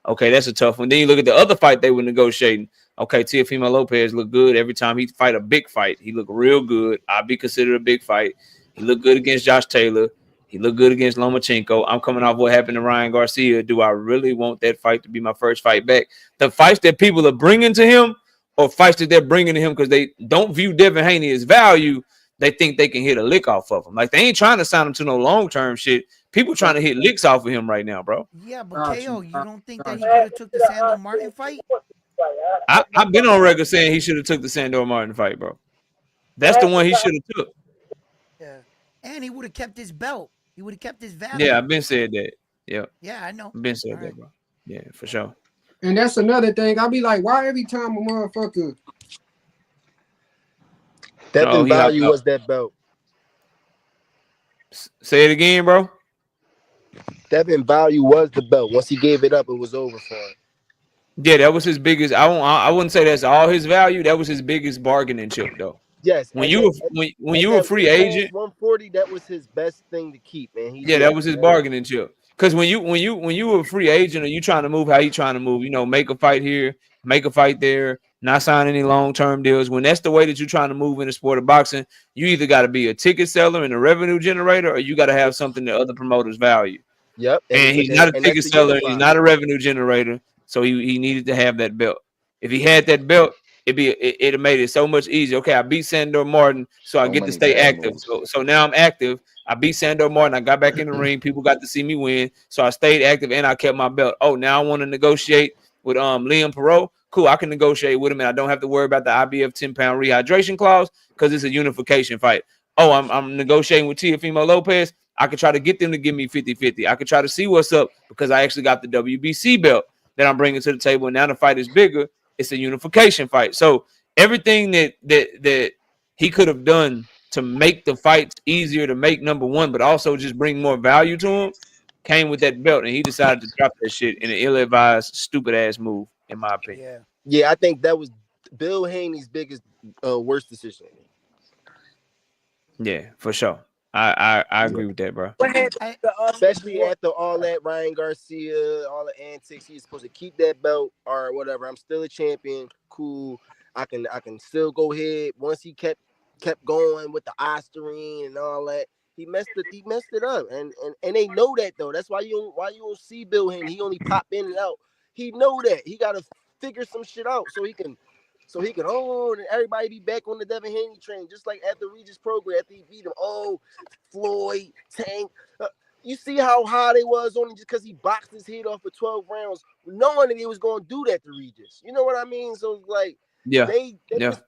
Okay, that's a tough one. Then you look at the other fight they were negotiating. Okay, Teofimo Lopez looked good every time he fight a big fight. He looked real good. I'd be considered a big fight. He looked good against Josh Taylor. He looked good against Lomachenko. I'm coming off what happened to Ryan Garcia. Do I really want that fight to be my first fight back? The fights that people are bringing to him, or fights that they're bringing to him because they don't view Devin Haney as value, they think they can hit a lick off of him. Like, they ain't trying to sign him to no long-term shit. People trying to hit licks off of him right now, bro. Yeah, but KO, you don't think that he could have took the Sandor Martin fight? I've been on record saying he should have took the Sandor Martin fight, bro. That's the one he should have took. Yeah, and he would have kept his belt. He would have kept his value. Yeah, I've been said that. Yeah. Yeah, I know. I've been said that, bro. Yeah, for sure. And that's another thing. I'll be like, why every time a motherfucker Devin value was that belt. Say it again, bro. Devin value was the belt. Once he gave it up, it was over for him. Yeah, that was his biggest. I wouldn't say that's all his value. That was his biggest bargaining chip, though. Yes. When you were a free agent, 140, that was his best thing to keep, man. That was his bargaining chip. Because when you were a free agent, or you trying to move how you trying to move, make a fight here, make a fight there, not sign any long-term deals. When that's the way that you're trying to move in the sport of boxing, you either got to be a ticket seller and a revenue generator, or you got to have something that other promoters value. Yep. And he's not a ticket seller. He's not a revenue generator. So he needed to have that belt. If he had that belt, it'd have made it so much easier. Okay, I beat Sandor Martin, so I get to stay active. So now I'm active. I beat Sandor Martin. I got back in the ring. People got to see me win. So I stayed active and I kept my belt. Oh, now I want to negotiate with Liam Perot. Cool, I can negotiate with him, and I don't have to worry about the IBF 10-pound rehydration clause because it's a unification fight. Oh, I'm negotiating with Teofimo Lopez. I could try to get them to give me 50-50. I could try to see what's up because I actually got the WBC belt that I'm bringing to the table. And now the fight is bigger. It's a unification fight. So everything that he could have done to make the fights easier to make, number one, but also just bring more value to him, came with that belt. And he decided to drop that shit in an ill-advised, stupid-ass move, in my opinion. Yeah, I think that was Bill Haney's biggest, worst decision. Yeah, for sure. I agree with that, bro. Especially after all that Ryan Garcia, all the antics, he's supposed to keep that belt or whatever. I'm still a champion. Cool. I can still go ahead. Once he kept going with the Osterine and all that, he messed it up. And they know that though. That's why you don't see Bill Haney. He only pop in and out. He know that. He gotta figure some shit out so he can and everybody be back on the Devin Haney train, just like at the Regis program after he beat him. Oh, Floyd, Tank. You see how high they was only just because he boxed his head off for 12 rounds, knowing that he was going to do that to Regis. You know what I mean? So like, they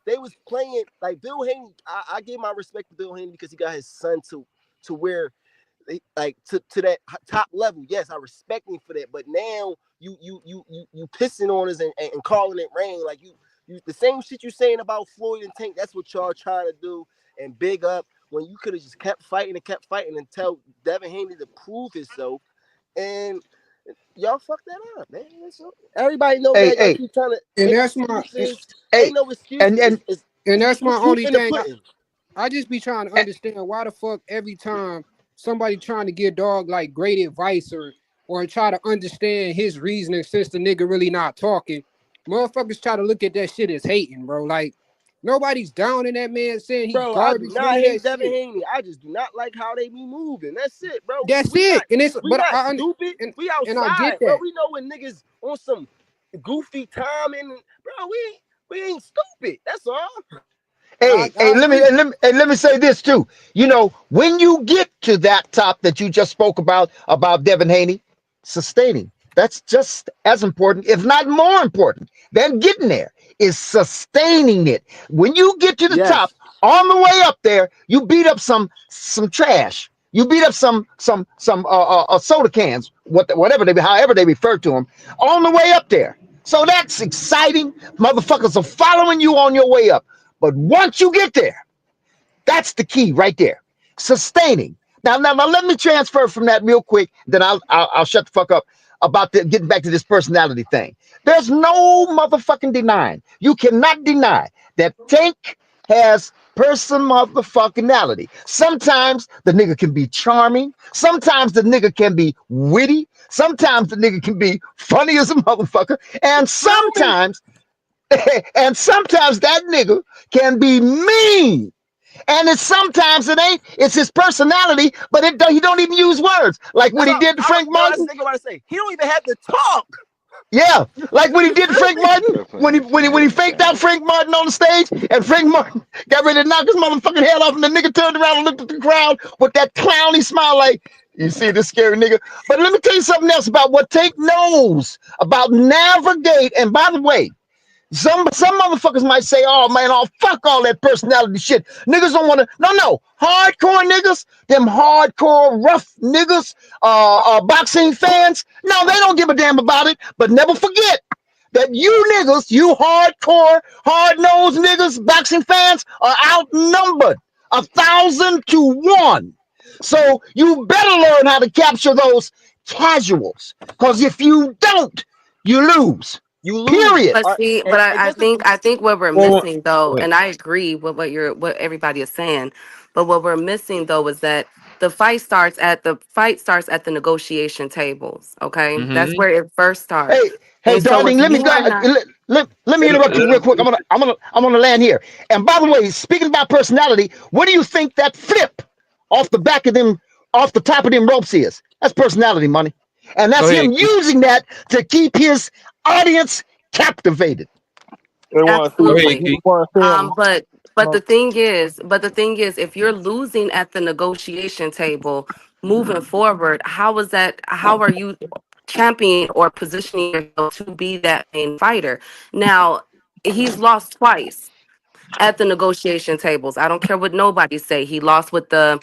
was playing like Bill Haney. I give my respect to Bill Haney because he got his son to where they like to that top level. Yes, I respect him for that. But now you pissing on us and calling it rain like you the same shit you saying about Floyd and Tank. That's what y'all trying to do and big up when you could have just kept fighting until Devin Haney to prove himself. And y'all fucked that up, man. Everybody know that. Y'all keep trying to. And that's my. Ain't no excuse. And that's my only thing. I just be trying to understand why the fuck every time somebody trying to give dog like great advice or try to understand his reasoning since the nigga really not talking. Motherfuckers try to look at that shit as hating, bro. Like, nobody's down in that man saying he's garbage. I do not hate Devin Haney. I just do not like how they be moving. That's it, bro. That's it. And it's we not stupid. We outside, and I get that. Bro. We know when niggas on some goofy time and bro, we ain't stupid. That's all. Let me say this too. You know, when you get to that top that you just spoke about Devin Haney, sustaining. That's just as important, if not more important, than getting there is sustaining it. When you get to the top, on the way up there, you beat up some trash. You beat up some soda cans, however they refer to them, on the way up there. So that's exciting. Motherfuckers are following you on your way up. But once you get there, that's the key right there. Sustaining. Now let me transfer from that real quick. Then I'll shut the fuck up about getting back to this personality thing. There's no motherfucking denying. You cannot deny that Tank has motherfuckinality. Sometimes the nigga can be charming. Sometimes the nigga can be witty. Sometimes the nigga can be funny as a motherfucker. And sometimes, and sometimes that nigga can be mean. And sometimes it ain't. It's his personality, but he don't even use words like what he did to Frank Martin. That's what I say. He don't even have to talk. Yeah, like what he did to Frank Martin when he faked out Frank Martin on the stage, and Frank Martin got ready to knock his motherfucking head off, and the nigga turned around and looked at the crowd with that clowny smile, like, "You see this scary nigga." But let me tell you something else about what Tank knows about navigate. And by the way, some motherfuckers might say, "Oh man, fuck all that personality shit." Niggas don't want to. No, hardcore niggas, them hardcore rough niggas, boxing fans. No, they don't give a damn about it. But never forget that you niggas, you hardcore, hard-nosed niggas, boxing fans, are outnumbered 1,000 to 1. So you better learn how to capture those casuals, because if you don't, you lose. You lose. Period. But see, but I think what we're missing though, and I agree with what everybody is saying, but what we're missing though is that the fight starts at the negotiation tables. Okay, that's where it first starts. Hey, And so darling, if let me you go. are not, Let me interrupt you real quick. I'm gonna land here. And by the way, speaking about personality, what do you think that flip off the back of them, off the top of them ropes is? That's personality, money, and that's him using that to keep his audience captivated. They want to see absolutely. him. They want to see him. But the thing is, if you're losing at the negotiation table, moving forward, how is that? How are you championing or positioning yourself to be that main fighter? Now, he's lost twice at the negotiation tables. I don't care what nobody say. He lost with the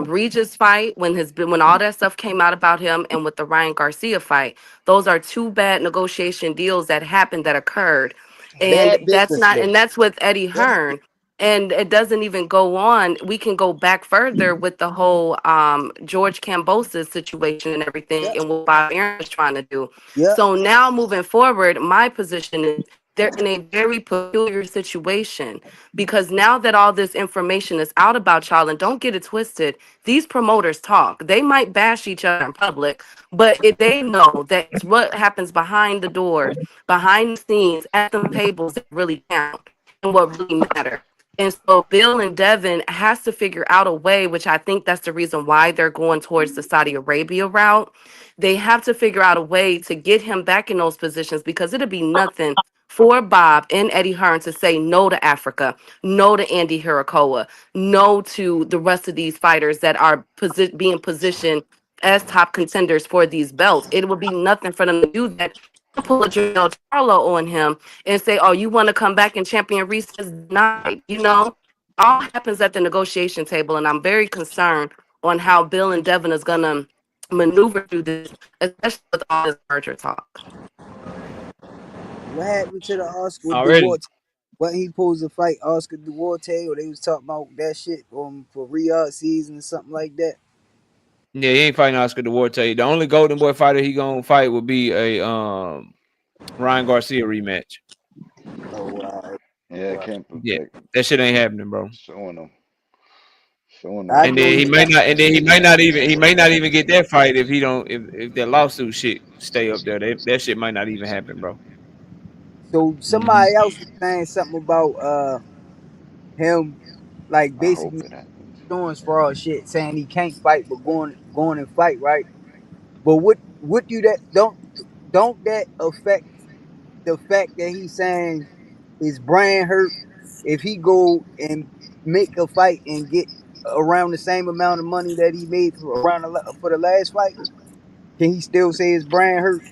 Regis fight when all that stuff came out about him, and with the Ryan Garcia fight. Those are two bad negotiation deals that happened, that occurred. And Bad business deals. that's with Eddie Hearn. And it doesn't even go on. We can go back further with the whole George Kambosos situation and everything, and what Bob Aaron was trying to do. So now moving forward, my position is they're in a very peculiar situation, because now that all this information is out about y'all, and don't get it twisted, these promoters talk. They might bash each other in public, but if they know that it's what happens behind the doors, behind the scenes, at the tables that really count and what really matter. And so Bill and Devin has to figure out a way, which I think that's the reason why they're going towards the Saudi Arabia route. They have to figure out a way to get him back in those positions, because it'll be nothing for Bob and Eddie Hearn to say no to Africa, no to Andy Hirakoa, no to the rest of these fighters that are being positioned as top contenders for these belts. It would be nothing for them to do that. Pull a Janelle Charlo on him and say, "Oh, you want to come back and champion Reese's night?" All happens at the negotiation table, and I'm very concerned on how Bill and Devin is gonna maneuver through this, especially with all this merger talk. What happened to the Oscar Already. Duarte? Wasn't he supposed to fight Oscar Duarte, or they was talking about that shit for Riyadh season or something like that? Yeah, he ain't fighting Oscar Duarte. The only Golden Boy fighter he gonna fight would be a Ryan Garcia rematch. Oh wow. Yeah, can't Yeah, that shit ain't happening, bro. Showing them. And then he may not even get that fight if that lawsuit shit stay up there. That shit might not even happen, bro. So somebody else was saying something about him, like basically insurance fraud shit, saying he can't fight but going and fight, right? But what do that don't that affect the fact that he's saying his brand hurt if he go and make a fight and get around the same amount of money that he made for the last fight? Can he still say his brand hurt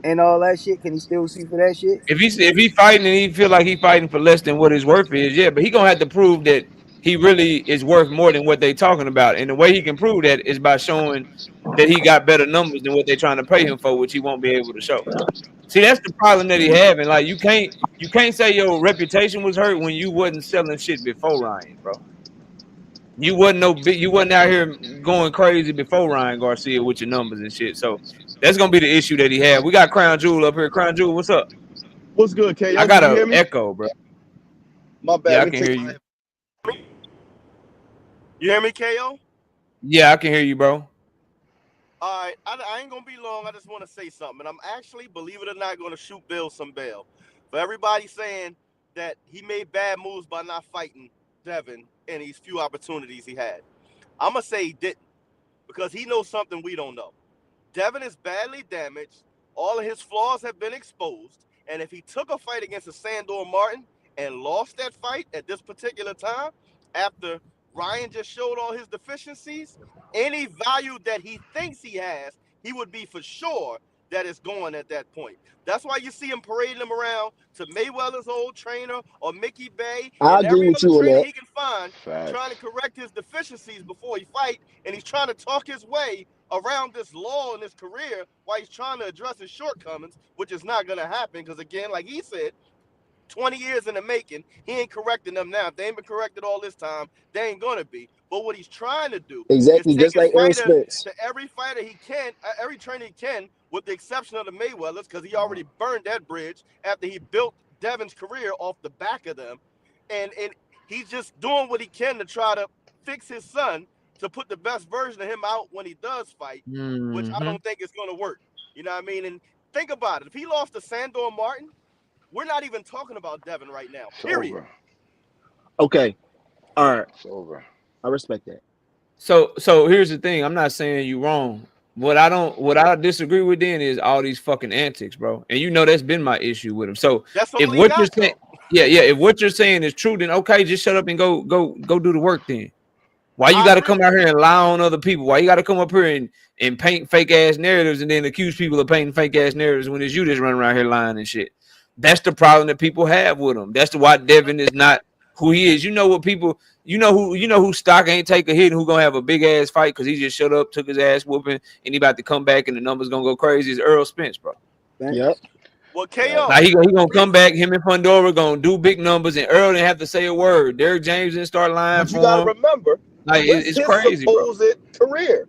and all that shit? Can he still sue for that shit? If he fighting and he feel like he fighting for less than what his worth is, yeah, but he gonna have to prove that he really is worth more than what they talking about. And the way he can prove that is by showing that he got better numbers than what they're trying to pay him for, which he won't be able to show. See, that's the problem that he having. Like you can't say your reputation was hurt when you wasn't selling shit before Ryan, bro. You wasn't out here going crazy before Ryan Garcia with your numbers and shit. So that's gonna be the issue that he had. We got Crown Jewel up here. Crown Jewel, what's up? What's good, K? I got an an echo, bro. My bad. Yeah, I can hear you. You hear me, KO? Yeah, I can hear you, bro. All right, I ain't gonna be long. I just want to say something, and I'm actually, believe it or not, gonna shoot Bill some bail for everybody saying that he made bad moves by not fighting Devin in these few opportunities he had. I'm gonna say he didn't because he knows something we don't know. Devin is badly damaged. All of his flaws have been exposed. And if he took a fight against a Sandor Martin and lost that fight at this particular time, after Ryan just showed all his deficiencies, any value that he thinks he has, he would be for sure that it's gone at that point. That's why you see him parading him around to Mayweather's old trainer or Mickey Bay I and agree every with other you on trainer that. he can find, trying to correct his deficiencies before he fight, and he's trying to talk his way around this law in his career while he's trying to address his shortcomings, which is not going to happen because, again, like he said, 20 years in the making, he ain't correcting them now. If they ain't been corrected all this time, they ain't going to be. But what he's trying to do is Exactly, take just his like Errol fighter Spence. to every fighter he can, every trainer he can, with the exception of the Mayweathers, because he already burned that bridge after he built Devin's career off the back of them. And he's just doing what he can to try to fix his son to put the best version of him out when he does fight, which I Mm-hmm. don't think is going to work. You know what I mean? And think about it. If he lost to Sandor Martin, we're not even talking about Devin right now, period. Okay, all right, I respect that. So here's the thing. I'm not saying you wrong. What I disagree with then is all these fucking antics, bro. And you know that's been my issue with him. So That's if all he what you're got, saying, though. yeah, if what you're saying is true, then okay, just shut up and go do the work then. Why you I gotta agree come with out here and lie on other people? Why you gotta come up here and paint fake ass narratives and then accuse people of painting fake ass narratives when it's you just running around here lying and shit? That's the problem that people have with him. That's why Devin is not who he is. You know what people you know who stock ain't take a hit and who gonna have a big ass fight because he just shut up, took his ass whooping, and he about to come back and the numbers gonna go crazy is Earl Spence, bro. Yep. Well, Like KO, he gonna we, come back, him and Fundora gonna do big numbers, and Earl didn't have to say a word. Derrick James didn't start lying But you for got to him. remember, Like this it's his crazy, bro. supposed career.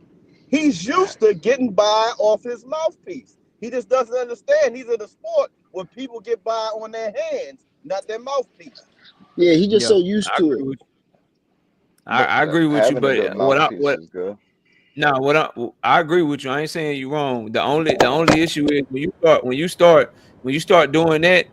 He's used to getting by off his mouthpiece. He just doesn't understand. He's in a sport where people get by on their hands, not their mouthpiece. Yeah, he just Yeah, so used I to agree it. with you. I agree with you, but what no, I agree with you. I ain't saying you wrong. The only issue is when you start doing that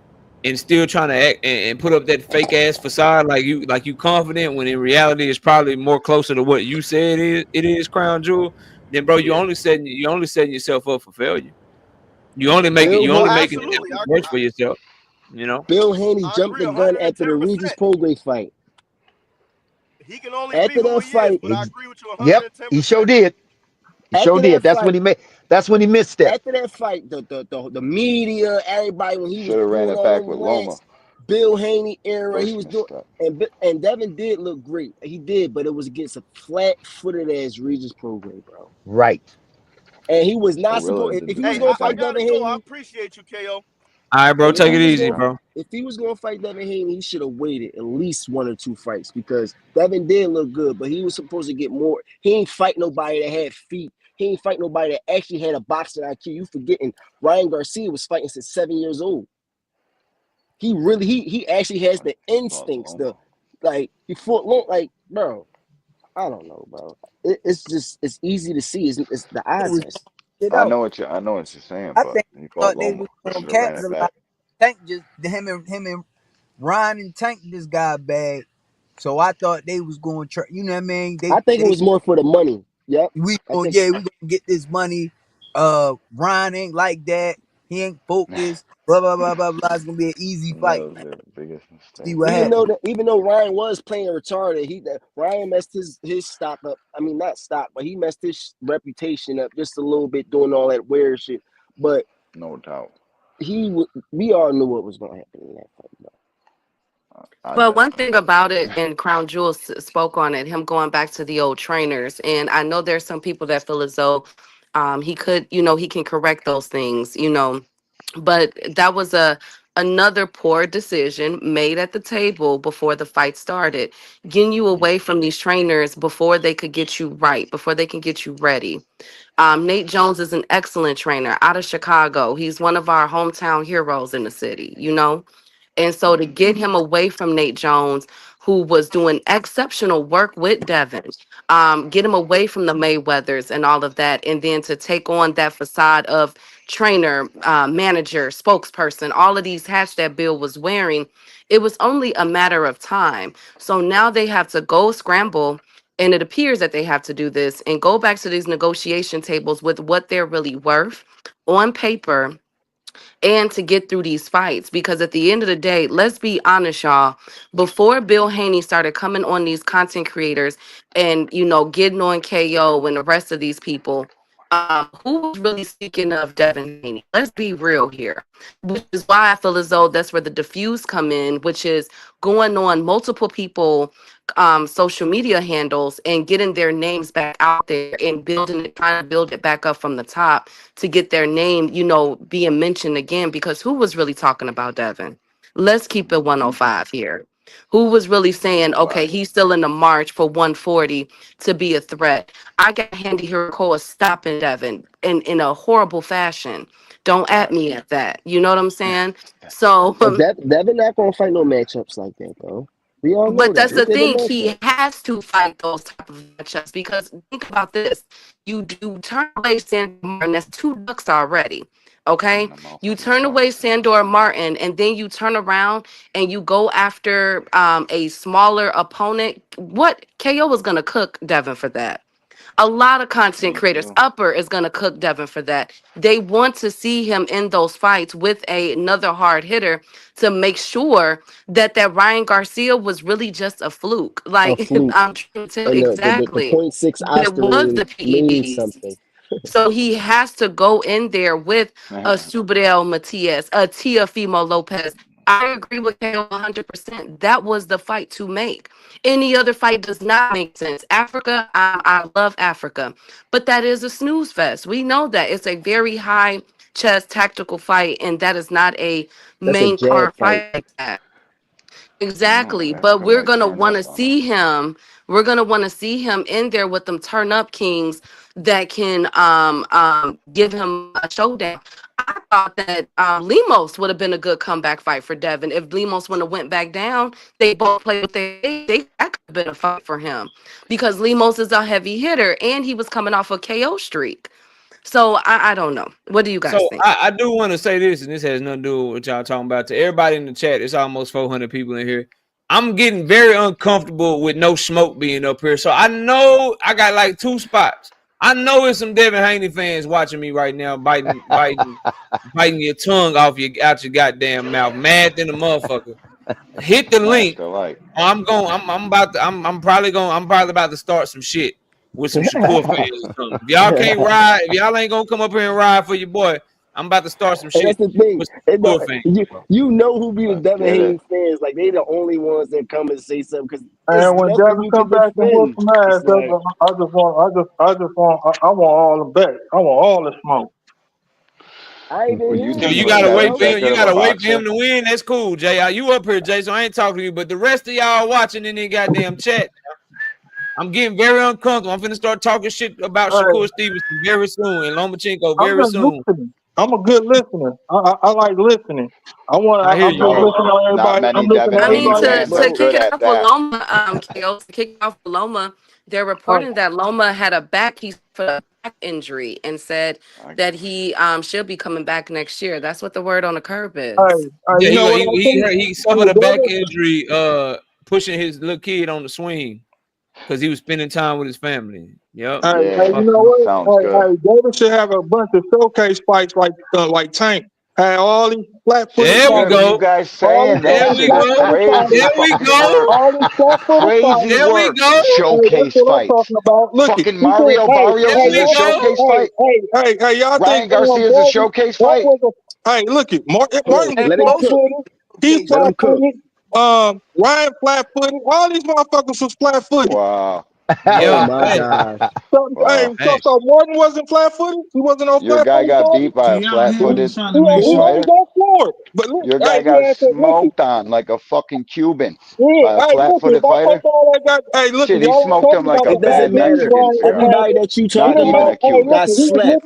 and still trying to act and put up that fake ass facade like you confident when in reality it's probably more closer to what you said it is Crown Jewel. Then bro, yeah. you only setting yourself up for failure. Bill You Oh, only Haney, making it absolutely. worse for yourself. You know. Bill Haney I jumped agree the gun after the 110%. Regis Prograis fight. He can only be After who that he is, fight, but I agree with you Yep, he 110%. sure did. He sure after did. that That's when fight, he made. That's when he misstepped. after that fight, the media, everybody, when he was doing all them rants, Bill Haney era, he was doing, and Devin did look great. He did, but it was against a flat-footed ass Regis Prograis, bro. Right. And he was not supposed. If he was Hey, gonna I fight got to Devin go. I Haney, appreciate you, KO. All right, bro. and Take it easy, bro. if he was gonna fight Devin Haney, he should have waited at least 1 or 2 fights because Devin did look good, but he was supposed to get more. He ain't fight nobody that had feet. He ain't fight nobody that actually had a boxing IQ. You forgetting Ryan Garcia was fighting since 7 years old. He really he actually has the instincts. He fought long. Like, bro, I don't know, bro. It's easy to see. It's the eye was test. shit out. I think thought they was gonna capitalize. Tank just him and Ryan and Tank this guy bad. So I thought they was going to try. You know what I mean? I think it was more for the money. Yep. I think We gonna get this money. Ryan ain't like that. He ain't focused. Blah blah blah blah blah. It's gonna be an easy fight. See what happens. even though Ryan was playing retarded, Ryan messed his stock up. I mean, not stock, but he messed his reputation up just a little bit doing all that weird shit. But we all knew what was going to happen in that fight. Bro. But one thing about it, and Crown Jewel spoke on it, him going back to the old trainers. And I know there's some people that feel as though he could, he can correct those things. But that was another poor decision made at the table before the fight started, getting you away from these trainers before they could get you right, before they can get you ready. Nate Jones is an excellent trainer out of Chicago. He's one of our hometown heroes in the city. And so to get him away from Nate Jones who was doing exceptional work with Devin, get him away from the Mayweathers and all of that, and then to take on that facade of trainer, manager, spokesperson, all of these hats that Bill was wearing, it was only a matter of time. So now they have to go scramble, and it appears that they have to do this and go back to these negotiation tables with what they're really worth on paper and to get through these fights. Because at the end of the day, let's be honest, y'all, before Bill Haney started coming on these content creators and, you know, getting on KO and the rest of these people, who was really speaking of Devin Haney? Let's be real here, which is why I feel as though that's where the diffuse come in, which is going on multiple people social media handles and getting their names back out there and building it, trying to build it back up from the top to get their name, you know, being mentioned again. Because who was really talking about Devin? Let's keep it 105 here. Who was really saying, okay, he's still in the march for 140 to be a threat? I got Handy Hirakoa stopping Devin in a horrible fashion. Don't at me at that. You know what I'm saying? So Devin not gonna fight no matchups like that, bro. We all know but that. that's the Look at the thing. matchup. He has to fight those type of matchups because think about this. You turn away Sandor Martin. That's 2 ducks already. Okay. You turn away Sandor Martin and then you turn around and you go after a smaller opponent. What KO was gonna cook Devin for that? A lot of content creators, Upper is going to cook Devin for that. They want to see him in those fights with another hard hitter to make sure that Ryan Garcia was really just a fluke. A Like fluke. I'm trying to tell And the exactly. 0.6 But it Oscar was rating the means PEDs. something. So he has to go in there with a Subriel Matias, a Teofimo Lopez. I agree with KO 100%. That was the fight to make. Any other fight does not make sense. Africa, I love Africa, but that is a snooze fest. We know that it's a very high chest tactical fight, and that is not a That's a main jab card fight. fight like that. Exactly, but we're gonna want to see him. We're gonna want to see him in there with them turn up kings that can give him a showdown. I thought that Lemos would have been a good comeback fight for Devin. If Lemos would have went back down, they both played with they that could have been a fight for him because Lemos is a heavy hitter and he was coming off a KO streak. So I don't know. What do you guys So think? I do want to say this, and this has nothing to do with what y'all talking about. To everybody in the chat, it's almost 400 people in here. I'm getting very uncomfortable with no smoke being up here. So I know I got like 2 spots. I know it's some Devin Haney fans watching me right now, biting your tongue out your goddamn mouth, mad than a motherfucker. Hit the link. I'm probably about to start some shit with some Shakur fans or something. If y'all can't ride, if y'all ain't gonna come up here and ride for your boy, I'm about to start some shit. That's the thing. With some Shakur fans. You know who be the Devin Haney fans? Like they the only ones that come and say something because and when Devin come back and whoop some ass, I want all the bet. I want all the smoke. I ain't been So you gotta wait for him. You gotta wait for him to win. That's cool, Jay. You up here, Jay? So I ain't talking to you, but the rest of y'all watching in the goddamn chat, I'm getting very uncomfortable. I'm finna start talking shit about Shakur Stevenson very soon and Lomachenko very soon. Listening. I'm a good listener. I like listening. I hear I'm you. just listening to everybody. I'm listening to I mean, everybody. to kick it off with Loma, KO, to kick it off with Loma, they're reporting that Loma had a back injury and said that he should be coming back next year. That's what the word on the curb is. Yeah, he suffered a back injury pushing his little kid on the swing because he was spending time with his family. Yep. You know what? David should have a bunch of showcase fights like Tank. Had all these flat-footed There we go. You guys saying that shit is crazy. There we go. All these Crazy there we work. go. Showcase that's what I'm fights. talking about. Look, Fucking Mario Barrios is a showcase fight. Hey, y'all Ryan think Garcia is a showcase fight. Hey, look it. Martin was let him cook. flat-footed. He's flat-footed. Ryan flat-footed. All these motherfuckers was flat-footed. Wow. Oh my gosh. So Martin wasn't flat-footed. He wasn't on Your flat-footed. guy got beat by a flat-footed fighter. But look, Your guy got smoked on like a fucking Cuban by a Hey, flat-footed fighter. Shit, he smoked him like a It doesn't bad matter. Mexican. Everybody that you talking Not even about a Cuban. got slept.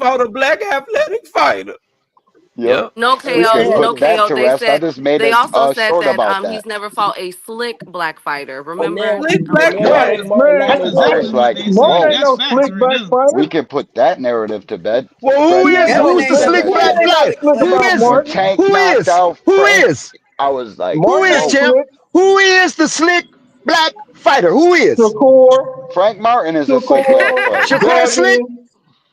never fought a black athletic fighter. Yep. No We KO, can Yeah. no put that KO. to They rest. I said just made they a also said short that about that. he's never fought a slick black fighter. And Remember? now, Slick I'm black like, Yep. Man, fighter. man, That's I was exactly what like, they Mark said. ain't whoa. That's no facts slick right back there. We fighter. can put that narrative to bed. Well, Fred He Martin ain't who no was is the a slick. good slick black He black ain't fighter. nothing fighter? slick Who about is it? When Martin. Tank Who knocked is? out Who Frank, is? I was like, Martin Who is, ain't whoa. champ? slick. Who is the slick black fighter? Who is? Shakur, Frank Martin is a slick black Shakur, fighter. Shakur Slick? Devin,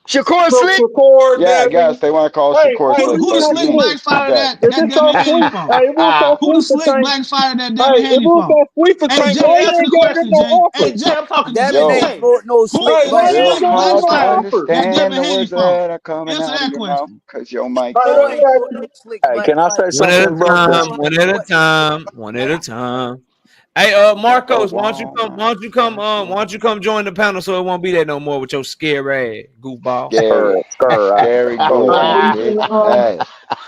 Shakur Slick? Shakur, Yeah, I guess Devin. they want to call Hey, Shakur hey, Who if slick, who it's the but so slick he ain't. sweet, black He's fighter dead. if that it's so Devin Haney sweet, fought? hey, if it was so Who the sweet for slick Tank, black fighter that hey, Devin if it Haney was fought? so sweet for Hey Tank, Jay, why you answer the ain't gave him question, no Jay. offer? Hey Jay, I'm talking to Jay. Devin Yo, ain't Jay, fought no who slick Hey, who the why black you still ain't slick fighter. gave black him hard no to fighter offer? that understand Devin the Haney words fought? that are coming Answer out of that your question. mouth because your mic Hey, Shakur let me check. ain't ask fought you. no slick Hey, black can I say fighter. One at a something real quick? time. Shakur One ain't at a fought no slick time. black One at a fighter. time. Hey, Marcos, why don't you come join the panel so it won't be that no more with your scary ass, goofball. Scary goofy, bitch. Hey,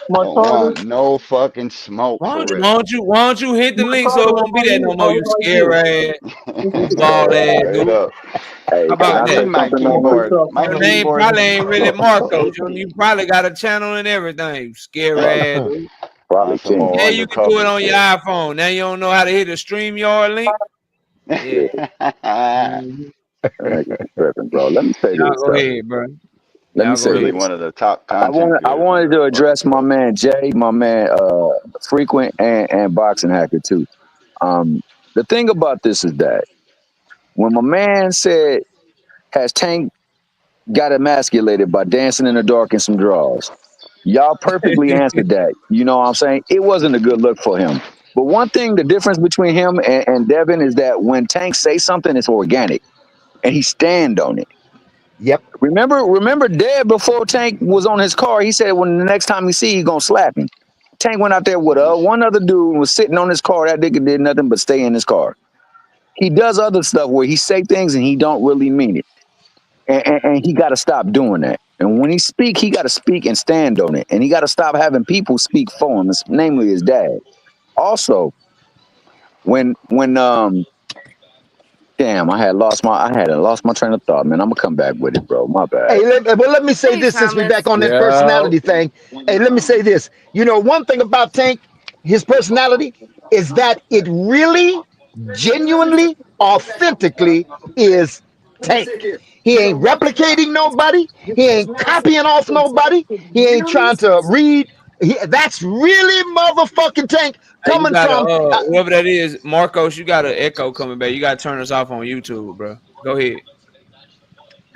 my don't want target, no fucking smoke Why for don't you, real. why don't you, why don't you hit the my link so it target won't be right that here, no more, bro, you right here. scary ass, This is goofball ass Straight dude. up. How I about that? need my keyboard. My Your name keyboard. probably ain't really Marcos. You probably got a channel and everything, you scary ass dude. On some more Yeah, you can do it undercover on your shit. iPhone. Now you don't know how to hit a StreamYard link? Yeah. Mhm. Y'all go ahead, bro. Y'all go Really ahead. one of the top content creators on wanted the to fucking address my planet. man Jay, my man Frequent and Boxing Hacker too. The thing about this is that when my man said, has Tank got emasculated by dancing in the dark in some drawers, y'all perfectly answered that. You know what I'm saying? It wasn't a good look for him. But one thing, the difference between him and Devin is that when Tank say something, it's organic and he stand on it. Yep. Remember Dad before Tank was on his car, he said when the next time he see, he gonna slap him. Tank went out there with one other dude was sitting on his car. That nigga did nothing but stay in his car. He does other stuff where he say things and he don't really mean it. And he got to stop doing that. And when he speak, he got to speak and stand on it. And he got to stop having people speak for him, namely his dad. Also, when damn, I had lost my train of thought, man. I'm gonna come back with it, bro. My bad. Hey, let me say Hey, this since we're back Thomas. on that Yeah. personality thing. Hey, let me say this. You know, one thing about Tank, his personality is that it really, genuinely, authentically is Tank. He ain't replicating nobody. He ain't copying off nobody. He ain't trying to read. That's really motherfucking Tank Hey, you coming got from. whoever that is, Marcos, you got an echo coming back. You got to turn us off on YouTube, bro. Go ahead.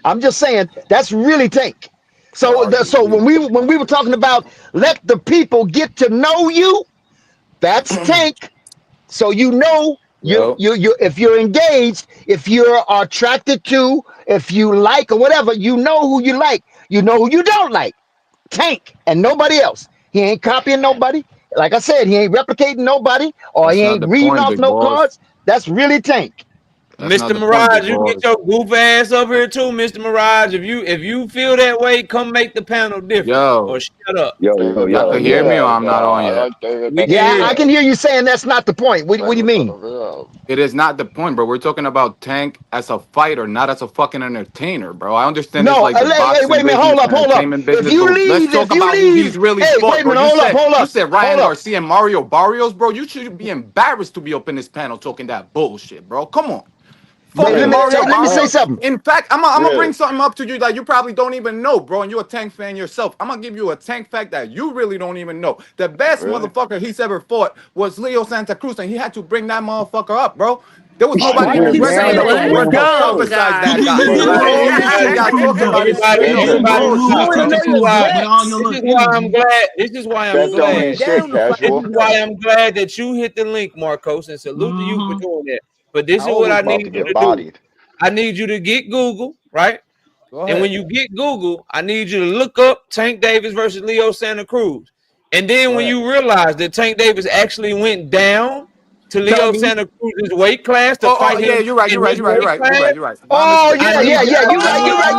I'm just saying that's really Tank. So when we were talking about let the people get to know you, that's Tank. So you know you if you're engaged, if you're attracted to, if you like or whatever, you know who you like. You know who you don't like. Tank and nobody else. He ain't copying nobody. Like I said, he ain't replicating nobody or he That's not ain't the reading point, off big no boss. cards. That's really Tank. That's not Mr. the point, big Mirage, you get boss. your goof ass over here too, Mr. Mirage. If you feel that way, come make the panel different or Yo, shut up. y'all can hear me or I'm not on I yet. like David We can Yeah, hear I you. can hear you saying that's not the point. What do you mean? It is not the point, bro. We're talking about Tank as a fighter, not as a fucking entertainer, bro. I understand it's No, like the hey, boxing wait a minute, business, hold up. entertainment If business, you but let's leave, talk about who he's really hey, fought, wait a bro. minute, You said hold Ryan up. Garcia and Mario Barrios, bro. You should be embarrassed to be up in this panel talking that bullshit, bro. Come on. Hey, Fucking Mario let me say Barrios. something. In fact, I'm gonna bring something up to you that you probably don't even know, bro. And you're a Tank fan yourself. I'm gonna give you a Tank fact that you really don't even know. The best motherfucker he's ever fought was Leo Santa Cruz, and he had to bring that motherfucker up, bro. There was Why nobody you in his keep resume saying that was that? worth a fuck Oh besides God. that guy. Everybody, All this shit y'all talking about is straight up bullshit, bro. this is why. This is why I'm glad. This is why I'm That don't mean glad. shit, This is casual. why I'm glad that you hit the link, Marcos, and salute to you for doing that. But this I is what was I about need to you get to do. bodied. I need you to get Google, right? Go And when ahead. you get Google, I need you to look up Tank Davis versus Leo Santa Cruz. And then Go when ahead. you realize that Tank Davis actually went down to Leo Dummy. Santa Cruz's weight class to Oh, fight yeah, him you're right. You're in right. his You're right. You're weight right. You're class, right. You're right. My Oh, mistake. I My need you. mistake. you're right.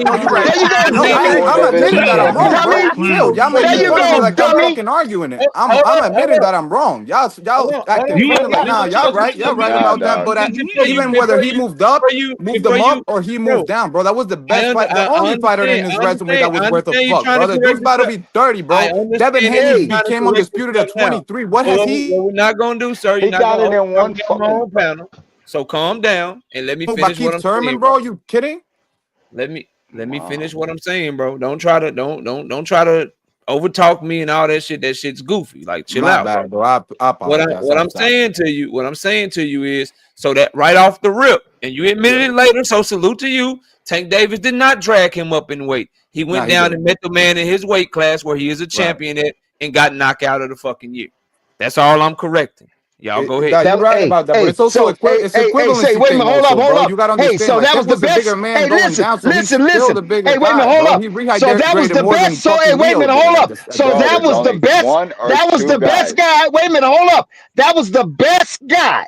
No, you're right. There you go, No, Come dummy. on, I'm Devin. admitting that I'm wrong, bro. Dummy. Chill. Y'all There making you fun of me go, like I'm dummy. fucking arguing it. Hold I'm up, hold admitting up, that I'm wrong. Y'all hold acting up, funny like, Let nah, me show you. y'all right Nah, about that. dog. But Before you, even whether he moved up, moved before them you, up, or he bro. moved down, bro, that was the best fight, the only fighter in his resume that was I worth a understand you fuck, trying to bro. The correct dude's about to yourself. be 30, I bro. Devin understand that Haney you're Hey, trying to became correct undisputed at yourself now. 23. What But has what he? we're not gonna do, sir, you're He not got gonna it in overtalk one me on my fucking. own panel. So calm down and let me By finish what Keith I'm Thurman, saying, bro. bro? You kidding? Let me Wow. finish what I'm saying, bro. Don't try to don't try to overtalk me and all that shit. That shit's goofy. Like chill My out, bro. bad, bro. I apologize. What I'm I'm sorry. saying to you, is so that right off the rip, and you admitted it later, so salute to you. Tank Davis did not drag him up in weight. He Nah, went he down did. and met the man in his weight class where he is a Right. champion at and got knocked out of the fucking year. That's all I'm correcting. Y'all go ahead. That you're right about that, but it's also it's Say, equivalency wait a thing minute, also, hold bro. up. You gotta Hey, understand, so like that Tank was the was the bigger best. man Hey, going down, so he's still listen. the bigger Hey, wait a minute, guy, hold bro. up. He So that was rehydrated the more best. than So, hey, fucking wait a Leo minute, did hold at up. this at So this Bro, that stage it's was of the only life. best. one or That was two the best guys. guy. Wait a minute, hold up. That was the best guy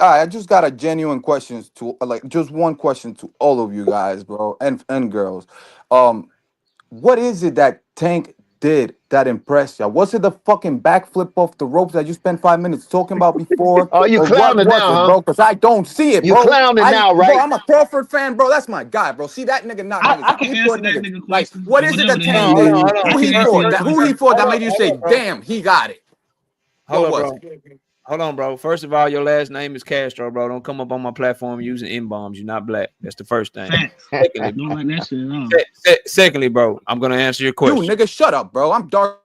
I just got a genuine question to like just one question to all of you guys, bro, and girls. What is it that Tank did that impressed y'all? Was it the fucking backflip off the ropes that you spent 5 minutes talking about before? Oh, you Or what clowning was now, it, huh? bro? Because I don't see it, You bro. clowning now, Bro, right? I'm a Crawford fan, bro. That's my guy, bro. See, that nigga knock niggas I out. can He answer fought that niggas. nigga Like, question what or is it whatever that the Tank hell. did? Hold Who on. he I can answer fought? your Who he question. fought that made you say, Bro. damn, he got it? Hold What up, was bro. it? Hold on, bro. First of all, your last name is Castro, bro. Don't come up on my platform using N-bombs. You're not black. That's the first thing. Facts. Secondly, Don't like that shit at all. secondly, bro, I'm gonna answer your You question. nigga, shut up, bro. I'm dark.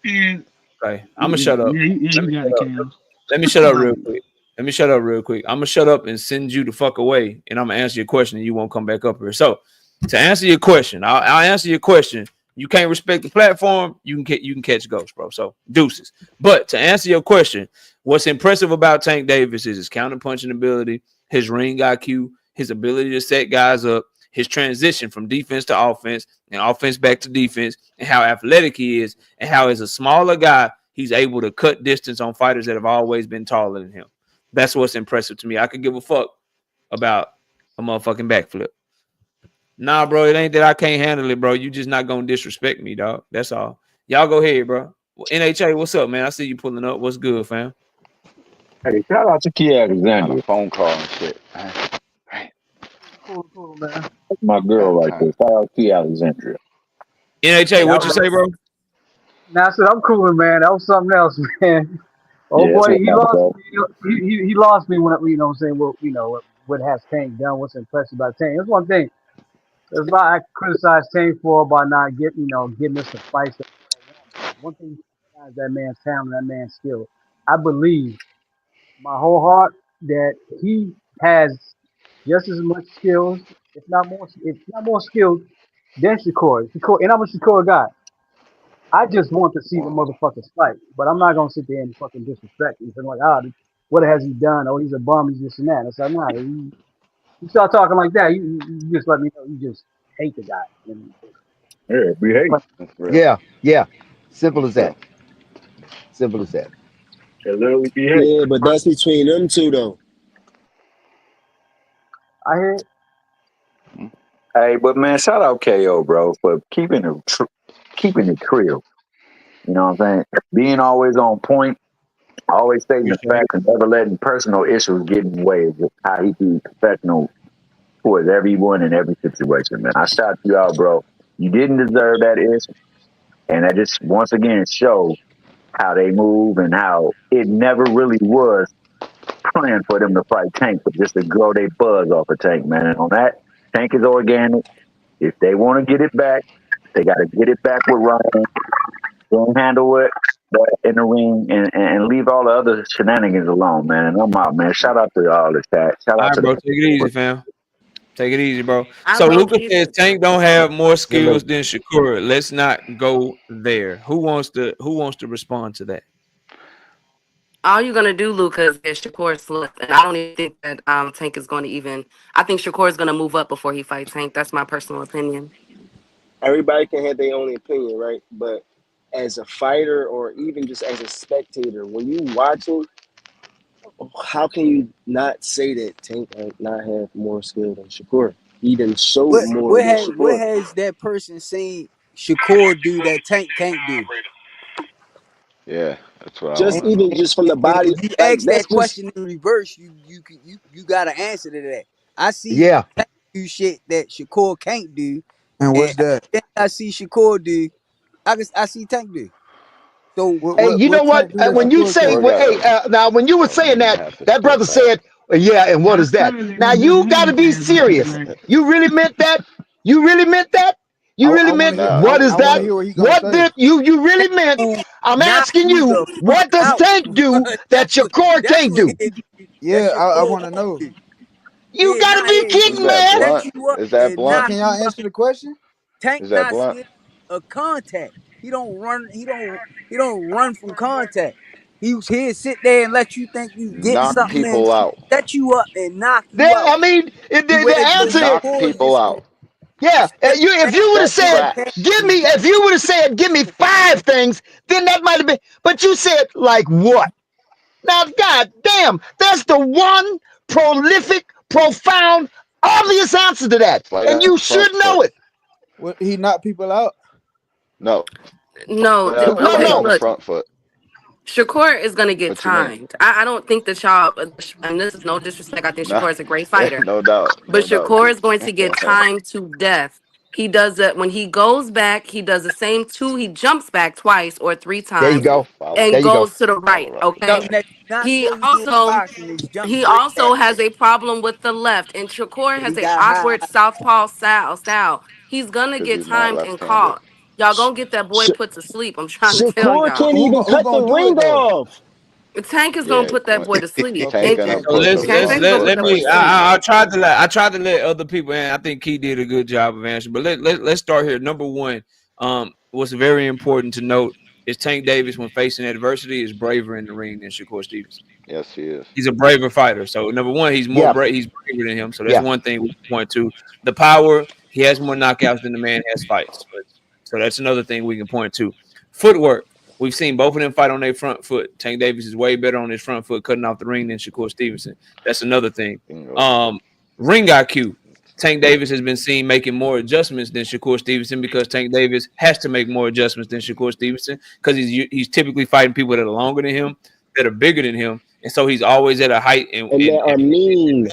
And Okay, I'm gonna shut up. you got it, Cam. Let me shut up real quick. Let me shut up real quick. I'm gonna shut up and send you the fuck away, and I'm gonna answer your question, and you won't come back up here. So, to answer your question, I'll answer your question. You can't respect the platform, you can catch ghosts, bro. So deuces. But to answer your question, what's impressive about Tank Davis is his counterpunching ability, his ring IQ, his ability to set guys up, his transition from defense to offense and offense back to defense, and how athletic he is, and how as a smaller guy, he's able to cut distance on fighters that have always been taller than him. That's what's impressive to me. I could give a fuck about a motherfucking backflip. Nah, bro, it ain't that I can't handle it, bro. You just not gonna disrespect me, dog. That's all. Y'all go ahead, bro. NHA, what's up, man? I see you pulling up. What's good, fam? Hey, shout out to Key On a Alexandria. phone call and shit. Cool, man. That's my girl right Okay. there. Shout out to Key Alexandria. NHA, what you say, bro? Now I said I'm cool, man. That was something else, man. Oh Yeah, that's boy, what he I'm lost about. me. He lost me when you know what I'm saying. Well, you know what has Tank done? What's impressive about Tank? That's one thing. There's a lot I criticize Tank for about not getting us the fights that we all want. One thing is that man's talent, that man's skill. I believe my whole heart that he has just as much skills, if not more skills than Shakur. And I'm a Shakur guy. I just want to see the motherfuckers fight, but I'm not gonna sit there and fucking disrespect him. Like, what has he done? Oh, he's a bum. He's this and that. It's like, nah, you start talking like that, you just let me know you just hate the guy. And Yeah, we hate. That's real. Yeah. Simple as that. Simple as that. It literally be hate. Yeah, but that's between them two though. I hear Hey, but man, shout out KO, bro, for keeping it real. You know what I'm saying? Being always on point, always stating the Appreciate it. facts, and never letting personal issues get in the way of how he be professional towards everyone in every situation, man. I shout you out, bro. You didn't deserve that issue. And that just once again shows how they move and how it never really was planned for them to fight Tank, but just to grow their buzz off of Tank, man. And on that, Tank is organic. If they want to get it back, they got to get it back with Ryan. Don't handle it in the ring and leave all the other shenanigans alone, man. And I'm out, man. Shout out to all the chat. Shout All out right, to the bro. Take it easy, fam. Take it easy, bro. I So think Lucas he's says Tank don't have more Good luck. skills than Shakur. Let's not go there. Who wants to respond to that? all you're gonna do, Lucas, is Shakur slip, and I don't even think that Tank is going to even. I think Shakur is gonna move up before he fights Tank. That's my personal opinion. Everybody can have their own opinion, right? But as a fighter or even just as a spectator, when you watching, how can you not say that Tank might not have more skill than Shakur? He done showed more than what Shakur. has that person seen Shakur do that Tank can't do? Yeah, that's what I Just want to even know. just from the body, If you like ask that's that just question in reverse, you got an answer to that. I see Yeah. Tank do shit that Shakur can't do, And and what's that? I see Shakur do. I see Tank do. So Hey, you know What what? Tank do that When you Shakur say, can't Shakur do? got now when you were a saying minute and a that, half to that spare, brother pal. said, yeah, and what I is that? currently Now got Devin you got Haney to be playing for serious. Cincinnati. You really meant that? You really meant that? You really I want meant to hear. Nah, what I, is I want to that? because hear what he gonna What say. did you really meant? I'm knock asking you you, the fuck what does out, Tank do bro. that Shakur That's can't what do? it, that Yeah, I Shakur want to won't know. do. You got to be who's kidding, that? man. Set Blunt? you up Is that and Blunt? knock Can y'all you out. answer the question? Tank Is that not Blunt? scared of contact. He don't run. He don't run from contact. He'll sit there and let you think you getting Knock something and people out. set you up and knock you There, out. I mean, the Whereas with answer is, Knock Shakur, people it's gonna out. yeah. If you would have Set said, Shakur can't traps. do. if you would have said, give me 5 things, then that might have been. But you said like what? Now, God damn, that's the one prolific, profound, obvious answer to that. Fight And on you front should foot. know it. What he knock people out? No, No, okay, no. look. Shakur is gonna get timed. I don't think that y'all, and this is no disrespect, I think Shakur is a great fighter. But Shakur is going to get timed to death. He does that when he goes back, he does the same two, he jumps back twice or 3 There you times go. There and you go. goes to the right. Okay. Something that you're not He supposed to do in also boxing is jump he straight also back. has a problem with the left, and Shakur He has a got high. awkward southpaw style. He's gonna get timed and caught. Y'all gonna get that boy Sh- put to sleep. I'm trying to tell Shakur y'all. can't even Who cut the gonna do ring it though? off. The Tank is gonna put that boy to sleep. Okay, And Tank. So let's Tank is gonna put let that boy me. to sleep. I tried to let other people in. I think Key did a good job of answering. But let's start here. Number one, what's very important to note is Tank Davis, when facing adversity, is braver in the ring than Shakur Stevenson. Yes, he is. He's a braver fighter. So number one, he's more Yeah. he's braver than him. So that's Yeah. one thing we can point to. The power, he has more knockouts than the man has fights. So that's another thing we can point to. Footwork. We've seen both of them fight on their front foot. Tank Davis is way better on his front foot, cutting off the ring, than Shakur Stevenson. That's another thing. Ring IQ. Tank Davis has been seen making more adjustments than Shakur Stevenson because Tank Davis has to make more adjustments than Shakur Stevenson because he's typically fighting people that are longer than him, that are bigger than him, and so he's always at a height and they are mean.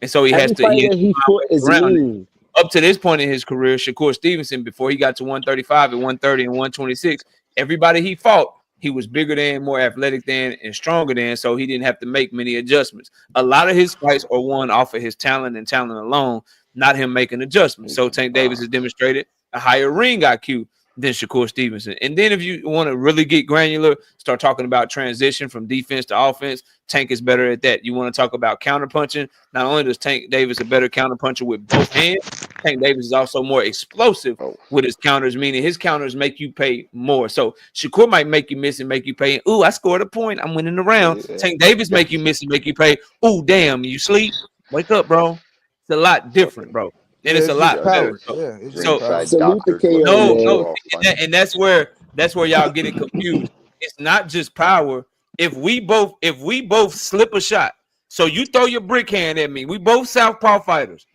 and so he Every has to fighter he fought is around it. mean. Up to this point in his career, Shakur Stevenson, before he got to 135 and 130 and 126, everybody he fought, he was bigger than, more athletic than, and stronger than, so he didn't have to make many adjustments. A lot of his fights are won off of his talent and talent alone, not him making adjustments. So Tank Davis has demonstrated a higher ring IQ than Shakur Stevenson. And then if you want to really get granular, start talking about transition from defense to offense, Tank is better at that. You want to talk about counterpunching. Not only does Tank Davis a better counterpuncher with both hands, Tank Davis is also more explosive with his counters, meaning his counters make you pay more. So Shakur might make you miss and make you pay. Ooh, I scored a point. I'm winning the round. Tank Davis make you miss and make you pay. Ooh, damn, you sleep. Wake up, bro. It's a lot different, bro. And it's a lot better. Salute the KO, man. And that's where y'all get it confused. It's not just power. If we both slip a shot, so you throw your brick hand at me, we both southpaw fighters.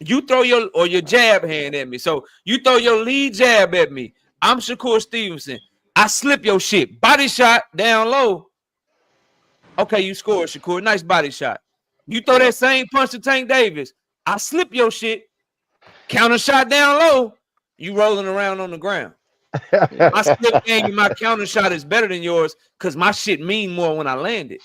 You throw your jab hand at me, so you throw your lead jab at me. I'm Shakur Stevenson. I slip your shit, body shot down low. Okay, you scored, Shakur. Nice body shot. You throw that same punch to Tank Davis. I slip your shit. Counter shot down low. You rolling around on the ground. My slip game and my counter shot is better than yours because my shit mean more when I land it.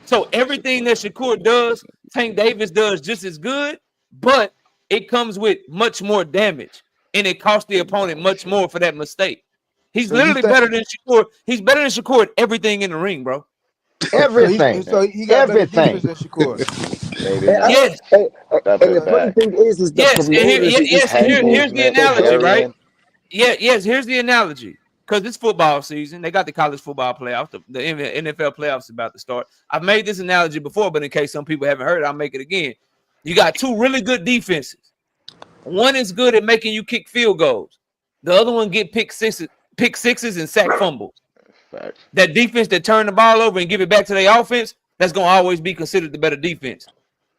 So everything that Shakur does, Tank Davis does just as good, but it comes with much more damage, and it costs the opponent much more for that mistake. He's literally better than Shakur. He's better than Shakur at everything in the ring, bro. Everything. So he got better defense than Shakur. Yes. And the funny thing is the here's the analogy, right? Yes, here's the analogy. Because it's football season. They got the college football playoffs. The NFL playoffs is about to start. I've made this analogy before, but in case some people haven't heard it, I'll make it again. You got two really good defenses. One is good at making you kick field goals. The other one get pick sixes and sack fumbles. That defense that turn the ball over and give it back to their offense, that's going to always be considered the better defense.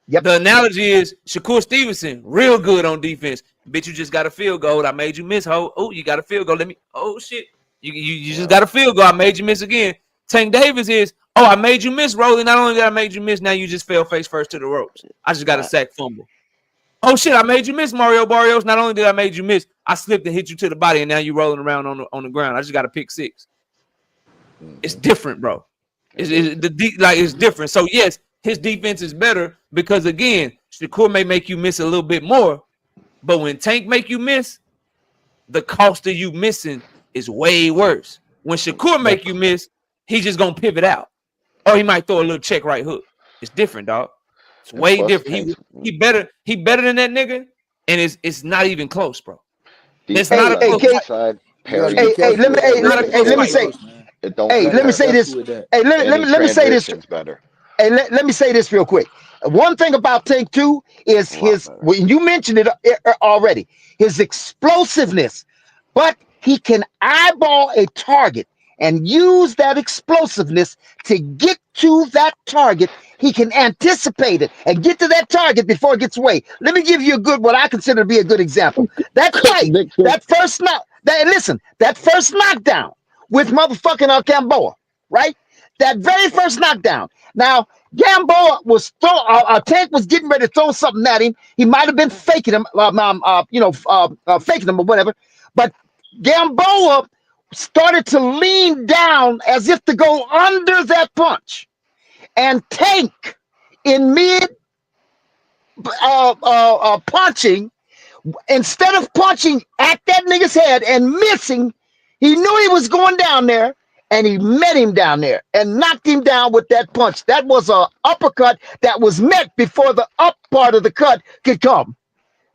Yep. The analogy is Shakur Stevenson, real good on defense. Bitch, you just got a field goal. I made you miss, ho. Oh, you got a field goal. Oh, shit. You just got a field goal. I made you miss again. Tank Davis is, oh, I made you miss, Rolling. Not only did I made you miss, now you just fell face first to the ropes. I just got a sack fumble. Oh, shit, I made you miss, Mario Barrios. Not only did I made you miss, I slipped and hit you to the body, and now you rolling around on the ground. I just got a pick six. It's different, bro. It's different. So, yes, his defense is better because, again, Shakur may make you miss a little bit more, but when Tank make you miss, the cost of you missing is way worse. When Shakur make you miss, he's just gonna pivot out, or he might throw a little check right hook. It's different, dog. It's way different. He better than that nigga, and it's not even close, bro. It's not a close fight. Let me say this. Let me say this. Hey, let me say this real quick. One thing about Tank too is when you mentioned it already, his explosiveness, but he can eyeball a target and use that explosiveness to get to that target. He can anticipate it and get to that target before it gets away. Let me give you what I consider to be a good example. That fight, that Listen, that first knockdown with motherfucking Gamboa, right? That very first knockdown. Now, Gamboa was Tank was getting ready to throw something at him. He might have been faking him, faking him or whatever. But Gamboa started to lean down as if to go under that punch, and Tank in mid punching, instead of punching at that nigga's head and missing, he knew he was going down there, and he met him down there and knocked him down with that punch. That was a uppercut that was met before the up part of the cut could come.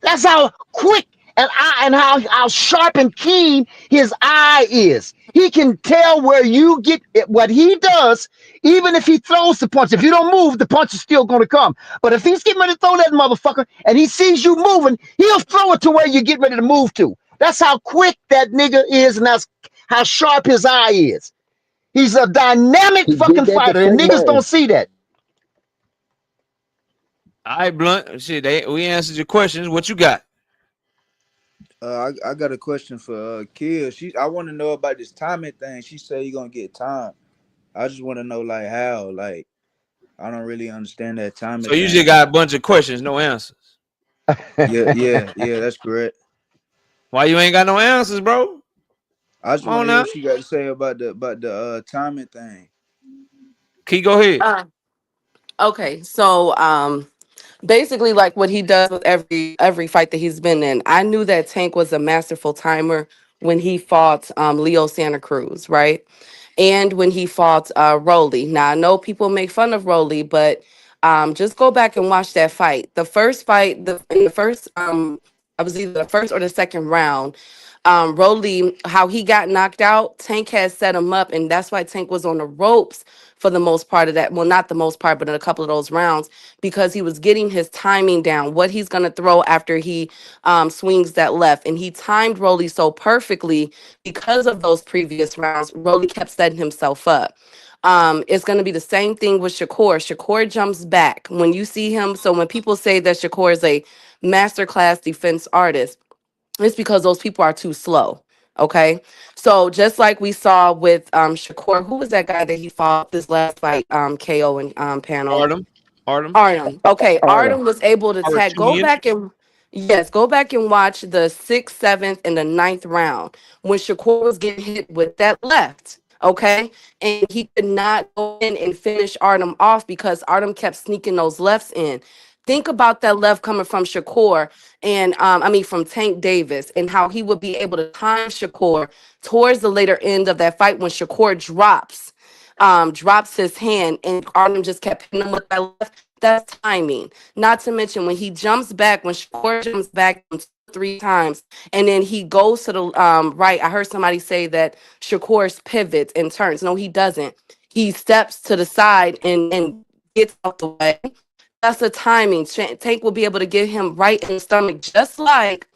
That's how quick and how sharp and keen his eye is. He can tell where you get it, what he does, even if he throws the punch. If you don't move, the punch is still going to come. But if he's getting ready to throw that motherfucker and he sees you moving, he'll throw it to where you get ready to move to. That's how quick that nigga is, and that's how sharp his eye is. He's a dynamic fucking fighter, and niggas don't see that. All right, Blunt. Shit, we answered your questions. What you got? I got a question for Kill. I want to know about this timing thing. She said you're gonna get time. I just want to know like how. Like I don't really understand that timing. So you just got a bunch of questions, no answers. Yeah, that's correct. Why you ain't got no answers, bro? I just want to hear what she got to say about the timing thing. Key, go ahead. Okay, so basically like what he does with every fight that he's been in. I knew that Tank was a masterful timer when he fought Leo Santa Cruz, right? And when he fought Rolly. Now I know people make fun of Rolly, but just go back and watch that fight. The first fight, in the first I was either the first or the second round. Rolly, how he got knocked out, Tank had set him up, and that's why Tank was on the ropes for the most part of that. Well, not the most part, but in a couple of those rounds, because he was getting his timing down, what he's going to throw after he swings that left. And he timed Rolly so perfectly because of those previous rounds. Rolly kept setting himself up. It's going to be the same thing with Shakur. Shakur jumps back. When you see him, so when people say that Shakur is a masterclass defense artist, it's because those people are too slow. Okay. So just like we saw with Shakur, who was that guy that he fought this last fight, KO and panel? Artem. Okay. Artem was able to tag. Go back and go back and watch the 6th, 7th, and the 9th round when Shakur was getting hit with that left. Okay. And he could not go in and finish Artem off because Artem kept sneaking those lefts in. Think about that left coming from Shakur and from Tank Davis, and how he would be able to time Shakur towards the later end of that fight when Shakur drops his hand and Artem just kept hitting him with that left. That's timing. Not to mention when he jumps back, when Shakur jumps back 3 times and then he goes to the right. I heard somebody say that Shakur's pivots and turns. No, he doesn't. He steps to the side and gets out the way. That's the timing. Tank will be able to get him right in the stomach, just like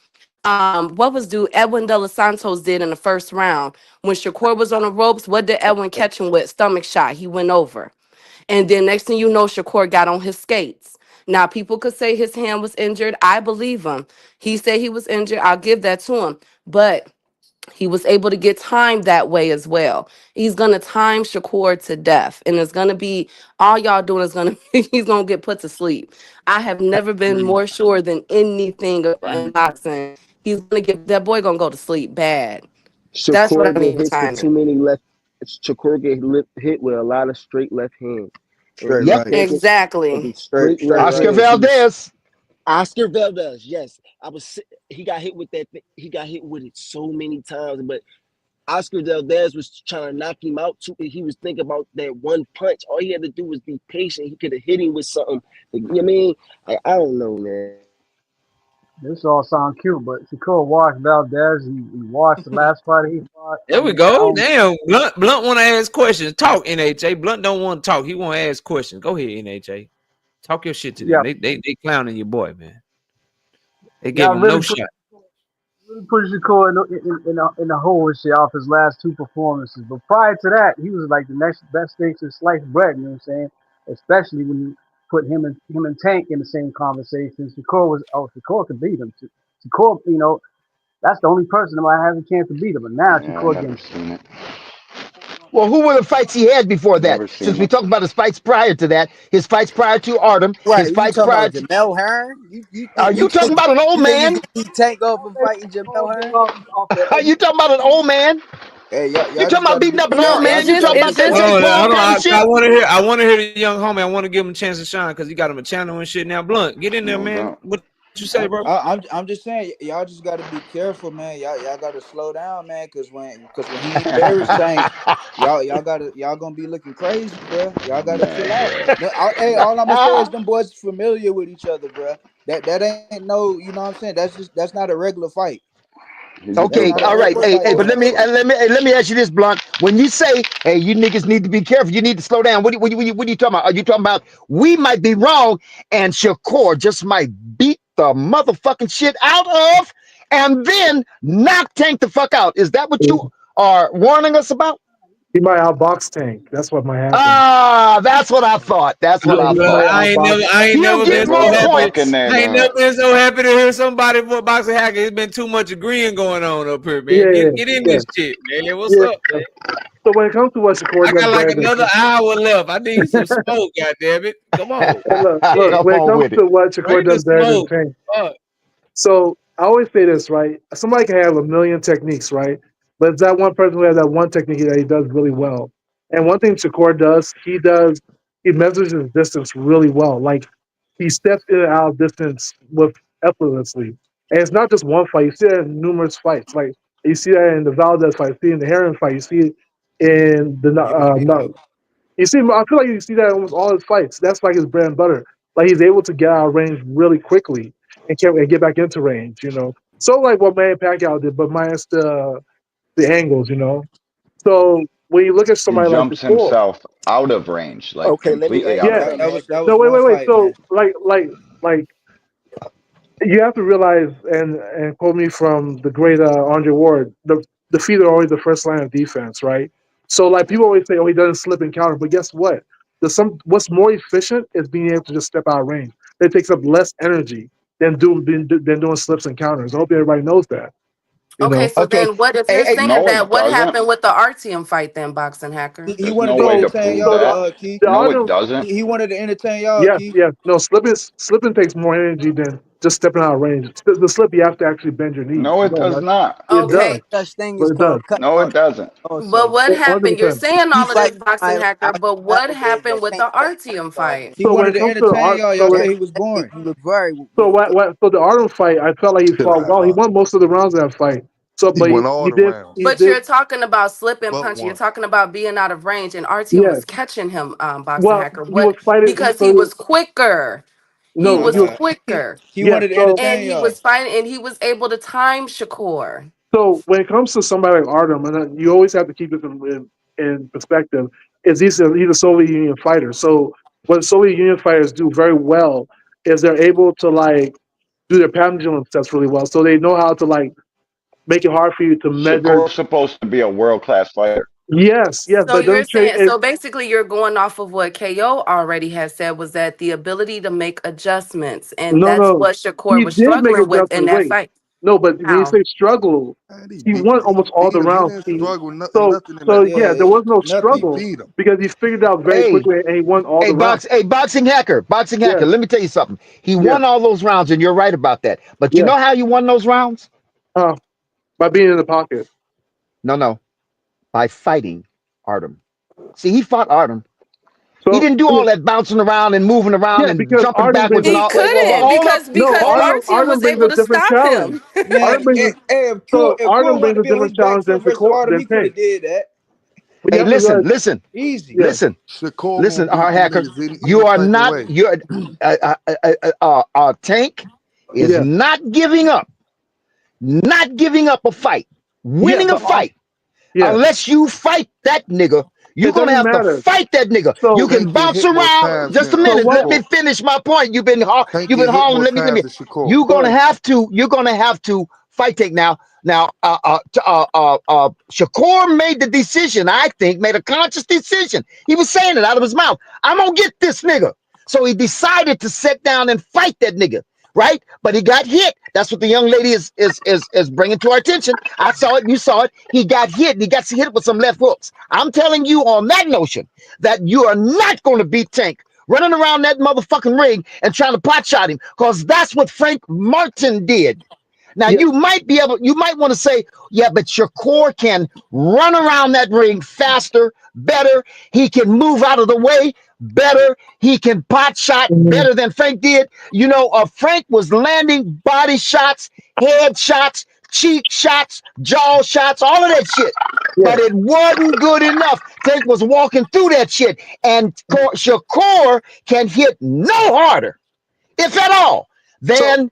what was Edwin De Los Santos did in the first round. When Shakur was on the ropes, what did Edwin catch him with? Stomach shot. He went over. And then next thing you know, Shakur got on his skates. Now, people could say his hand was injured. I believe him. He said he was injured. I'll give that to him. But he was able to get timed that way as well. He's going to time Shakur to death. And it's going to be, all y'all doing is going to, he's going to get put to sleep. I have never been more sure than anything in boxing. He's going to get, that boy going to go to sleep bad. That's what I Shakur mean get with hits with too timing. many left. Shakur get hit with a lot of straight left hands. Straight Yep, right. exactly. The straight left Oscar hands. Valdez. Oscar Valdez, yes. He got hit with that. He got hit with it so many times, but Oscar Valdez was trying to knock him out too. He was thinking about that one punch. All he had to do was be patient. He could have hit him with something. You know what I mean? I don't know, man. This all sound cute, but Shakur washed Valdez. He washed the last fight he fought. There we go. Damn, Blunt want to ask questions. Talk, NHA. Blunt don't want to talk. He want to ask questions. Go ahead, NHA. Talk your shit to them. They clowning your boy, man. They gave him no shot. Really put Shakur in the hole and shit off his last 2 performances. But prior to that, he was like the next best thing to sliced bread. You know what I'm saying? Especially when you put him and Tank in the same conversation. Shakur could beat him. Shakur, That's the only person that might have a chance to beat him. But now Yeah, I Shakur never getting seen it. Well, who were the fights he had before that? Never Since seen we it. talked about his fights prior to that, his fights prior to Artem, Right, his you fights talking prior about to. Jamel Hearn? You Are think you talking about an old you think you man? can beat Tank off of fighting Jamel Hearn? Are you talking about an old man? Hey, You y'all talking just about gotta beating be up an No, old y'all man? it's You just just talking gotta be about it's that Hold just on, Jake Paul hold on. kind of I shit? want to hear. I want to hear the young homie. I want to give him a chance to shine because he got him a channel and shit now. Blunt, get in there, No man. doubt. What you say, bro? I'm just saying y'all just gotta be careful, man. Y'all gotta slow down, man, cause when he embarrassed Tank, y'all gonna be looking crazy, bro. Y'all gotta chill Man, out. bro. Hey, all I'm gonna say is them boys familiar with each other, bro. That ain't no, you know what I'm saying? That's not a regular fight. He's a That's Okay, not a joker. all right. regular Hey, fight, but bro. let me ask you this, Blunt. When you say, "Hey, you niggas need to be careful. You need to slow down." What are you talking about? Are you talking about we might be wrong and Shakur just might beat the motherfucking shit out of and then knock Tank the fuck out? Is that what you are warning us about? He might outbox Tank. That's what might happen. Ah, that's what I thought. That's what I He Well, might thought. outbox. I ain't You never There's get been no so more other happy. fucking points. name, I ain't man. never been so happy to hear somebody for boxing hacker. It's been too much agreeing going on up here, man. Yeah, Get in yeah, this shit, man. What's yeah. up, man? So when it comes to what Shakur I does got like better another than, hour left. I need some smoke, goddamn it. Come on. hey, look, Yeah. Come when it on comes with it. to what Bring Shakur the does better than smoke. Tank. Fuck. So I always say this, right? Somebody can have a million techniques, right? But it's that one person who has that one technique that he does really well. And one thing Shakur does, he measures his distance really well. Like he steps in and out of distance with effortlessly. And it's not just one fight. You see that in numerous fights. Like you see that in the Valdez fight, you see it in the Heron fight, you see it in the no. You see, I feel like you see that in almost all his fights. That's like his bread and butter. Like he's able to get out of range really quickly and get back into range. So like what Manny Pacquiao did, but minus the angles. So when you look at He somebody like jumps Shakur, himself out of range, like Okay, let me completely out of yeah. range. that No, was wait, one wait, wait. fight, So man. like you have to realize and quote me from the great Andre Ward, the feet are always the first line of defense, right? So like people always say, oh, he doesn't slip and counter, but guess what? What's more efficient is being able to just step out of range. It takes up less energy than doing slips and counters. I hope everybody knows that. You Okay, know. so then what if you're saying No, that? it What doesn't. happened with the Artyom fight then, boxing hacker? He There's no wanted to way So to entertain prove so that. y'all, Keith. the No, it other doesn't. He wanted to entertain y'all, yes, Keith. yes. No, slipping takes more energy than just stepping out of range. The slip you have to actually bend your knees. No, You it know does that. not. It does, Okay, Such thing but is it does. called cutting No, off it doesn't. but also. what happened? You're 100%. saying He all of fight this, boxing somebody hacker, but what nowadays happened that with can't the cut Artyom off. fight? He So when wanted it to comes to the entertain art, y'all. so Y'all when, said he was boring. so what so the Artem fight, I felt like he Chill fought well. He out. won most of the rounds of that fight. So, He but won all he the did, rounds, he But did, you're talking about slip and but punch. You're one. talking about being out of range, and Artyom yes. was catching him, boxing Well, hacker. he was What? fighting. Because he was quicker. He No, he was was, quicker, He yeah. wanted to So, and entertain he y'all. was fighting, and he was able to time Shakur. so when it comes to somebody like Artem, and you always have to keep it in perspective, is he's a Soviet Union fighter. So what Soviet Union fighters do very well is they're able to like do their pendulum steps really well. So they know how to like make it hard for you to measure. Shakur's supposed to be a world class fighter. Yes, yes, So but it you're doesn't change. saying, so basically, you're going off of what KO already has said was that the ability to make adjustments, and No, that's no, what Shakur he was did make struggling with in adjustments. that Wait, fight. no, but when you How? say struggle, And he won he almost all beat the him. He rounds. didn't struggle So, nothing in so that yeah, fight. there Yeah, was no He nothing. struggle beat him. because he figured out very Hey, quickly and he won all the rounds. boxing hacker, boxing Yes, hacker. Let me tell you something. He yes, won all those rounds, and you're right about that. But you yes. know how you won those rounds? By being in the pocket. No, by fighting Artem. See, he fought Artem. He So didn't do all that bouncing around and moving around yeah, and because jumping Artem brings backwards and a He all. Wait, couldn't hold up, no hold up. Artyom Artem was brings able a to different stop challenge. him. Man, Artem brings so if Artem Kur brings wanted to a be on his different back challenge than foot versus Autumn, than he could Tank. have did that. But you Hey, have to realize, listen, yeah, listen. Shakur Listen, gonna beat them hacker, niggas you any are type of not. way. You're Tank is yeah, not giving up. Not giving up a fight, yeah, winning a but fight, yeah, unless you fight that nigga. You're it gonna doesn't have to matter. fight that nigga. You So, can Tank get bounce hit more around. times Just a than so minute. what? Let me Shakur. finish my point. Tank You've get been hit hollering. more Let me. times than Shakur. You're Go gonna ahead. have to. You're gonna have to fight Tank now. Now, Shakur made the decision. I think made a conscious decision. He was saying it out of his mouth. I'm gonna get this nigga. So he decided to sit down and fight that nigga. right? But he got hit. That's what the young lady is bringing to our attention. I saw it. You saw it. He got hit. And he got hit with some left hooks. I'm telling you on that notion that you are not going to beat Tank running around that motherfucking ring and trying to pot shot him, because that's what Frank Martin did. Now you might want to say, yeah, but Shakur can run around that ring faster, better. He can move out of the way better. He can pot shot better than Frank did. You know, Frank was landing body shots, head shots, cheek shots, jaw shots, all of that shit. But it wasn't good enough. Tank was walking through that shit. And Shakur can hit no harder, if at all, than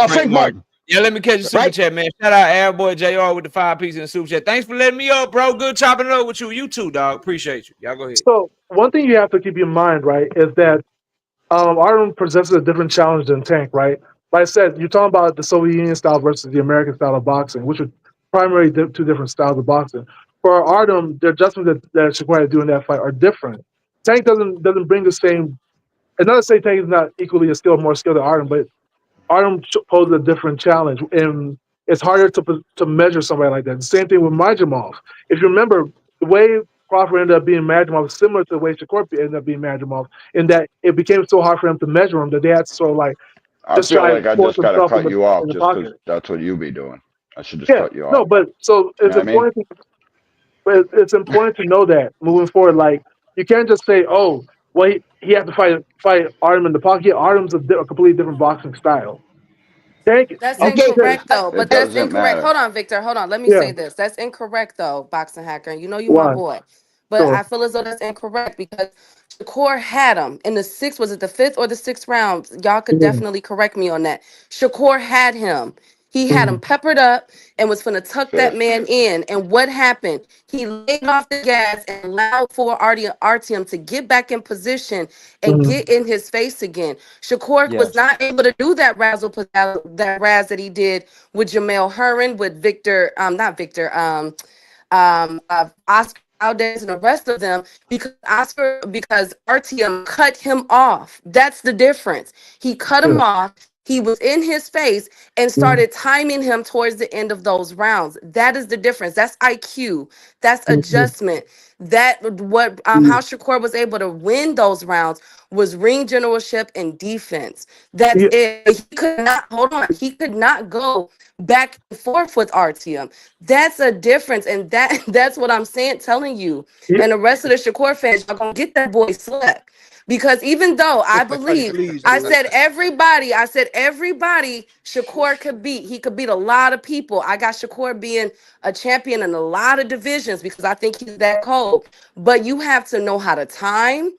Frank Martin. Yeah, let me catch a super chat, man. Shout out Airboy JR with the 5 pieces in the super chat. Thanks for letting me up, bro. Good chopping it up with you. You too, dog. Appreciate you. Y'all go ahead. So one thing you have to keep in mind, right, is that Artem possesses a different challenge than Tank, right? Like I said, you're talking about the Soviet Union style versus the American style of boxing, which are primarily two different styles of boxing. For Artem, the adjustments that Shakur had to do in that fight are different. Tank doesn't bring the same. And not to say Tank is not equally more skilled than Artem, but Artem poses a different challenge, and it's harder to measure somebody like that. The same thing with Majimov. If you remember, the way Crawford ended up being Majimov is similar to the way Shakur ended up being Majimov, in that it became so hard for them to measure him that they had to sort of like I just feel try like I and force just gotta themselves cut you off in the just because pocket. that's what you be doing. I should just Yeah, cut you off. no, but so You it's know what I mean? important. But it's important to know that moving forward, like you can't just say, "Oh, well, he had to fight Artem in the pocket." Yeah, Artem's a completely different boxing style. Tank, That's you can say, incorrect, though. It But that's doesn't incorrect. matter. Hold on, Victor. Hold on. Let me yeah, say this. That's incorrect, though, Boxing Hacker. And you know you my why? boy. But So, I feel as though that's incorrect because Shakur had him in the sixth. Was it the fifth or the sixth round? Y'all could mm, definitely correct me on that. Shakur had him. He had him mm, peppered up and was finna tuck that Fifth. man in. And what happened? He laid off the gas and allowed for Artyom to get back in position and mm, get in his face again. Shakur was not able to do that that razz that he did with Jamel Herring, with Victor, not Victor, Oscar Valdez and the rest of them because Artyom cut him off. That's the difference. He cut yeah, him off. He was in his face and mm, started timing him towards the end of those rounds. That is the difference. That's IQ. That's mm, adjustment. That what mm, how Shakur was able to win those rounds was ring generalship and defense. That's yeah, it. He could not hold on. He could not go back and forth with Artyom. That's a difference, and that's what I'm saying, telling you. yeah, And the rest of the Shakur fans, y'all gonna get that boy slept. Because even though I believe I said everybody Shakur could beat. He could beat a lot of people. I got Shakur being a champion in a lot of divisions because I think he's that cold. But you have to know how to timing,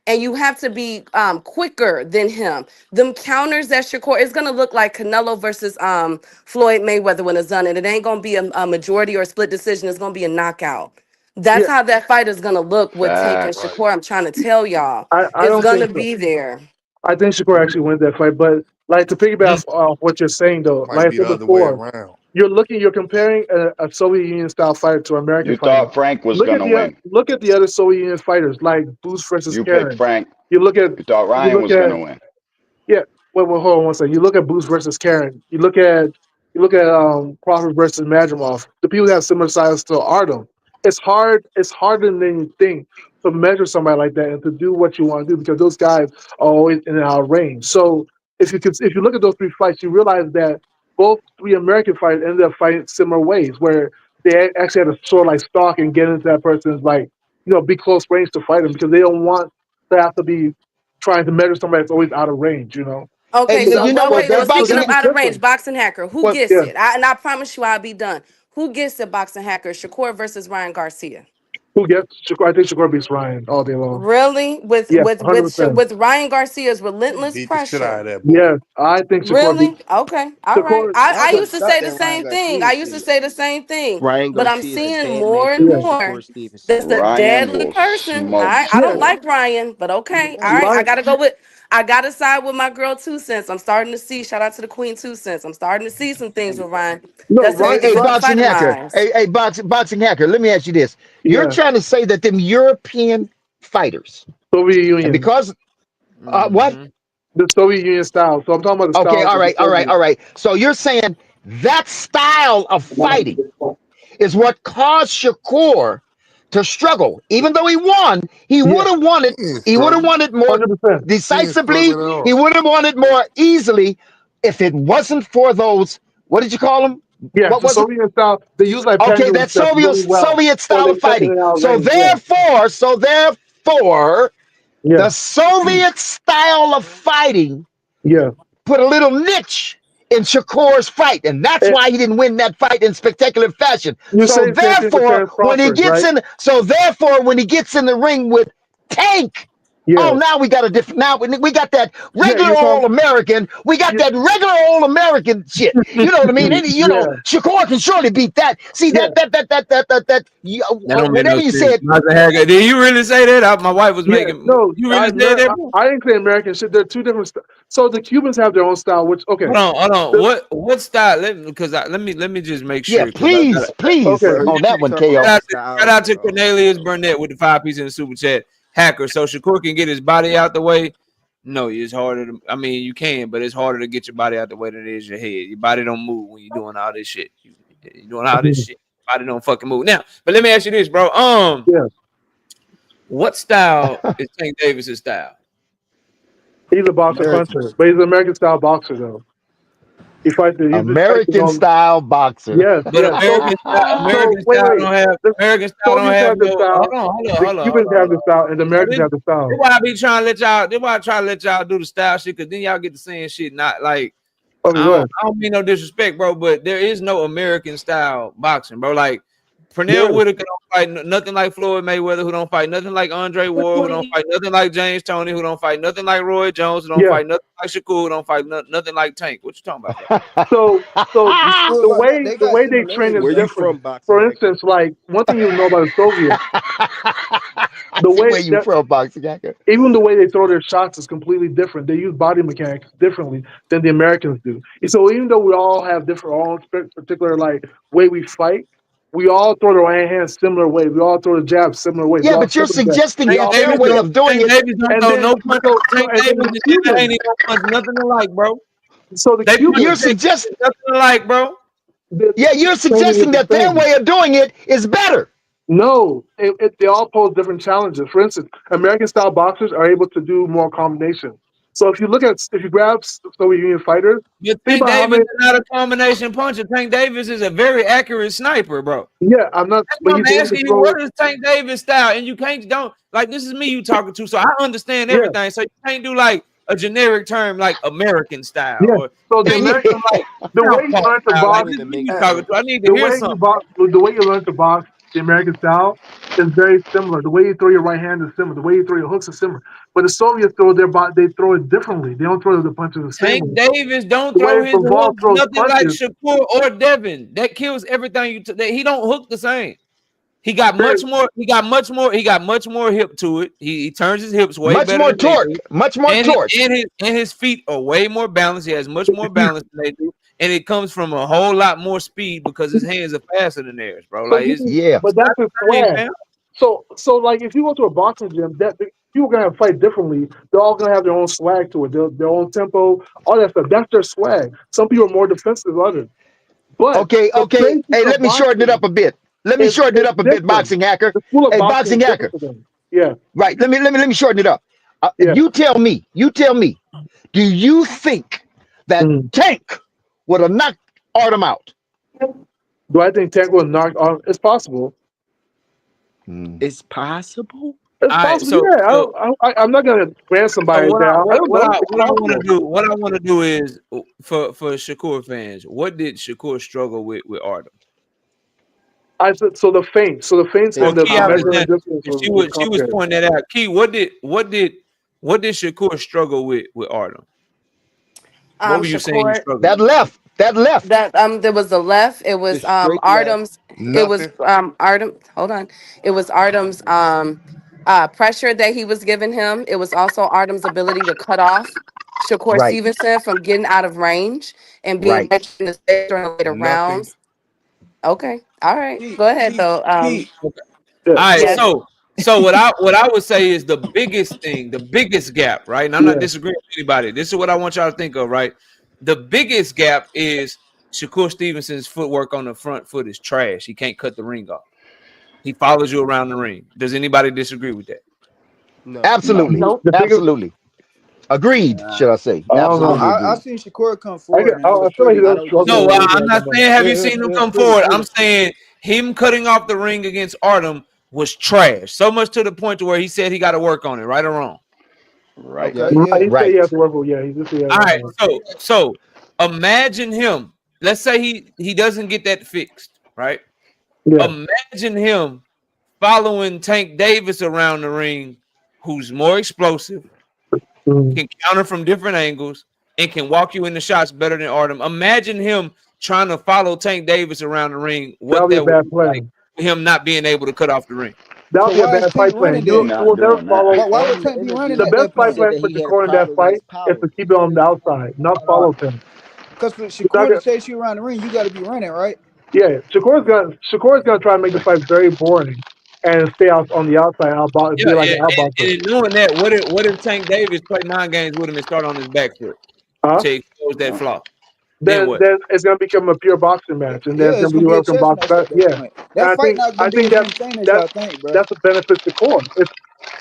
and you have to be quicker than him. Them counters that Shakur is gonna look like Canelo versus Floyd Mayweather when it's done, and it ain't gonna be a majority or a split decision. It's gonna be a knockout. That's yeah. how that fight is gonna look with Tank and Facts. Shakur. I'm trying to tell y'all, I it's don't gonna think so. be there. I think Shakur actually wins that fight. But like to piggyback off what you're saying, though, like Might I be said the other way before, around. you're comparing a Soviet Union style fighter to an American You fighter. thought Frank was gonna win. Look at the other Soviet Union fighters like Boots versus You picked Karen. Frank. You look at You thought you Ryan look was at gonna win. Yeah, well, hold on one second. You look at Boots versus Karen. You look at Crawford versus Madrimov. The people that have similar styles to Artem. It's hard. It's harder than you think to measure somebody like that and to do what you want to do because those guys are always in our range. So if you look at those three fights, you realize that both three American fighters ended up fighting similar ways, where they actually had to sort of like stalk and get into that person's be close range to fight them because they don't want to have to be trying to measure somebody that's always out of range. Okay, Hey, so you know well, what? wait. That Well, So speaking boxing. of that's out the of range, difference. boxing hacker, who Well, gets Yeah. it? And I promise you, I'll be done. Who gets it, boxing hacker? Shakur versus Ryan Garcia. Who gets Shakur? I think Shakur beats Ryan all day long. Really, with Yes, with with 100%. with Ryan Garcia's He relentless beat the shit out pressure. of that boy. Yes, I think Shakur beats Really? Okay. All right. Shakur. I But used to stop say the that Ryan same thing. I Garcia used to shit. say the same thing. Ryan But I'm Garcia is a seeing bad man more for and Yeah, me. more. Shakur Stevenson. That's a Ryan deadly will person. smoke I don't yeah. Shakur. like Ryan, but okay. All right. Ryan. I gotta side with my girl 2 Cents. I'm starting to see, shout out to the Queen 2 Cents. I'm starting to see some things with Ryan. No, That's a Ryan. Hey, good boxing fight of hacker. mine. Hey, boxing hacker. Let me ask you this: You're Yeah. trying to say that them European fighters, Soviet and Union. because What? The Soviet Union style. So I'm talking about the Okay, styles of the Soviet. all right. So you're saying that style of fighting is what caused Shakur to struggle. Even though he won, he would have won it. He would have won it more 100%. decisively. He would have won it more easily if it wasn't for those. What did you call them? Yes, What the was it? Soviet style. They use like Okay, pendulum that steps really well. Soviet So style they of kept it fighting. in our So range. Yeah. therefore, Yeah. the Soviet style of fighting Yeah. put a little niche in Shakur's fight, and that's And why he didn't win that fight in spectacular fashion. you So say the same thing for therefore, Terrence Crawford, right? when he gets in the ring with Tank, Yeah. oh, now we got a different. Now we got that Yeah. regular You're old talking. American. We got that regular old American shit. You know what I mean? And, Yeah. Shakur can surely beat that. See Yeah. That don't make no whenever you sense. said, Did you really say that? My wife was Yeah. making. No, You really said that, bro? I didn't say American shit. They're two different. So the Cubans have their own style, which okay. Hold on. The, What style? Let me just make yeah, sure because I got please, okay. on that one, KO. shout out to Cornelius Burnett with the 5-piece in the super chat. Hacker, so Shakur can get his body out the way. No, it's harder. I mean, you can, but it's harder to get your body out the way than it is your head. Your body don't move when you're doing all this shit. You're doing all this shit. Your body don't fucking move. Now, but let me ask you this, bro. Yeah. What style is Tank Davis' style? He's a boxer puncher, but he's an American style boxer though. He fights. He's just American style boxer. Yes, But yes. American style don't have The Soviets have the no. style. Hold The Cubans have the style, and the on. Americans have the style. That's why I be trying to let y'all. That's why I try to let y'all do the style shit, because then y'all get the saying shit. Not like Okay, I don't mean no disrespect, bro, but there is no American style boxing, bro. Like Pernell Whitaker don't fight nothing like Floyd Mayweather, who don't fight nothing like Andre Ward, who don't fight nothing like James Toney, who don't fight nothing like Roy Jones, who don't fight nothing like Shakur, who don't fight nothing like Tank. What you talking about, bro? So Well, the look, way they train is where you different. from, boxing? For instance, like one thing you know about the Soviets, the way where you from, boxing hacker? even the way they throw their shots is completely different. They use body mechanics differently than the Americans do. And so even though we all have different, all particular like way we fight, we all throw the right hand similar way. We all throw the jab similar ways. Yeah, but you're suggesting Tank their way of doing Tank it. Davis don't throw no punch. Tank and then Davis the and Devin Cubans. Haney don't punch nothing alike, bro. So the They Cubans, You're suggesting nothing alike, bro. Yeah, you're suggesting that their way of doing it is better. No, they all pose different challenges. For instance, American style boxers are able to do more combinations. So if you grab Soviet Union fighters, But think Tank about how Davis many. is not a combination puncher. Tank Davis is a very accurate sniper, bro. Yeah, I'm not. That's But why he's I'm able to asking you, throw. what is Tank Davis style? And you don't like, this is me you talking to, so I understand everything. So you can't do like a generic term like American style or So the American, like the way you learn to style. Like, box, this is me you talking to. I need to hear something. the way you learn to box the American style is very similar. The way you throw your right hand is similar. The way you throw your hooks is similar. But the Soviets they throw it differently. They don't throw the punches the same Tank way. Davis don't The way throw his Bivol hooks throws nothing like punches, Shakur or Devin. That kills everything he don't hook the same. He got much more. He got much more hip to it. He turns his hips way Much better more than they torque. do. Much more torque. And his feet are way more balanced. He has much more balance than they do, and it comes from a whole lot more speed because his hands are faster than theirs, bro. Like but that's the swag. So like if you go to a boxing gym, that people are gonna fight differently. They're all gonna have their own swag to it, their own tempo, all that stuff. That's their swag. Some people are more defensive than others. But Okay. Hey, let me shorten it up a bit. Different. Boxing hacker. The school of Hey, boxing boxing is hacker. different for them. Yeah. Right. Let me shorten it up. You tell me. Do you think that Tank would have knocked Artem out? Do I think Tank will knock off? It's possible. It's possible. It's possible. I'm not gonna grant somebody what down. I don't know. What I want to do is for Shakur fans. What did Shakur struggle with Artem? I said so the feints. So the feints and the measurement distance she was pointing that out. Key, what did Shakur struggle with Artem? What were you saying? You struggled That left. There was the left. It was Artem's. It was Artem. Hold on. It was Artem's pressure that he was giving him. It was also Artem's ability to cut off Shakur Stevenson from getting out of range and being in the space during later rounds. Okay. All right. Go ahead though. All right. Yes. So what I would say is the biggest thing, the biggest gap, right? And I'm not disagreeing with anybody. This is what I want y'all to think of, right? The biggest gap is Shakur Stevenson's footwork on the front foot is trash. He can't cut the ring off. He follows you around the ring. Does anybody disagree with that? No. Absolutely. No. Absolutely. Agreed, should I say. I don't know. Absolutely I agreed. seen Shakur come forward and I it was feel like he pretty. does struggle No, with I'm not that. saying have you It seen him was come pretty forward. I'm pretty. saying him cutting off the ring against Artem was trash. So much to the point to where he said he got to work on it, right or wrong. Right. Okay, Right, yeah. he said he has to work with. Yeah, he just said he has All to work right, with. so imagine him. Let's say he doesn't get that fixed, right? Yeah. Imagine him following Tank Davis around the ring, who's more explosive, can counter from different angles, and can walk you in the shots better than Artem. Imagine him trying to follow Tank Davis around the ring. That'll What be a that would bad be like, plan. him not being able to cut off the ring. That'll So be a why is bad Tank fight plan. running You then? will never follow. Why would And the Tank be interview, running The at best that fight point? said plan that for he had a Shakur in that problem with fight his is power. to keep it on the outside, not follow him. Because for He's not Shakur to gonna, chase you around the ring, you got to be running, right? yeah, Shakur's gonna try and make the fight very boring and stay out on the outside. Yeah, Be like yeah. an outboxer. And knowing that, what if Tank Davis play 9 games with him and start on his back foot Huh? to expose that flaw? Then Then what? it's gonna become a pure boxing match, and then Yeah, it's it's gonna be gonna be a whoever can chess box match better. at that Yeah, point. and That fight not gonna be the same thing as y'all think, bro. that's a benefit to Core. It's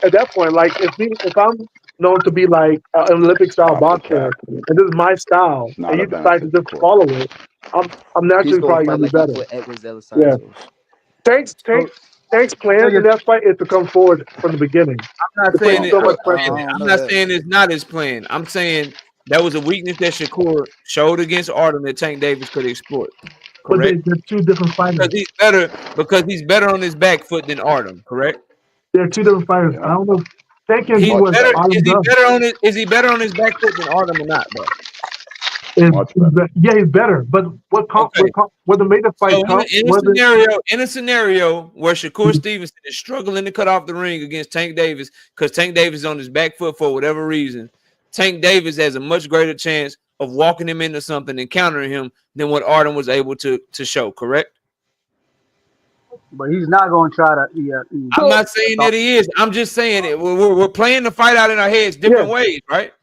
at that point, like if I'm known to be like an Olympic style Stop the boxer, cap. and this is my style, It's and not a you decide to benefit to just court. follow it, I'm He's naturally gonna probably fight gonna be like he better. fought Edwards de los Yeah. Santos. Tank's plans in that fight is to come forward from the beginning. I'm not To put saying Front it. so much foot. pressure. I'm not saying it's not his plan. I'm saying that was a weakness that Shakur showed against Artem that Tank Davis could exploit. But Correct? they're two different fighters. Because he's better on his back foot than Artem. Correct? They're two different fighters. I don't know. Tank can do He's what better. Autumn does. Is he better on his back foot than Artem or not, bro? Yeah, he's better. But what made the fight So tough in wasn't. a scenario where Shakur Stevenson is struggling to cut off the ring against Tank Davis because Tank Davis is on his back foot for whatever reason, Tank Davis has a much greater chance of walking him into something and countering him than what Artem was able to show. Correct? But he's not going to try to. I'm not saying that he is. I'm just saying it. We're playing the fight out in our heads different ways, right?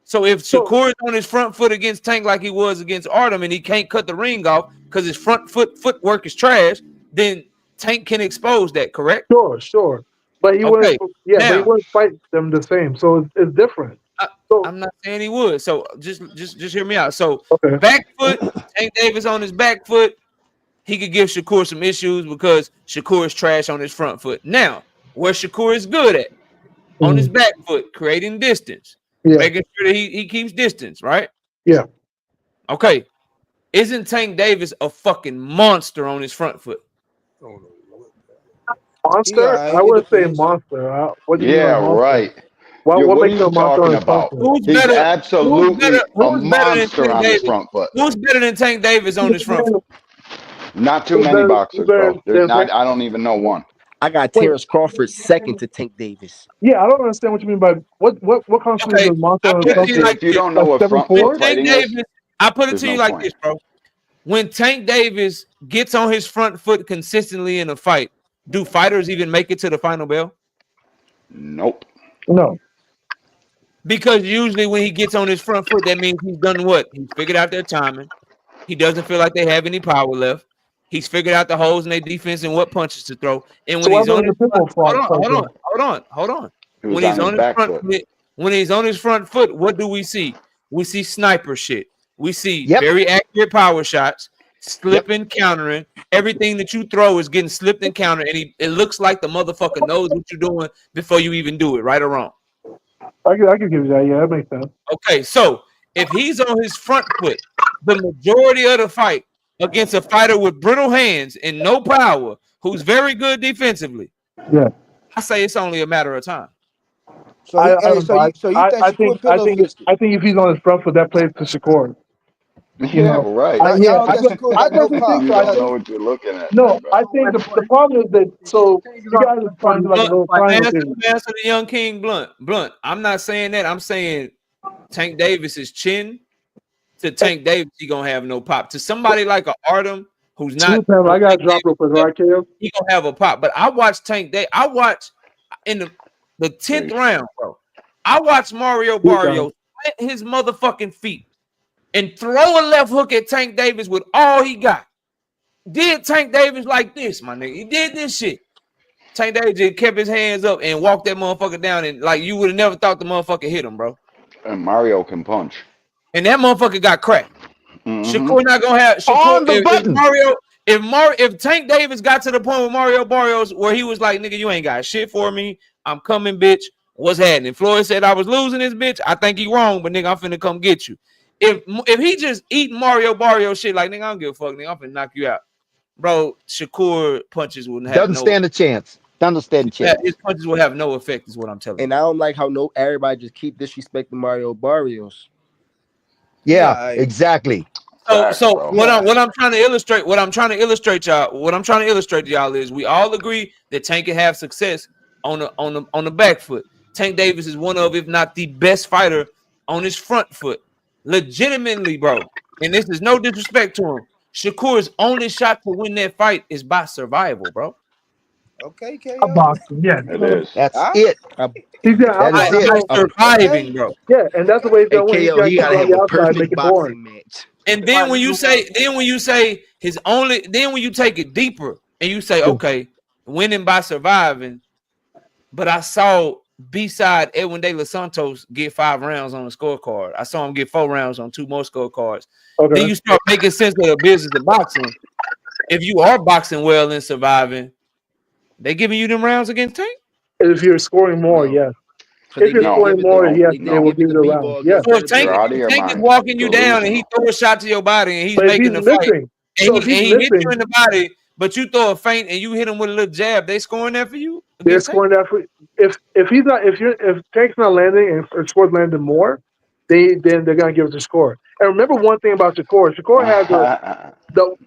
So if Shakur is on his front foot against Tank like he was against Artem and he can't cut the ring off because his front footwork is trash, then Tank can expose that, correct? Sure. But he wouldn't. Yeah, but he wouldn't fight them the same. So it's different. I'm not saying he would. So just hear me out. So back foot, Tank Davis on his back foot, he could give Shakur some issues because Shakur is trash on his front foot. Now, where Shakur is good at on his back foot, creating distance, making sure that he keeps distance, right? Yeah. Okay. Isn't Tank Davis a fucking monster on his front foot? Monster? I wouldn't say monster. What do you mean by monster? Right. What What are makes him you a monster on talking his front about? foot? He's absolutely a Who's better than monster Tank on his Davis? front foot. Who's better than Tank Davis on his front foot? Not too many boxers, bro. There's not. I don't even know one. I got Terrence Crawford second to Tank Davis. Yeah, I don't understand what you mean by what constitutes a monster on his front foot. If you don't know what front foot fighting is, I put it there's to you no like point. this, bro. When Tank Davis gets on his front foot consistently in a fight, do fighters even make it to the final bell? Nope. No. Because usually when he gets on his front foot, that means he's done what? He's figured out their timing. He doesn't feel like they have any power left. He's figured out the holes in their defense and what punches to throw. And when he's on his front, hold on. When he's on his front foot, when he's on his front foot, what do we see? We see sniper shit. We see very accurate power shots, slipping, countering. Everything that you throw is getting slipped and countered, and it looks like the motherfucker knows what you're doing before you even do it, right or wrong. I can give you that. Yeah, that makes sense. Okay, so if he's on his front foot, the majority of the fight against a fighter with brittle hands and no power, who's very good defensively, I say it's only a matter of time. I think if he's on his front foot, that plays to Shakur. Right. I personally think You so. don't know what you're looking at. No, I think the problem is that you guys are trying to do like a little triangle thing. Answer the young king blunt. I'm not saying that. I'm saying Tank Davis's chin to Tank Davis, he gonna have no pop. To somebody like a Artem who's not, I got to drop real quick, right, Kale? He gonna have a pop. But I watched Tank Davis. I watched in the 10th round, bro. I watched Mario Barrios plant his motherfucking feet and throw a left hook at Tank Davis with all he got. Did Tank Davis like this, my nigga? He did this shit. Tank Davis just kept his hands up and walked that motherfucker down, and like you would have never thought the motherfucker hit him, bro. And Mario can punch. And that motherfucker got cracked. Shakur not gonna have Shakur on the button. If Tank Davis got to the point with Mario Barrios where he was like, nigga, you ain't got shit for me. I'm coming, bitch. What's happening? Floyd said I was losing this bitch. I think he wrong, but nigga, I'm finna come get you. If he just eating Mario Barrios shit, like nigga, I don't give a fuck, nigga, I'm finna knock you out. Bro, Shakur punches wouldn't have Doesn't stand a chance. Doesn't stand a chance. His punches will have no effect, is what I'm telling you. And I don't like how everybody just keep disrespecting Mario Barrios. Yeah, exactly. So what I'm trying to illustrate, to y'all is we all agree that Tank can have success on the back foot. Tank Davis is one of, if not the best fighter on his front foot. Legitimately, bro. And this is no disrespect to him. Shakur's only shot to win that fight is by survival, bro. Okay, A boxing, yeah. It is. That's it. He's got That is it. Surviving, bro. Yeah, and that's the way he's gonna win. He's KO, gonna he keep gotta it on have the a outside, make perfect it boring. boxing match. And then when you say his only, then when you take it deeper and you say, okay, winning by surviving, but I saw B-side Edwin De Los Santos get 5 rounds on the scorecard. I saw him get 4 rounds on 2 more scorecards. Okay. Then you start making sense of the business of boxing. If you are boxing well and surviving, they giving you them rounds against Tank? If you're scoring more, yes. If you're scoring more, yes, they will give you the round. Yes. So if Tank is walking you down and he throw a shot to your body and he's making the fight, and he hit you in the body, but you throw a feint and you hit him with a little jab, they scoring that for you? They're scoring that for if Tank's not landing and if Shakur's landing more, then they're gonna give it to Shakur. And remember one thing about Shakur. Shakur has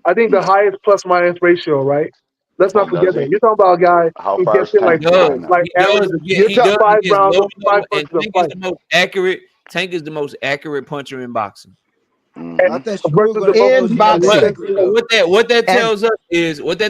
I think the highest plus minus ratio, right? Let's not forget that. You're talking about a guy who gets in like average. You're top 5 rounds, 5 punches a fight. Tank is the most accurate puncher in boxing. I think Shakur in boxing. What that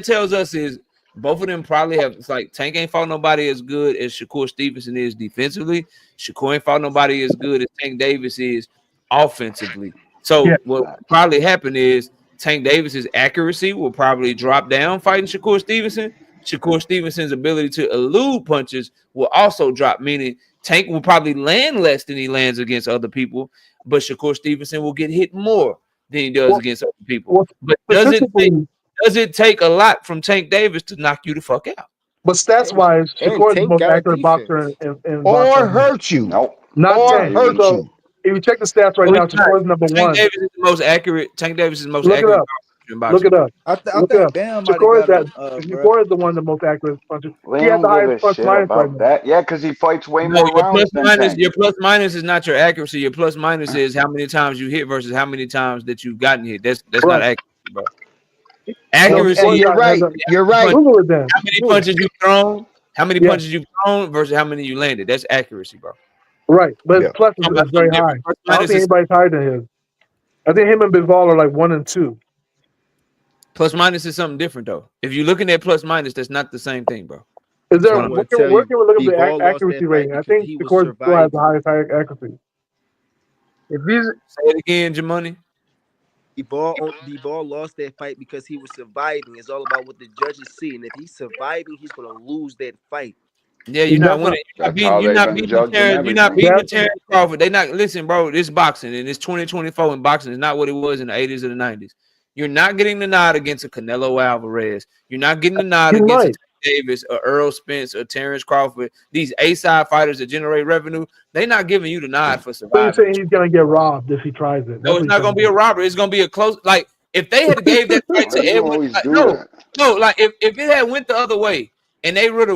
tells us is both of them probably have. It's like Tank ain't fought nobody as good as Shakur Stevenson is defensively. Shakur ain't fought nobody as good as Tank Davis is offensively. So what probably happened is Tank Davis's accuracy will probably drop down fighting Shakur Stevenson. Shakur Stevenson's ability to elude punches will also drop, meaning Tank will probably land less than he lands against other people, but Shakur Stevenson will get hit more than he does against other people. But does it take a lot from Tank Davis to knock you the fuck out? But stats wise, Shakur is the most accurate boxer in or boxing. hurt you. Nope. Not or Tank. hurt So you. if you check the stats right now, Shakur is number Tank 1. Davis is the most accurate. Tank Davis is the most Look it accurate up. boxer in boxing. Look it up. I Look it think up. Bam might Shakur have got Shakur is the one of the most accurate punchers. We He has don't the give a highest plus shit minus right about now. that. Yeah, because he fights way No, more rounds than Tank. your plus minus is not your accuracy. Your plus minus is how many times you hit versus how many times that you've gotten hit. That's not accuracy, bro. Accuracy. You're right. You're right. Google it then. How many punches you've thrown? How many punches you've thrown versus how many you landed? That's accuracy, bro. Right, but his plus is very high. I don't think anybody's higher than his. I think him and Bivol are like 1 and 2. Plus minus is something different, though. If you're looking at plus minus, that's not the same thing, bro. Is there? Where can we look at the accuracy rating? I think Shakur still has the highest accuracy. If he's say it again, Jamoni. The ball lost that fight because he was surviving. It's all about what the judges see, and if he's surviving, he's gonna lose that fight. Yeah, you're not winning. You're not beating Terrence Crawford. They not listen, bro. This boxing and it's 2024 in boxing is not what it was in the 80s or the 90s. You're not getting the nod against a Canelo Alvarez. You're not getting the nod against a Davis or Earl Spence or Terrence Crawford. These A-side fighters that generate revenue, they're not giving you the nod for surviving. So you're saying he's gonna get robbed if he tries it? No, it's not gonna be a robbery. It's gonna be a close. Like if they had gave that fight to Edwin, like if it had went the other way and they would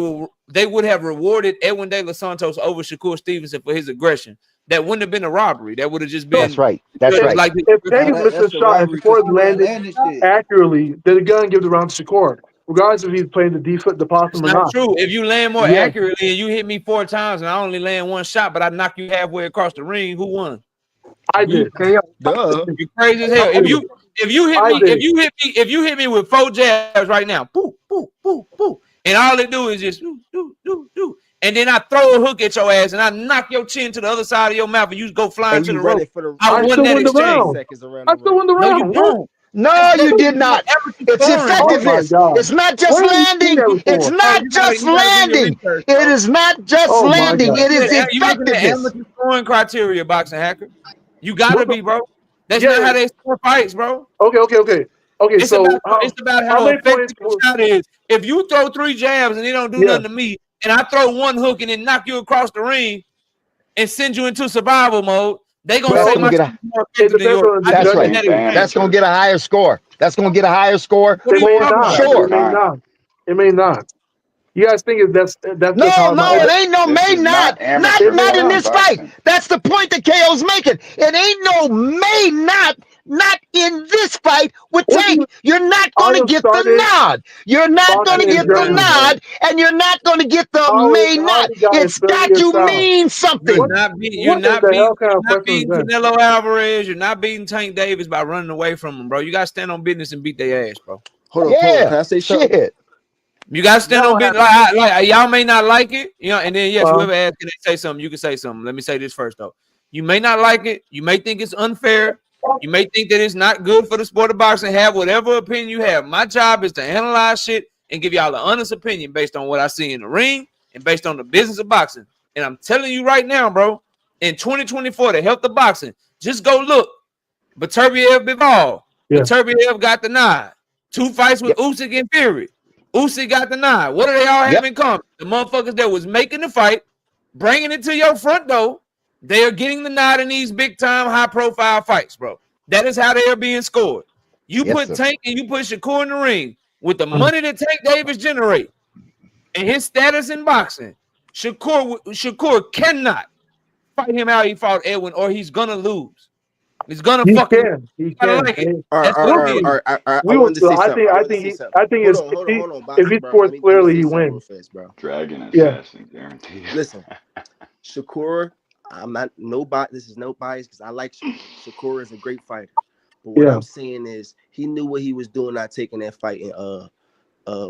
have rewarded Edwin De Los Santos over Shakur Stevenson for his aggression. That wouldn't have been a robbery. That would have just been. That's right. That's right. Like if Tank missed a shot and Shakur landed accurately, they're gonna give the round to Shakur, regardless if he's playing the defense, the possum or not. Not true. If you land more accurately and you hit me 4 times and I only land 1 shot, but I knock you halfway across the ring, who won? I did. Duh. You're crazy as hell. If you hit me with 4 jabs right now, boo, boo, boo, boo, and all it do is just do, and then I throw a hook at your ass, and I knock your chin to the other side of your mouth, and you go flying And to you the run rope. it for the I won that exchange. seconds around I the still ring. won the No, you round. What? don't. No, you did not. It's Oh my effectiveness. God. It's not just Where have you seen landing. that It's before? not just You gotta do your landing. research, It bro. is not just Oh my landing. God. It is You looking at effectiveness. amateur scoring criteria, boxing hacker. You gotta What the, be, bro. That's yeah. not how they score fights, bro. Okay. It's So about how how many points? effective the shot is. If you throw 3 jabs and they don't do Yeah. nothing to me, and I throw 1 hook and then knock you across the ring and send you into survival mode, they gonna That's say gonna my get shit a. is more It effective than depends yours. on I the just That's won right. judging. that That's exchange. gonna get a higher score. That's gonna get a higher score. What are It you may talking not. about? It Sure. may not. It may not. You guys think that's just No, how no, it ain't no This may is not. not amateur it may Not in not. fucking this fight. boxing. That's the point that KO's making. It ain't no may not in this fight with What Tank. you, You're not I gonna have get the started nod. You're not gonna boxing in get the Germany. nod, and you're not gonna get the may How not. he got his It's 30 got year to style? mean something. You're What in not the beating hell kind of question is that? Canelo Alvarez. You're not beating Tank Davis by running away from him, bro. You gotta stand on business and beat their ass, bro. Hold on. Yeah, Can I say something? shit. You gotta stand on business. Like y'all may not like it, you know. And then yes, Uh, whoever asks can they say something, you can say something. Let me say this first though. You may not like it. You may think it's unfair. You may think that it's not good for the sport of boxing. Have whatever opinion you have. My job is to analyze shit and give y'all an honest opinion based on what I see in the ring and based on the business of boxing. And I'm telling you right now, bro, in 2024, the health of boxing, just go look. Beterbiev Bivol. yeah. Beterbiev got the nod. 2 fights with Yep. Usyk and Fury. Usyk got the nod. What do they all have Yep. in common? The motherfuckers that was making the fight, bringing it to your front door, they are getting the nod in these big time, high profile fights, bro. That is how they are being scored. You Yes, put sir. Tank and you put Shakur in the ring with the money that Tank Davis generate and his status in boxing. Shakur cannot fight him how he fought Edwin, or he's gonna lose. He's gonna He fucking can. He gotta can. like it. And All right, That's all what right, it we'll all is. see. right, all right, all right. I We will wanted to see. say something. I wanted to say something. I think Hold it's on, hold on, hold on, if he boxing, bro. scores Let me clearly, say he something real wins. fast, bro. Dragon Yeah. assassin, guaranteed. Listen, Shakur, I'm not no bias. This is no bias because I like Shakur. Shakur is a great fighter. But what Yeah. I'm saying is he knew what he was doing, not taking that fight in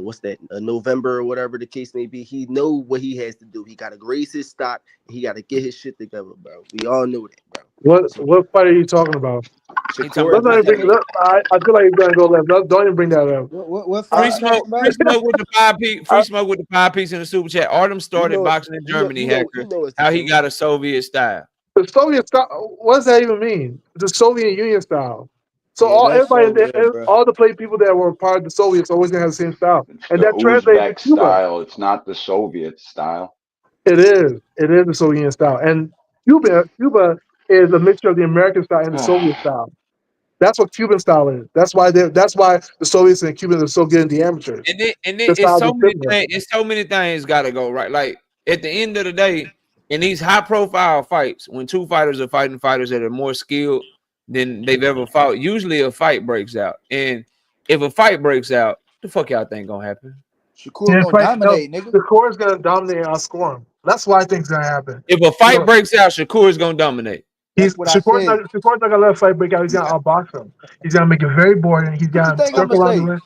what's that, November or whatever the case may be. He know what he has to do. He got to raise his stock. And he got to get his shit together, bro. We all know that, bro. What fight are you talking about? Shakur Let's is not not even bring that. it up. I feel like he's gonna go left. Don't even bring that up. What Free fight you talking smoke, about? free smoke with the 5 piece, free smoke with the 5 piece in the super chat. Artem You started know, boxing in you know, Germany, you know, hacker. you know it's the How he truth. got a Soviet style. The Soviet style. What does that even mean? The Soviet Union style. So Yeah, that's so weird, bro. all the people that were part of the Soviets always gonna have the same style, It's and the that translates to Uzbek Cuba. style. It's not the Soviet style. It is the Soviet style, and Cuba is a mixture of the American style and the Soviet style. That's what Cuban style is. That's why the Soviets and Cubans are so good in the amateurs. And then The styles are similar. it's so many things gotta go right. Like at the end of the day, in these high profile fights, when 2 fighters are fighting fighters that are more skilled than they've ever fought, usually a fight breaks out. And if a fight breaks out, the fuck y'all think gonna happen? Shakur gonna dominate, nigga. The core is gonna dominate and outscore him. That's what I think is gonna happen. If a fight breaks out, Shakur is gonna dominate. That's what I Shakur's said. not gonna let a fight break out. He's gonna outbox him. He's gonna make it very boring. He's What you gonna think I'm circle gonna around the say? ring.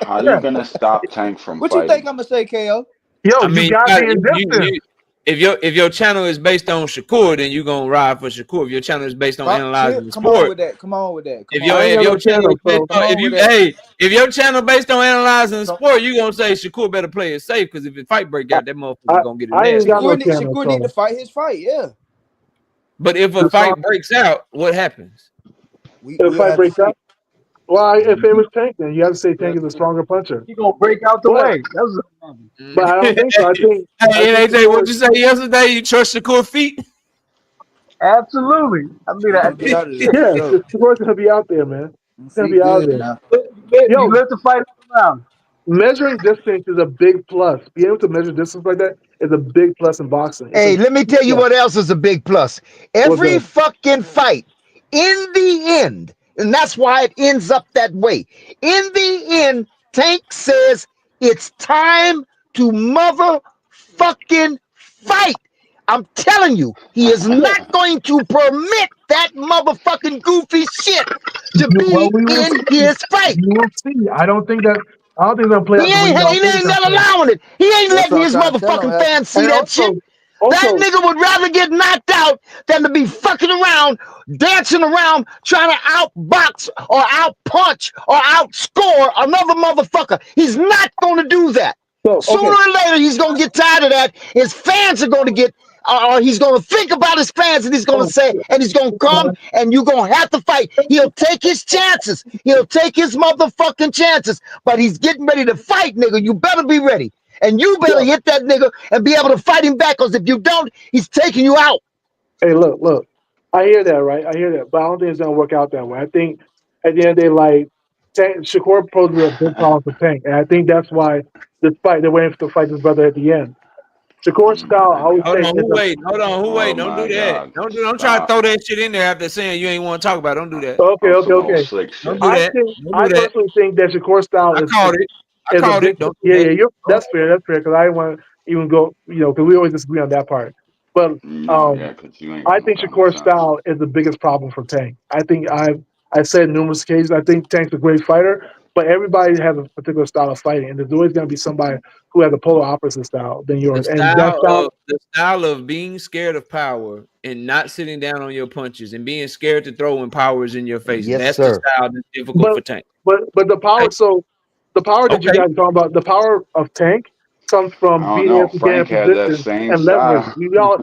How Yeah. you gonna stop Tank from What you think fighting? I'm gonna say, KO? Yo, I you mean, gotta be indifferent. if your channel is based on Shakur, then you gonna ride for Shakur. If your channel is based on analyzing the Come on sport, with that. Come on with that. if Come on. your channel is based Come on on with that. if your channel based on analyzing the sport, you gonna say Shakur better play it safe because if the fight break out, that motherfucker gonna get his I ain't ass. got no Beat. channel. Shakur need to fight his fight. Yeah. But if a fight breaks out, what happens? If the fight breaks out, well, if it was Tank, then you have to say Tank is a stronger puncher. He gonna break out the way. That's But I don't think so. I think. Hey, NAJ, what'd you say yesterday? You trust Shakur feet? absolutely. I mean, Yeah, Shakur's gonna be out there, man. He's gonna See be out good there. now. you live to fight around. Measuring distance is a big plus. Being able to measure distance like that is a big plus in boxing. Hey, let me tell you what else is a big plus. Every fucking fight, in the end, and that's why it ends up that way. In the end, Tank says it's time to motherfucking fight. I'm telling you, he is not going to permit that motherfucking goofy shit to be in his fight. You will see. I don't think that I don't think it's gonna play out the way y'all He think it's ain't gonna not play. allowing it. He ain't That's letting what I'm his trying to tell him. motherfucking fans see And that shit. That also, nigga would rather get knocked out than to be fucking around, dancing around, trying to outbox or outpunch or outscore another motherfucker. He's not going to do that. Sooner or later, he's going to get tired of that. His fans are going to get, or he's going to think about his fans and he's going to say, and he's going to come and you're going to have to fight. He'll take his chances. He'll take his motherfucking chances, but he's getting ready to fight, nigga. You better be ready. And you better hit that nigga and be able to fight him back, because if you don't, he's taking you out. hey, look. I hear that, right? I hear that, but I don't think it's gonna work out that way. I think at the end of the day, like Shakur posed to be a big problem for Tank, and I think that's why, despite they're waiting to fight his brother at the end. Shakur's style, I always Hold say, on, is a hold on, who wait? Don't do that. Don't try to throw that shit in there after saying you ain't want to talk about it. Don't do that. okay. Don't do that. I personally think that Shakur's style I is called it. I a called big. it. Don't do that. That's fair. That's fair, because I didn't want to even go, because we always disagree on that part. But I think Shakur's style is the biggest problem for Tank. I think I said numerous occasions, I think Tank's a great fighter, but everybody has a particular style of fighting, and there's always going to be somebody who has a polar opposite style than yours. And that style, The style of being scared of power and not sitting down on your punches and being scared to throw when power is in your face. Yes, That's sir. the style that's difficult for Tank. But the power, the power that you guys are talking about, the power of Tank comes from being able to get in position and leverage.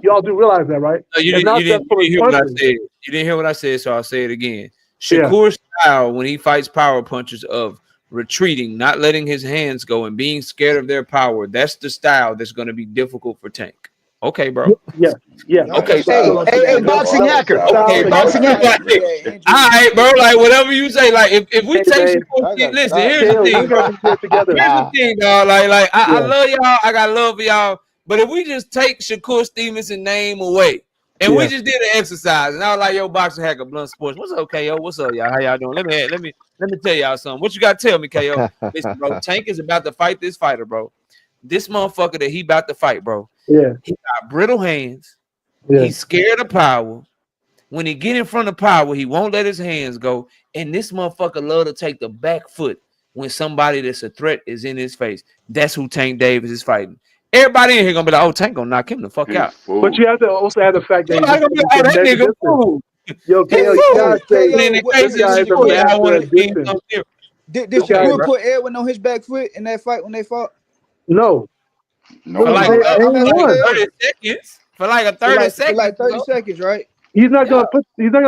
Y'all do realize that, right? No, you It's didn't. not You just didn't, for you his didn't hear what I punches. said. You didn't hear what I said, so I'll say it again. Yeah. Shakur's style when he fights power punches of retreating, not letting his hands go, and being scared of their power. That's the style that's going to be difficult for Tank. Okay, bro. Yeah. Okay. Hey, boxing hacker. Okay, Hey, boxing hacker. all right, bro. Like whatever you say. Like if we take Shakur, listen. Here's the thing, bro. Here's the thing, dog. Like I love y'all. I got love for y'all. But if we just take Shakur Stevenson name away, and we just did an exercise, and I was like, "Yo, boxing hacker, blunt sports. What's up, KO? What's up, y'all? How y'all doing? Let me tell y'all something. What you got to tell me, KO? Listen, bro. Tank is about to fight this fighter, bro. This motherfucker that he about to fight, bro. Yeah. He got brittle hands. Yeah. He's scared of power. When he get in front of power, he won't let his hands go. And this motherfucker love to take the back foot when somebody that's a threat is in his face. That's who Tank Davis is fighting. Everybody in here gonna be like, "Oh, Tank gonna knock him the fuck out." But you have to also have the fact that Somebody gonna be like, "Oh, that nigga fool." Yo, KO, you gotta say this guy is a master at distance. Did This guy- Shakur put Edwin on his back foot in that fight when they fought? No. For like 30 seconds. For like a 30 seconds. For like 30 seconds, right? He's not gonna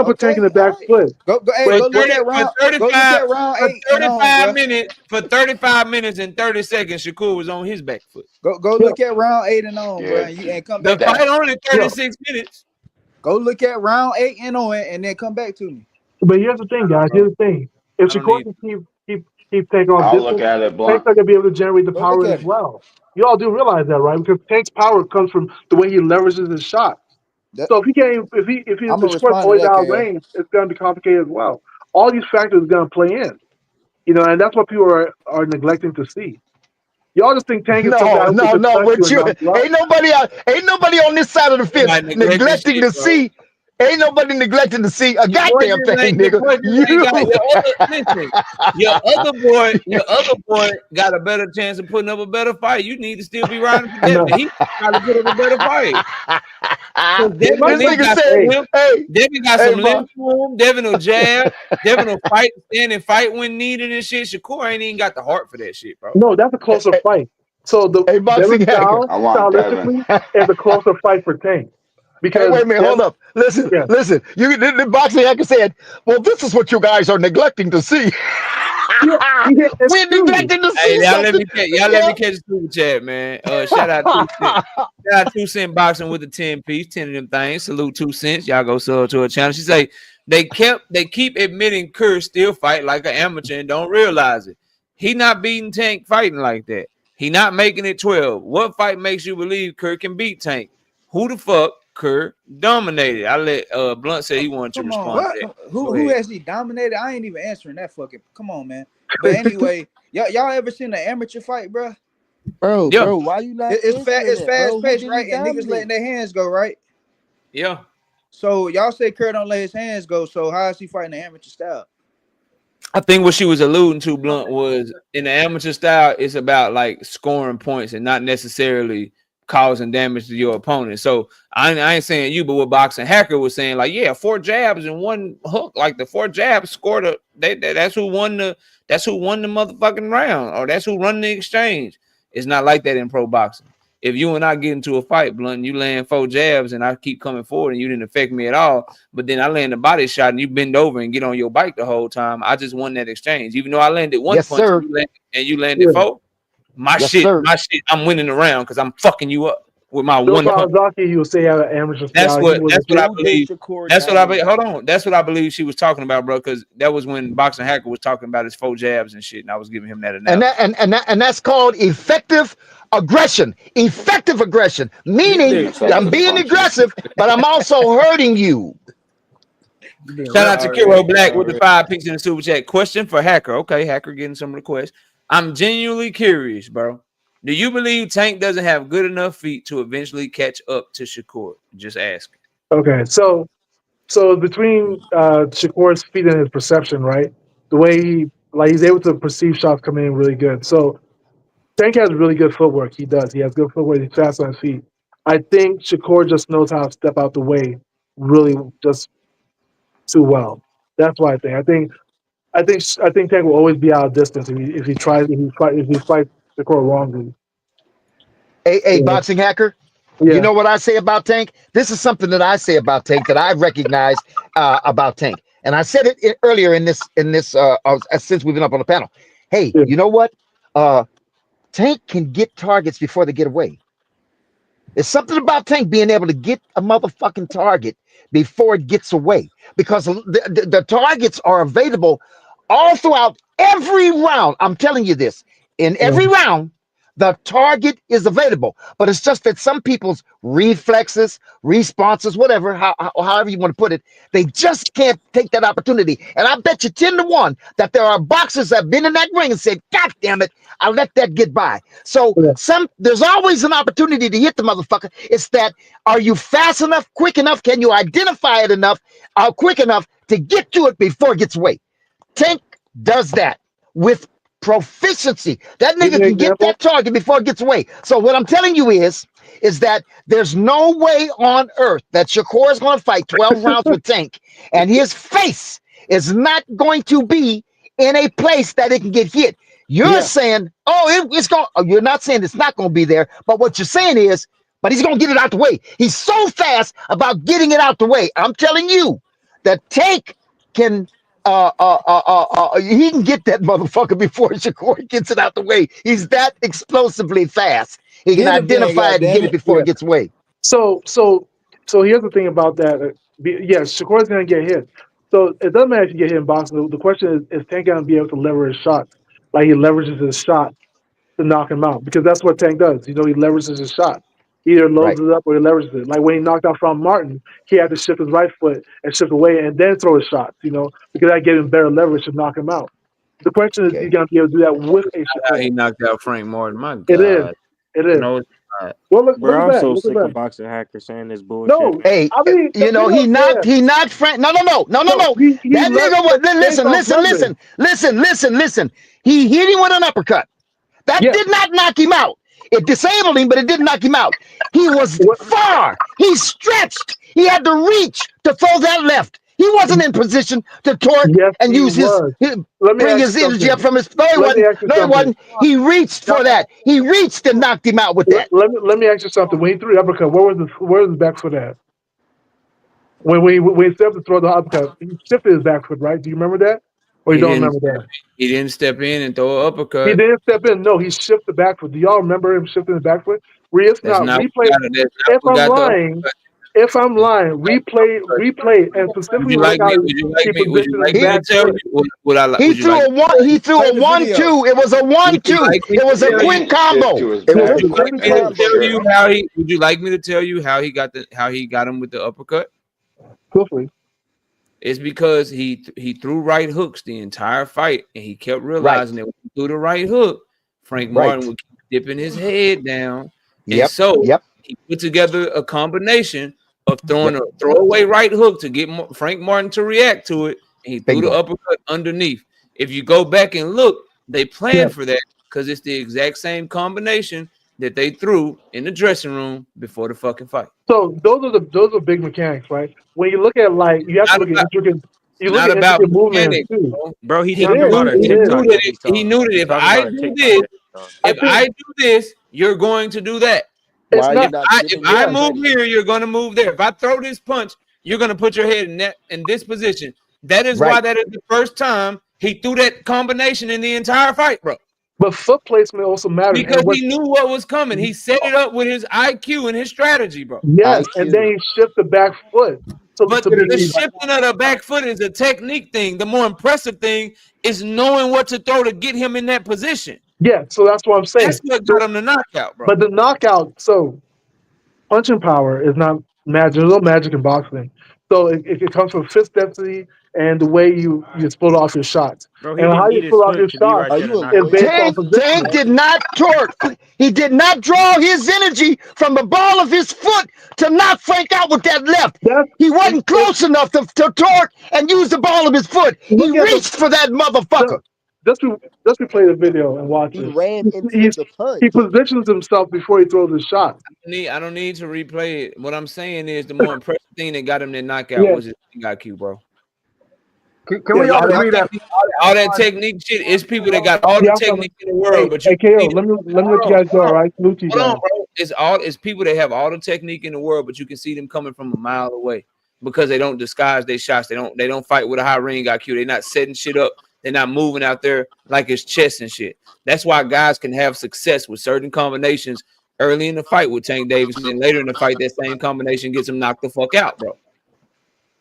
put Tank in the back foot. Go look at round. Go look at round 8 and on, 35 minutes. For 35 minutes and 30 seconds, Shakur was on his back foot. Go look at round 8 and on, bro. And come back. The fight only 36 minutes. Go look at round 8 and on, and then come back to me. But here's the thing, guys. Here's the thing. If Shakur can keep Tank off I'll distance, look at it, Tank's Blunt. not gonna be able to generate the power as well. You all do realize that, right? Because Tank's power comes from the way he leverages his shots. So if Shakur's always out of range, it's gonna be complicated as well. All these factors are gonna play in. And that's what people are neglecting to see. Y'all just think Tank is some guy who can just touch With you you, and knock you out. ain't nobody on this side of the fence neglecting to see. Ain't nobody neglecting to see a goddamn thing, nigga. Your other boy got a better chance of putting up a better fight. You need to still be riding for Devin. He got to put up a better fight. Devin got some limp to him. Devin will jab. Devin will fight, stand and fight when needed and shit. Shakur ain't even got the heart for that shit, bro. No, that's a closer fight. So the Devin style, stylistically, is a closer fight for Tank. Because wait a minute, hold up. Listen. The boxing hacker said, "Well, this is what you guys are neglecting to see." We're neglecting to see y'all something. let me catch the super chat, man. Shout out 2 Cent Boxing with the 10-piece, 10 of them things. Salute 2 Cents. Y'all go sub to her channel. She say they keep admitting Kerr still fight like an amateur and don't realize it. He not beating Tank fighting like that. He not making it 12. What fight makes you believe Kerr can beat Tank? Who the fuck Kerr dominated? I let Blunt say he wanted to respond to that. Who has he dominated? I ain't even answering that fucking. Come on, man. But anyway, y'all ever seen an amateur fight, bro? Bro, why you not? It's fast paced, right? And niggas letting their hands go, right? Yeah. So y'all say Kerr don't let his hands go. So how is he fighting the amateur style? I think what she was alluding to, Blunt, was in the amateur style, it's about like scoring points and not necessarily causing damage to your opponent. So I ain't saying you, but what Boxing Hacker was saying, like, yeah, 4 jabs and 1 hook, like the 4 jabs scored that's who won the motherfucking round, or that's who run the exchange. It's not like that in pro boxing. If you and I get into a fight, Blunt, and you land 4 jabs and I keep coming forward and you didn't affect me at all, but then I land a body shot and you bend over and get on your bike the whole time, I just won that exchange. Even though I landed 1 Yes, punch sir. and you landed 4, my Yes, shit, sir. I'm winning the round because I'm fucking you up with my Bill 1 punch. Kawasaki, you would say had an amateur That's style. what I Who hit believe. Shakur That's what I down? hold on. That's what I believe she was talking about, bro. Because that was when Boxing Hacker was talking about his 4 jabs and shit, and I was giving him that analogy. And that's called effective aggression. Effective aggression, meaning I'm being aggressive, but I'm also hurting you. Shout out to Kiro Black with the 5 picks in the super chat. Question for Hacker. Okay, Hacker getting some requests. I'm genuinely curious, bro. Do you believe Tank doesn't have good enough feet to eventually catch up to Shakur? Just asking. Okay, so between Shakur's feet and his perception, right? The way he's able to perceive shots coming in really good. So Tank has really good footwork. He does. He has good footwork. He's fast on his feet. I think Shakur just knows how to step out the way really just too well. That's why I think Tank will always be out of distance if he fights Shakur wrongly. Hey, Boxing Hacker. Yeah. You know what I say about Tank? This is something that I say about Tank that I recognize about Tank, and I said it earlier in this since we've been up on the panel. Hey, you know what? Tank can get targets before they get away. There's something about Tank being able to get a motherfucking target before it gets away, because the targets are available all throughout every round. I'm telling you this. In every round, the target is available, but it's just that some people's reflexes, responses, whatever, however you want to put it, they just can't take that opportunity. And I bet you 10-1 that there are boxers that have been in that ring and said, God damn it, I let that get by. So there's always an opportunity to hit the motherfucker. It's that, are you fast enough, quick enough? Can you identify it enough, quick enough to get to it before it gets away? Tank does that with proficiency. That nigga can get that target before it gets away. So what I'm telling you is that there's no way on earth that Shakur is going to fight 12 rounds with Tank, and his face is not going to be in a place that it can get hit. You're saying, it's going. You're not saying it's not going to be there, but what you're saying is, but he's going to get it out the way. He's so fast about getting it out the way. I'm telling you that Tank can. He can get that motherfucker before Shakur gets it out the way. He's that explosively fast. He can identify it and get it before it gets away. So here's the thing about that. Yes, Shakur's gonna get hit. So it doesn't matter if you get hit in boxing. The question is Tank gonna be able to leverage his shots like he leverages his shot to knock him out? Because that's what Tank does. He leverages his shot. He either loads it up or he leverages it. Like when he knocked out from Martin, he had to shift his right foot and shift away and then throw his shots, because that gave him better leverage to knock him out. The question is, he's going to be able to do that with a Shakur. He knocked out Frank Martin. My God. It is. No, it's not. Well, look Bro, at I'm that. so Look sick at of that. Boxing Hacker saying this bullshit. No, hey, I mean, he knocked Frank. No. That nigga was listen. He hit him with an uppercut. That did not knock him out. It disabled him, but it didn't knock him out. He was far. He stretched. He had to reach to throw that left. He wasn't in position to torque and use bring his energy up from his. No, he wasn't. He reached for that. He reached and knocked him out with that. Let me ask you something. When he threw the uppercut, where was his back foot at? When he stepped to throw the uppercut, he shifted his back foot, right? Do you remember that? Or you don't remember that? He didn't step in and throw an uppercut. He didn't step in. No, he shifted the back foot. Do y'all remember him shifting the back foot? If I'm lying, replay, and specifically look how he positioned his back foot. He threw a 1-2. It was a 1-2. It was a quick combo. Would you like me to tell you how he got him with the uppercut? Quickly. It's because he threw right hooks the entire fight, and he kept realizing that when he threw the right hook, Frank Martin would keep dipping his head down. And he put together a combination of throwing a throwaway right hook to get Frank Martin to react to it, and he threw the uppercut underneath. If you go back and look, they planned for that because it's the exact same combination that they threw in the dressing room before the fucking fight. So those are big mechanics, right? When you look at like you have to look at intricate. You look Not at about intricate movements mechanics, too. bro. He It talking is. about a It TikTok is. that he saw. He knew that He if talking I about a do TikTok this, that he saw. I if think I do this, you're going to do that. it's Why are you not. not If giving I him move credit? here, you're going to move there. If I throw this punch, you're going to put your head in this position. That is why Right. that is the first time he threw that combination in the entire fight, bro. But foot placement also matters, Because and what he knew what was coming. He set it up with his IQ and his strategy, bro. yes, and then IQ. he shift the back foot But to be. the shifting of the back foot is a technique thing. The more impressive thing is knowing what to throw to get him in that position. Yeah, so that's what I'm saying. That's what got him the knockout, bro. But the knockout, so punching power is not magic. There's no magic in boxing. So it comes from fist density and the way you explode off your shots. Bro, he And how didn't you need his explode off your foot to be shots right Are there to you a knock is him lawyer? out. based on Tank positioning. did not torque. He did not draw his energy from the ball of his foot to knock Frank out with that left. That's He wasn't close enough to torque and use the ball of his foot. He look at reached for that motherfucker. just replay the video and watch He it. ran into He's, the he punch. positions himself before he throws his shot. I don't need to replay it. What I'm saying is the more impressive thing that got him that knockout Yeah. was his IQ, bro. Can we all agree that All that technique shit is people that got all the Yeah, technique in the world, but hey, you KO, let me let you guys go, all right? Salute you hold on, guys. bro. It's people that have all the technique in the world, but you can see them coming from a mile away because they don't disguise their shots. They don't fight with a high ring IQ. They're not setting shit up. They're not moving out there like it's chess and shit. That's why guys can have success with certain combinations early in the fight with Tank Davis, and then later in the fight, that same combination gets him knocked the fuck out, bro.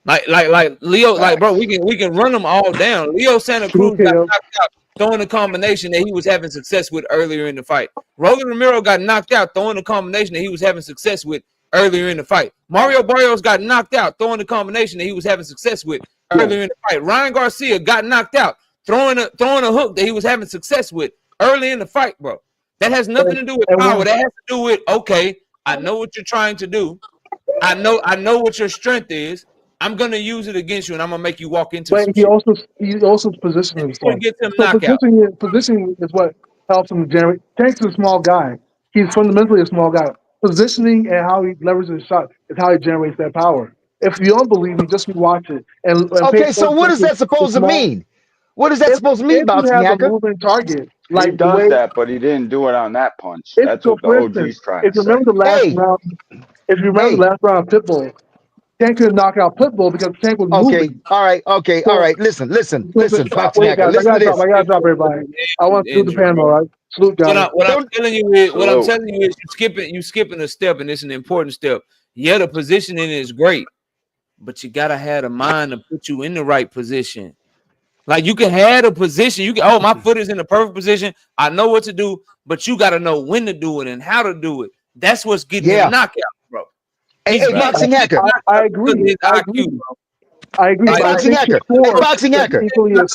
Like Leo, like bro, we can run them all down. Leo Santa Cruz got knocked out throwing a combination that he was having success with earlier in the fight. Roland Romero got knocked out throwing a combination that he was having success with earlier in the fight. Mario Barrios got knocked out throwing a combination that he was having success with earlier in the fight. Ryan Garcia got knocked out throwing a hook that he was having success with early in the fight, bro. That has nothing to do with power. That has to do with, okay, I know what you're trying to do. I know what your strength is. I'm gonna use it against you, and I'm gonna make you walk into. But he also positions himself. Gets him So knockout. positioning is what helps him generate. Tank's a small guy. He's fundamentally a small guy. Positioning and how he leverages his shot is how he generates that power. If you don't believe me, just watch it. And Okay, so what is that supposed to mean? What is that supposed to mean, Boxing If you have Hacker? a moving target, He like the does way that, but he didn't do it on that punch. it's That's so. what the For OG's instance, trying if to you say. remember the last round, if you remember the last round of Pitbull, Tank couldn't knock out Pitbull because Tank was Okay, moving. all right, Listen, Boxing Wait, Hacker, guys, listen to this. I gotta drop everybody. I want to do the panel, all right? Salute, guys. What I'm telling you is you skipping a step, and it's an important step. Yeah, the positioning is great, but you gotta have the mind to put you in the right position. Like you can have a position, you can my foot is in the perfect position. I know what to do, but you gotta know when to do it and how to do it. That's what's getting him knockout, bro. Hey, Boxing Hacker. I agree. I agree. Hey, Boxing Hacker. Hey, Boxing Hacker.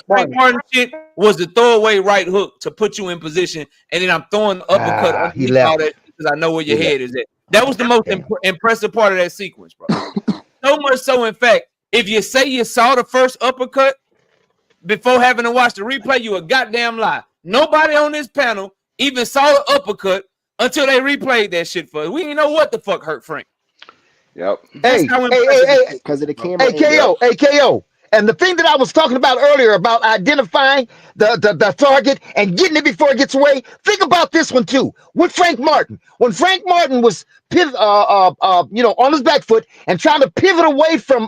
Frank Martin shit was the throwaway right hook to put you in position, and then I'm throwing the uppercut he underneath left. all that because I know where your head is at. That was the most impressive part of that sequence, bro. So much so, in fact, if you say you saw the first uppercut before having to watch the replay, you a goddamn lie. Nobody on this panel even saw the uppercut until they replayed that shit for us. We didn't know what the fuck hurt Frank. Yep. Hey, because of the camera. Hey, KO. And the thing that I was talking about earlier about identifying the target and getting it before it gets away, think about this one too. With Frank Martin, when Frank Martin was on his back foot and trying to pivot away from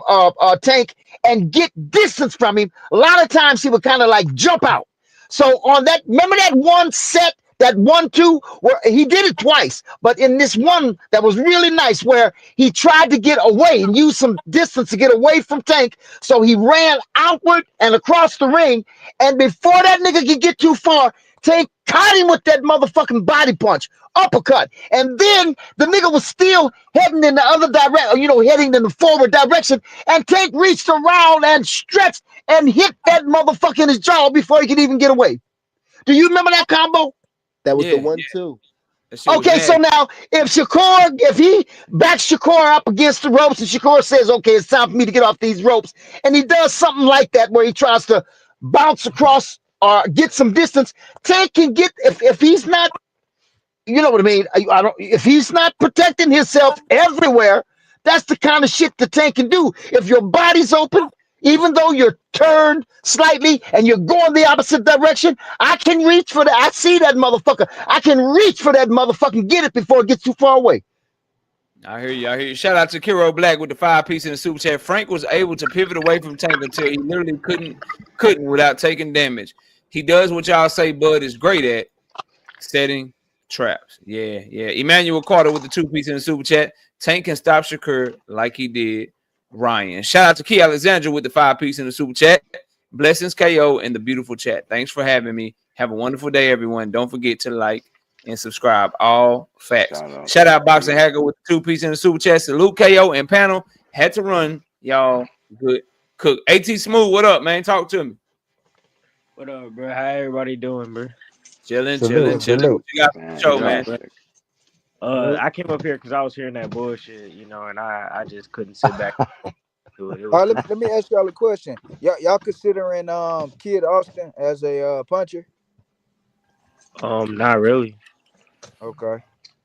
Tank and get distance from him, a lot of times he would kind of like jump out. So on that, remember that one set, that 1-2, where he did it twice, but in this one that was really nice, where he tried to get away and use some distance to get away from Tank, so he ran outward and across the ring, and before that nigga could get too far, Tank caught him with that motherfucking body punch, uppercut, and then the nigga was still heading in the other direction, heading in the forward direction, and Tank reached around and stretched and hit that motherfucker in his jaw before he could even get away. Do you remember that combo? That was the 1-2. Okay, so now if he backs Shakur up against the ropes and Shakur says, okay, it's time for me to get off these ropes, and he does something like that where he tries to bounce across or get some distance. Tank can get if he's not, you know what I mean. I don't. If he's not protecting himself everywhere, that's the kind of shit the Tank can do. If your body's open, even though you're turned slightly and you're going the opposite direction, I can reach for that. I see that motherfucker. I can reach for that motherfucker and get it before it gets too far away. I hear you. I hear you. Shout out to Kiro Black with the 5-piece in the super chat. Frank was able to pivot away from Tank until he literally couldn't without taking damage. He does what y'all say Bud is great at, setting traps. Yeah. Emmanuel Carter with the 2-piece in the super chat. Tank can stop Shakur like he did Ryan. Shout out to Key Alexandra with the 5-piece in the super chat. Blessings KO and the beautiful chat. Thanks for having me. Have a wonderful day, everyone. Don't forget to like and subscribe. All facts. Shout out Boxing Hacker with the 2-piece in the super chat. Salute KO and panel. Had to run. Y'all good cook. AT Smooth, what up, man? Talk to me. What up, bro? How everybody doing, bro? Chilling. What you got for the show, man? I came up here because I was hearing that bullshit, you know, and I just couldn't sit back. Do it. All right, let me ask y'all a question. Y'all considering Kid Austin as a puncher? Not really. Okay.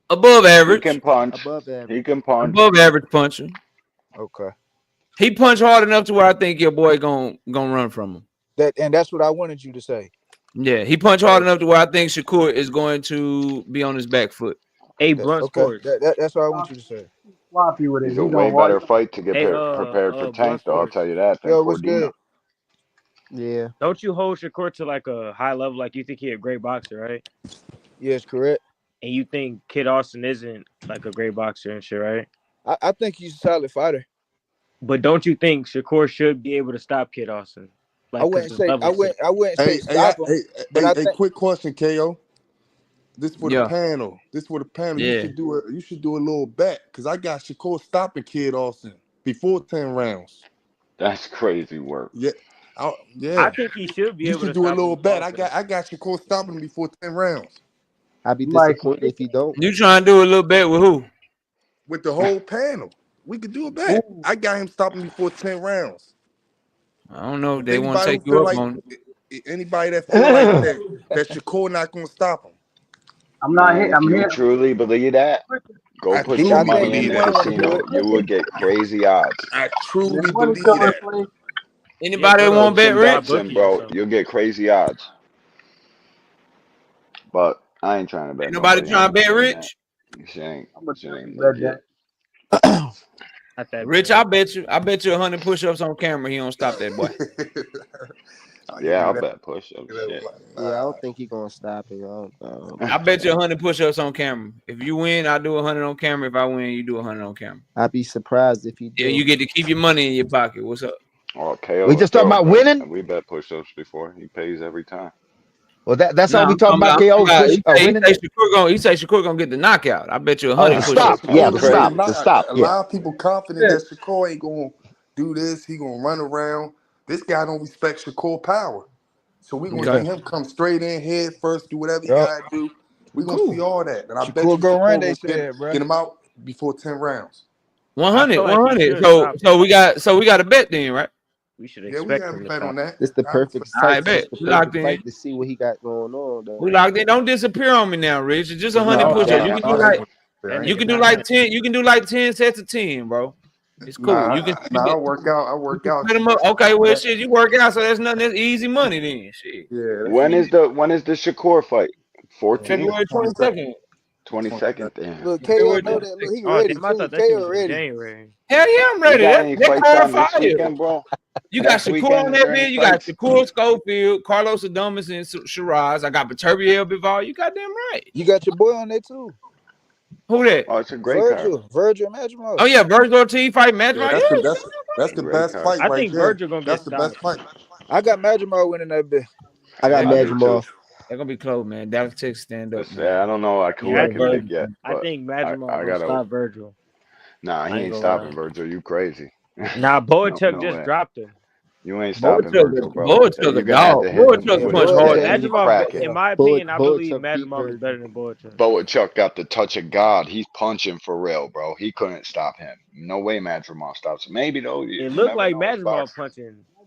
Above average. He can punch. Above average. He can punch. Above average puncher. Okay. He punched hard enough to where I think your boy gonna run from him. That's what I wanted you to say. Yeah, he punched hard enough to where I think Shakur is going to be on his back foot. Hey, Blunt Sports. That's what I want you to say. Sloppy with it. It's a way better fight to get prepared for Tank, though. I'll tell you that. Yo, what's good? Yeah. Don't you hold Shakur to like a high level? Like you think he's a great boxer, right? Yes, correct. And you think Kid Austin isn't like a great boxer and shit, right? I think he's a solid fighter. But don't you think Shakur should be able to stop Kid Austin? Like, I wouldn't say stop him. Hey, quick question, KO. This for the panel. Yeah. You should do a little bet because I got Shakur stopping Kid Austin before 10 rounds. That's crazy work. Yeah. I think he should be able to do a stop little him bet. I got Shakur stopping him before 10 rounds. I'd be disappointed if you don't. You trying to do a little bet with who? With the whole panel. We could do a bet. Ooh. I got him stopping before 10 rounds. I don't know. They want to take you up on it. Anybody that feel like that Shakur not going to stop him. I'm not here. I'm here. here. You truly believe that? Go put your money in the casino. You will get crazy odds. I truly believe that. Anybody want to bet Rich? Bro, you'll get crazy odds. But I ain't trying to bet. Ain't nobody trying to bet Rich? She ain't legit. Rich, I bet you 100 push-ups on camera. He don't stop that boy. Yeah, I'll bet push-ups. Yeah, I don't think he's gonna stop it. I bet you 100 push-ups on camera. If you win, I do 100 on camera. If I win, you do 100 on camera. I'd be surprised if you do. Yeah, you get to keep your money in your pocket. What's up? Okay. We just talking about winning. We bet push-ups before. He pays every time. Well, that's all we talking about. KO. He say Shakur gonna get the knockout. I bet you 100 push-ups. The stop. A lot of people confident that Shakur ain't gonna do this. He gonna run around. This guy don't respect Shakur power. So we gonna see him come straight in head first, do whatever he gotta do. We gonna see all that. And I bet you Shakur will get him out before 10 rounds. 100. So we got a bet then, right? We should expect him to bet on that. It's the perfect fight to see what he got going on. Though. We locked in. Don't disappear on me now, Rich. It's just 100 push-ups. You can do like 10. You can do like 10 sets of 10, bro. It's cool. I work out. Okay, well, shit, you work out, so that's nothing. That's easy money then. Shit. Yeah. When is the Shakur fight? 14th? February 22nd. 22nd. Damn. Look, KO know that. Look, he ready. KO ready. Hell yeah, I'm ready. That car fire. Weekend, bro? You got Shakur on that bid. You got Shakur Schofield, Carlos Adames, and Shiraz. I got Viterbi Bival. You got them right. You got your boy on there too. Who that? Oh, it's a great Virgil Madrimov. Oh yeah, Virgil Ortiz fight Madrimov. That's the best fight. I think Virgil gonna That's the best fight. I got Madrimov winning that bit. I got Madrimov. They're gonna be close, man. Dallas Texas stand up. Yeah, I don't know. I can pick yet. I think Madrimov gonna stop Virgil. Nah, he ain't stopping Virgil. You crazy? Nah, Boachuk just dropped him. You ain't stopping Virgil, bro. Boachuk a dog. Boachuk punch hard. Madrimov, in my opinion, I believe Madrimov is better than Boachuk. Boachuk got the touch of God. He's punching for real, bro. He couldn't stop him. No way Madrimov stops him. Maybe though. It looked like Madrimov punching.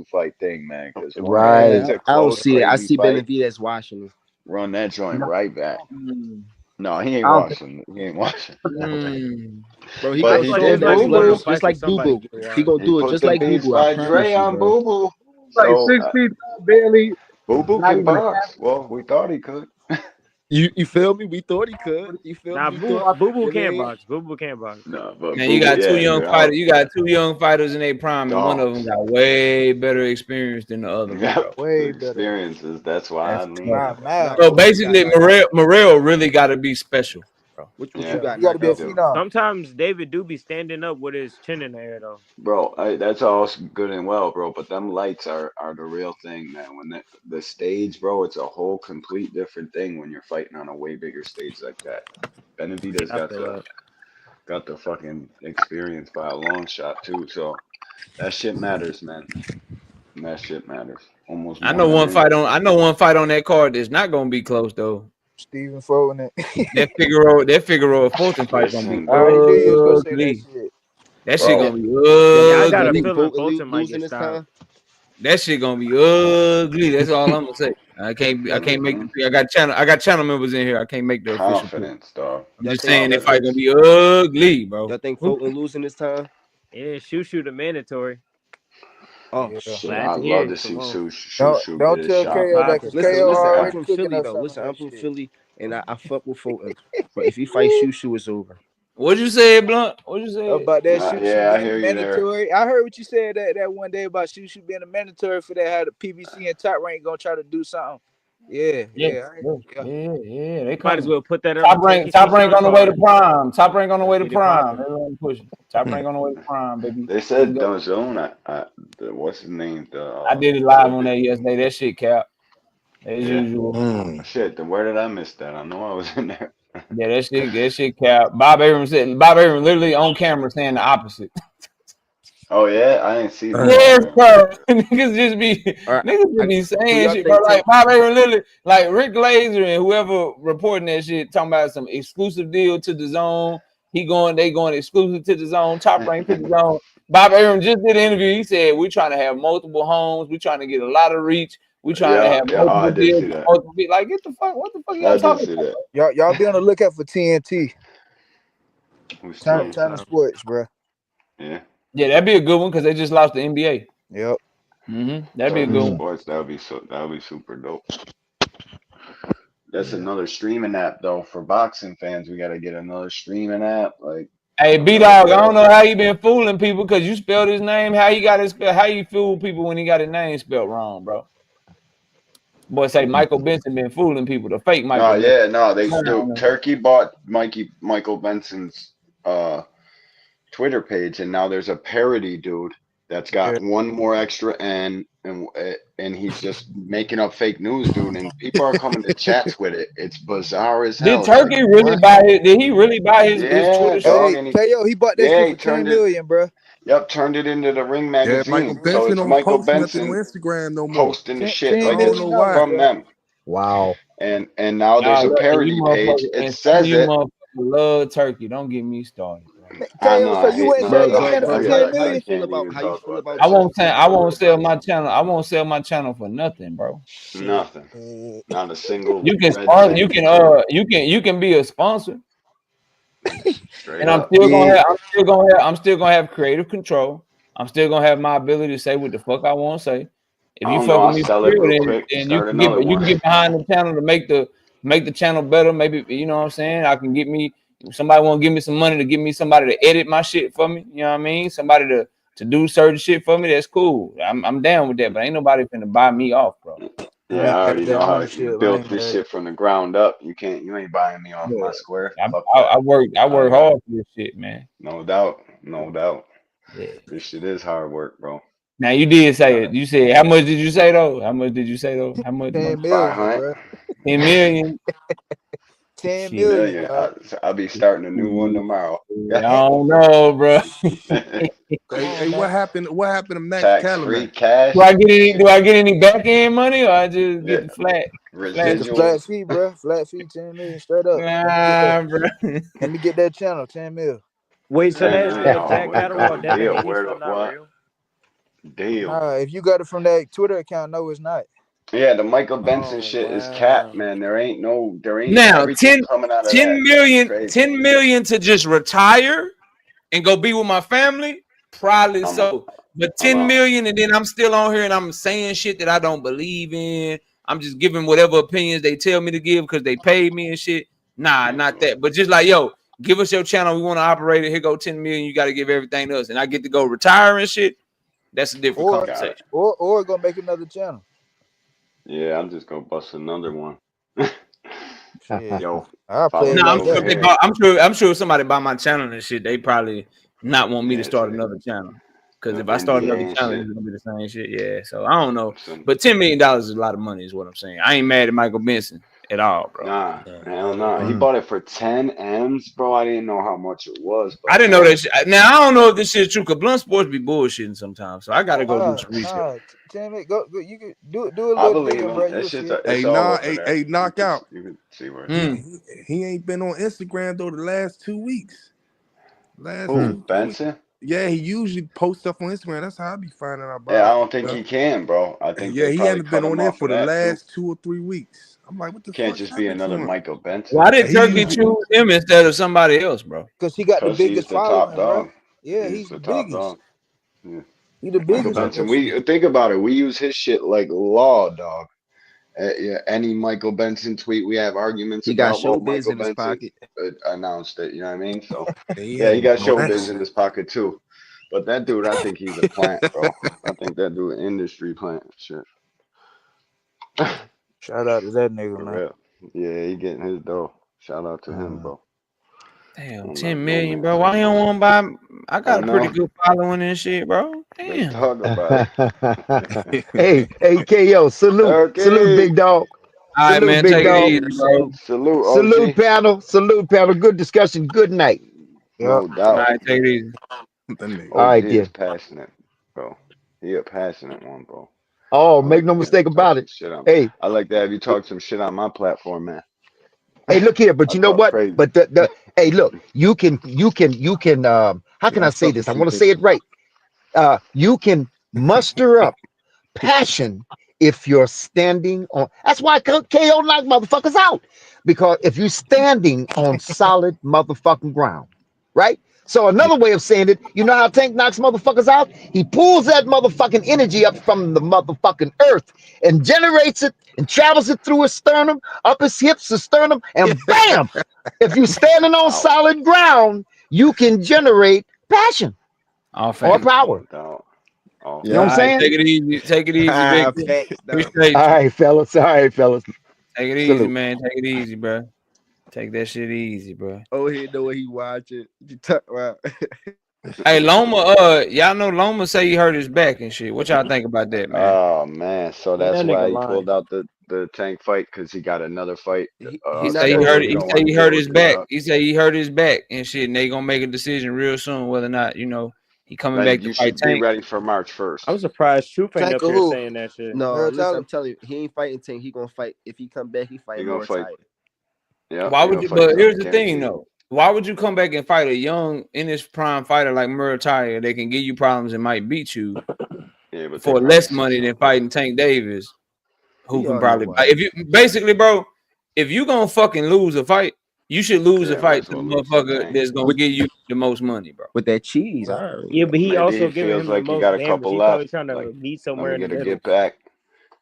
2-fight thing, man. Because once it Right. gets a I don't close, see it. I crazy see fight, Benavidez watching him. run that joint No, right back. No, he I ain't don't think watching. He ain't watching. Bro, he I But gonna feel he like show him did it's that like Boo he one of learned them Boo. just fights that like Boo somebody Boo. should He watch. gonna He do it put just the like Boo beats Boo. I by promise Dre you, on bro. Boo Boo. like So 6 feet tall, barely, Boo Boo not can even a box. half. Well, we thought he could. You feel me? We thought he could. You feel Nah, me? We Boo thought. Boo Boo You know what I can't mean? box. Boo Boo can't box. No, but Man, you Boo Boo, got two yeah, young dude, fighters. You got two young fighters in their prime, and one of them dogs. got way better experience than the other one, bro. Yep, the Way better. experiences. That's why I That's lean prime with him. math. So He got basically, Morel really got to be special, bro. What you Yeah, got he got to knocked be a he out? do. phenom. Sometimes David do be standing up with his chin in the air though. Bro, that's all good and well, bro. But them lights are the real thing, man. When the stage, bro, it's a whole complete different thing when you're fighting on a way bigger stage like that. Yeah, Benavidez I feel that. got the fucking experience by a long shot too. So That shit matters, man. That shit matters. Almost I more know than one fight anything. on. I know one fight on that card that's not gonna be close though. Stephen Fulton. That Figueroa Fulton fight gonna be Listen, I already knew you was gonna say that ugly. shit. That shit bro. gonna be Yeah, I got a Y'all think ugly. feeling Fulton Fulton might losing get this stopped. time? That shit gonna be ugly. That's all I'm gonna say. I can't make Mm-hmm. the. I got channel members in here. I can't make the official pick. Confidence, dog. I'm Y'all just think saying that y'all, fight gonna Confidence. be ugly, bro. y'all think Who? Fulton losing this time? Yeah, shoot the mandatory. Oh Yeah. shit. Shit, Glad I'd to hear love it. to see Come on. Shushu get Don't his tell Get it shot, KO man. that because popping. Listen, KO listen. I'm already from cooking Philly up though. some of Listen, I'm that from shit. Philly, and I fuck with Fulton. But if he fights Shushu, it's over. What you say, Blunt? What you say? About that Nah, shoot yeah, I being a hear you there. mandatory. I heard what you said that one day about shoot being a mandatory for that. How the PBC and Top Rank gonna try to do something. Yeah, Yeah, yeah, yeah. They Might as coming. well put that on the Turkey Top rank Keyshawn on the way to card. prime. Top rank on the Let's way to get it prime. popping. Everyone pushing. Top rank on the way to prime, baby. They Let's said go. DAZN. What's his name? I did it live The on that yesterday. That shit cap. As yeah. usual. Shit. Then where did I miss that? I know I was in there. Yeah, that shit cap. Bob Abrams literally on camera saying the opposite. Oh yeah, I didn't see that. Yes, Okay. bro. All right, Niggas just be who saying y'all shit, bro. think Like take? Bob Abrams literally, like Rick Glazer and whoever reporting that shit, talking about some exclusive deal to the zone. They going exclusive to the zone, top rank to the zone. Bob Abrams just did an interview. He said, we're trying to have multiple homes. We're trying to get a lot of reach. We're trying to Yeah, have yeah. Oh, I multiple did deals. see that. Like, get the fuck, what the fuck y'all I did talking see about? that. y'all be on the lookout for TNT. Who's Turner TNT? Sports, bro. Yeah. Yeah, that'd be a good one because they just lost the NBA. Yep. That'd be a Turner good one. Sports. That would be super dope. That's another streaming app though for boxing fans. We got to get another streaming app. Like, Hey, I B love Dog, I that. don't know how you been fooling people because you spelled his name. How you got it spelled? How you fool people when he got his name spelled wrong, bro? Boy, say Michael Benson been fooling people. The fake Michael No, Benson. yeah, no. They Come do. on, man. Turkey bought Michael Benson's Twitter page, and now there's a parody dude that's Yeah. got one more extra N, and he's just making up fake news, dude. And people are coming to chats with it. It's bizarre as Did hell. It's like, Turkey really what? buy his? Did he really buy his Yeah, Twitter shit? dog. Hey, And KO, he bought that shit he for 10 turned it. million, bro. Yep, turned it into the Ring Yeah, Michael magazine. So Benson it's don't Michael post nothing on Benson Instagram no more. posting the 10, shit. I $10 Like don't it's know million, why. from bro. them. Wow. And now there's Nah, a look, and you parody page. motherfuckers, It and some of says you it. motherfuckers love Turkey. Don't get me started, bro. I know KO, so I you hate wouldn't no. sell Bro, your I, channel for I how 10 got. you I million? feel can't about even how you talk feel about about that I shit. won't sell my channel. I won't sell my channel for nothing, bro. Shit. Nothing. Not a single You can red sponsor. cent. You can be a sponsor. Straight And up. Yeah. I'm still gonna have creative control. I'm still gonna have my ability to say what the fuck I want to say. If I you don't know. fuck with I'll me for sell it real, real quick. then Start another you one. can get behind the channel to make the channel better. Maybe you know what I'm saying. I can get me somebody want to give me some money to give me somebody to edit my shit for me. You know what I mean? Somebody to do certain shit for me. That's cool. I'm down with that. But ain't nobody finna buy me off, bro. Yeah, I I already ain't that know how you ownership. I built ain't this that. shit from the ground up. You ain't buying me off Yeah. my square. I, Fuck I, that. I work I hard got for this shit, man. no doubt. No doubt. Yeah. This shit is hard work, bro. Now you did You say got it. You said how much did you say though? How much did you say though? How much? 10 million, 500, bro. 10 million. 10 Shit. million, million. dog. I'll be starting a new one tomorrow. I don't know, bro. Come Hey, on, what man. happened? What happened to Max Tax free Cadillac? cash. Do I get any back end money or I just Yeah. get the flat Get the flat Residuals. fee, bro. Flat fee, 10 million straight up. Nah, bro. Let me get that channel, 10 mil. Wait, so 10 million. Oh, that wait, no catalog Devin deal. Haney Where stuff the not what? real? Deal. Nah, if you got it from that Twitter account, no, it's not. Yeah, the Michael Benson Oh shit is wow. cat, man. There ain't Now everything coming out of 10 that is million, crazy. 10 million to just retire and go be with my family, probably I'm a, so. But I'm 10 a, million and then I'm still on here and I'm saying shit that I don't believe in. I'm just giving whatever opinions they tell me to give because they paid me and shit. Nah, not that. But just like, yo, give us your channel. We want to operate it. Here go 10 million. You got to give everything else. And I get to go retire and shit. That's a different Or conversation. or go make another channel. yeah, I'm just gonna bust another one. Shit. Yo, I'll play follow it No, me like I'm sure over if they that. here. bought, I'm sure if somebody buy my channel and shit, they probably not want me to Yeah, start another channel. Because if I start another NBA challenge, shit. it's gonna be the same shit. Yeah. So I don't know. But $10 million is a lot of money, is what I'm saying. I ain't mad at Michael Benson at all, bro. Nah, hell no. He bought it for 10 M's, bro. I didn't know how much it was, but I didn't know that shit. Now I don't know if this shit's true, because Blunt Sports be bullshitting sometimes. So I gotta go do some research. Damn it, go. You can do a I little believe digging, him. bro. That You'll shit's see it. Hey, it's all nah, over there. hey, knockout. You can see where He ain't been on Instagram though the last 2 weeks. Last Who, 2 3 weeks. Benson? Yeah, he usually posts stuff on Instagram. That's how I be finding out about Yeah, I him. don't think he can, bro. I think Yeah, they he probably hasn't been cut on him there off for of the that too. last 2 or 3 weeks. I'm like, what the Can't fuck just be happened to another him? Michael Benson. Why did He Turkey usually- choose him instead of somebody else, bro? Because he got the Because he's biggest the top following, dog. bro. Yeah, He's he's the the top biggest. dog. Yeah. He the Michael biggest on Benson. that shit. We think about it. We use his shit like law, dog. Yeah, any Michael Benson tweet we have arguments He got about. Well, showbiz Michael in his Benson pocket. announced it. You know what I mean? So Yeah, he got all that showbiz shit. in his pocket too. But that dude, I think he's a plant, bro. I think that dude industry plant shit. Shout out to that nigga, For man. real. Yeah, he getting his dough. Shout out to him, bro. Damn, I'm 10 not million, no bro. Why you don't want to buy? I got I a pretty know. good following and shit, bro. Let's Damn. talk about it. Hey, KO, salute, Okay. big dog, All right, salute, man. big Take it dog, easy, bro. Salute, salute OG. panel, good discussion, good night. No All doubt. right, take it easy. All OG right, is then. passionate, bro. He a passionate one, bro. Oh, I make like no to get him mistake to talk about some it. shit on. Hey, I like to have you talk some shit on my platform, man. hey, look here, but I you know talk what? crazy. But the hey, look, you can how can I say this? I want to say it right. You can muster up passion if you're standing on. That's why KO knock motherfuckers out, because if you're standing on solid motherfucking ground, right? So another way of saying it, you know how Tank knocks motherfuckers out? He pulls that motherfucking energy up from the motherfucking earth and generates it and travels it through his sternum, up his hips, his sternum, and bam! If you're standing on solid ground, you can generate passion All or facts. power. No doubt. All You know what I'm All right, saying? take it easy. Take it easy, Victor. Facts, though. Appreciate All you. right, fellas. All right, fellas. Take it easy, Salute. man. Take it easy, bro. Take that shit easy, bro. Oh, he know what he watching. What you talk about? Hey, Loma, y'all know Loma say he hurt his back and shit. What y'all think about that, man? Oh man, so Man, that's that why nigga he lying. pulled out the Tank fight because he got another fight. He He not say he gonna hurt. go. He don't say want he to hurt deal his with the back. He say he hurt his back and shit. And they gonna make a decision real soon whether or not he coming back Then to you fight should be Tank. ready for March 1st. I'm surprised Troop ain't Tank up or here who? saying that shit. No, listen, I'm Tyler. telling you, he ain't fighting Tank. He gonna fight. If he come back, he He fight gonna fight. Muay Yeah, Why he would gonna you? fight But here's the thing, guaranteed. though. Why would you come back and fight a young in his prime fighter like Murataya that can give you problems and might beat you Yeah, but they for probably less see money than something. fighting Tank Davis, who We can all know probably why. if you basically, bro, if you gonna fucking lose a fight, you should lose a Yeah, might fight as to the well lose to motherfucker Tank. that's gonna With give you the most money, bro. that cheese, all right. Yeah, but he Maybe also he giving feels him the like he most got a damage. couple He probably left. trying to Like, meet let somewhere me in the get a middle. get back,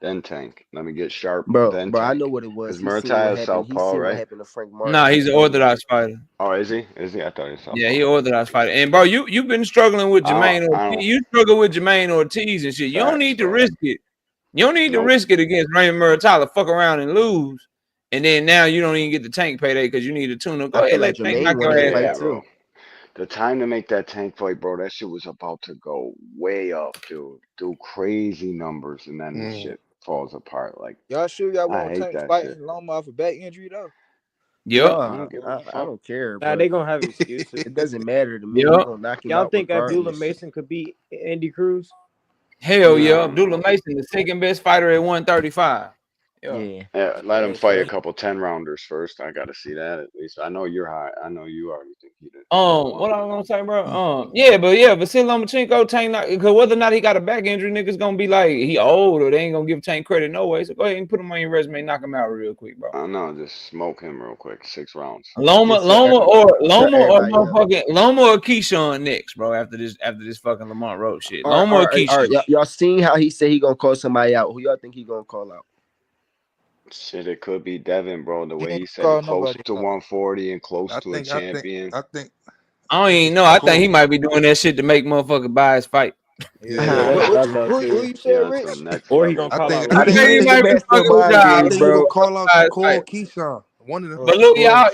then Tank. Let me get sharp, Bro, then I Tank. know what it was. Because He seen what Murataya is happened. He southpaw, seen what right? happened to Frank Martin. Nah, He he's an seen what orthodox fighter. Oh, is he? Is he? I thought he was Yeah, southpaw. he orthodox fighter. And bro, you've been struggling with I Jermaine don't. Ortiz. You struggle with Jermaine Ortiz and shit. You don't Facts, need to bro. risk it. You don't need to Nope. risk it against Raymond Muratala. Fuck around and lose. And then now you don't even get the Tank payday because you need a tune-up. Go I ahead, feel like let Tank Jermaine knock your wanted to ass fight Yeah, out. too. bro. The time to make that Tank fight, bro, that shit was about to go way up, dude. Do crazy numbers, and then the shit falls apart. Like, Y'all sure y'all I want hate Tank that shit. fighting Loma off a back injury though? Yep. I don't give a I fuck. don't care, Nah, but they gonna have excuses. it doesn't matter to me. He Yep. gonna knock him Y'all out think Abdullah regardless. Mason could beat Andy Cruz? Hell I yeah. don't Abdullah know. Mason, the second best fighter at 135. Yeah. Yeah, let him That's fight a crazy. couple 10 rounders first. I got to see that at least. I know you're high. I know you already think he did. What I was gonna say, bro? Vasily Lomachenko, Tank, because whether or not he got a back injury, niggas gonna be like he old or they ain't gonna give Tank credit no way. So go ahead and put him on your resume, knock him out real quick, bro. I know, just smoke him real quick. 6 rounds. Loma Shut or everybody up. motherfucking Loma or Keyshawn next, bro. After this fucking Lamont Road shit, All Loma or right. Keyshawn. Y'all seen how he said he gonna call somebody out? Who y'all think he gonna call out? Shit, it could be Devin, bro. The He way ain't he said call it, close nobody to out. 140 and close I to a think champion. I don't even know. I think he might be doing that shit to make motherfucker buy his fight. Yeah, that's what I thought Who too. you said, On Rich? some next Or he level. gonna call out I I think think he he in the might be fucking with mastermind y'all. game, to bro. make He a gonna call motherfucker out buy his Shakur fight. Keyshawn. One of them. But look, y'all,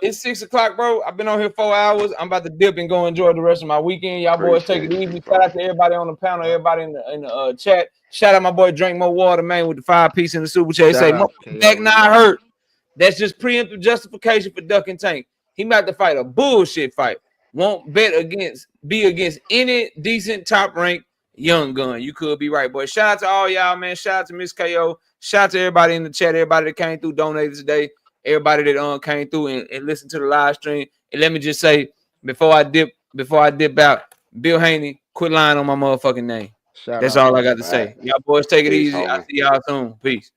it's 6 o'clock, bro. I've been on here 4 hours. I'm about to dip and go enjoy the rest of my weekend. Y'all boys take it easy. Shout out to everybody on the panel, everybody in the chat. Shout out my boy Drink More Water, man, with the 5-piece in the super chat. Say, back not hurt. That's just preemptive justification for Duck and Tank. He about to fight a bullshit fight. Won't be against any decent top ranked young gun. You could be right, boy. Shout out to all y'all, man. Shout out to Miss KO. Shout out to everybody in the chat, everybody that came through, donated today, everybody that came through and listened to the live stream. And let me just say, before I dip out, Bill Haney, quit lying on my motherfucking name. That's all I got to say. Y'all boys take it easy. I'll see y'all soon. Peace.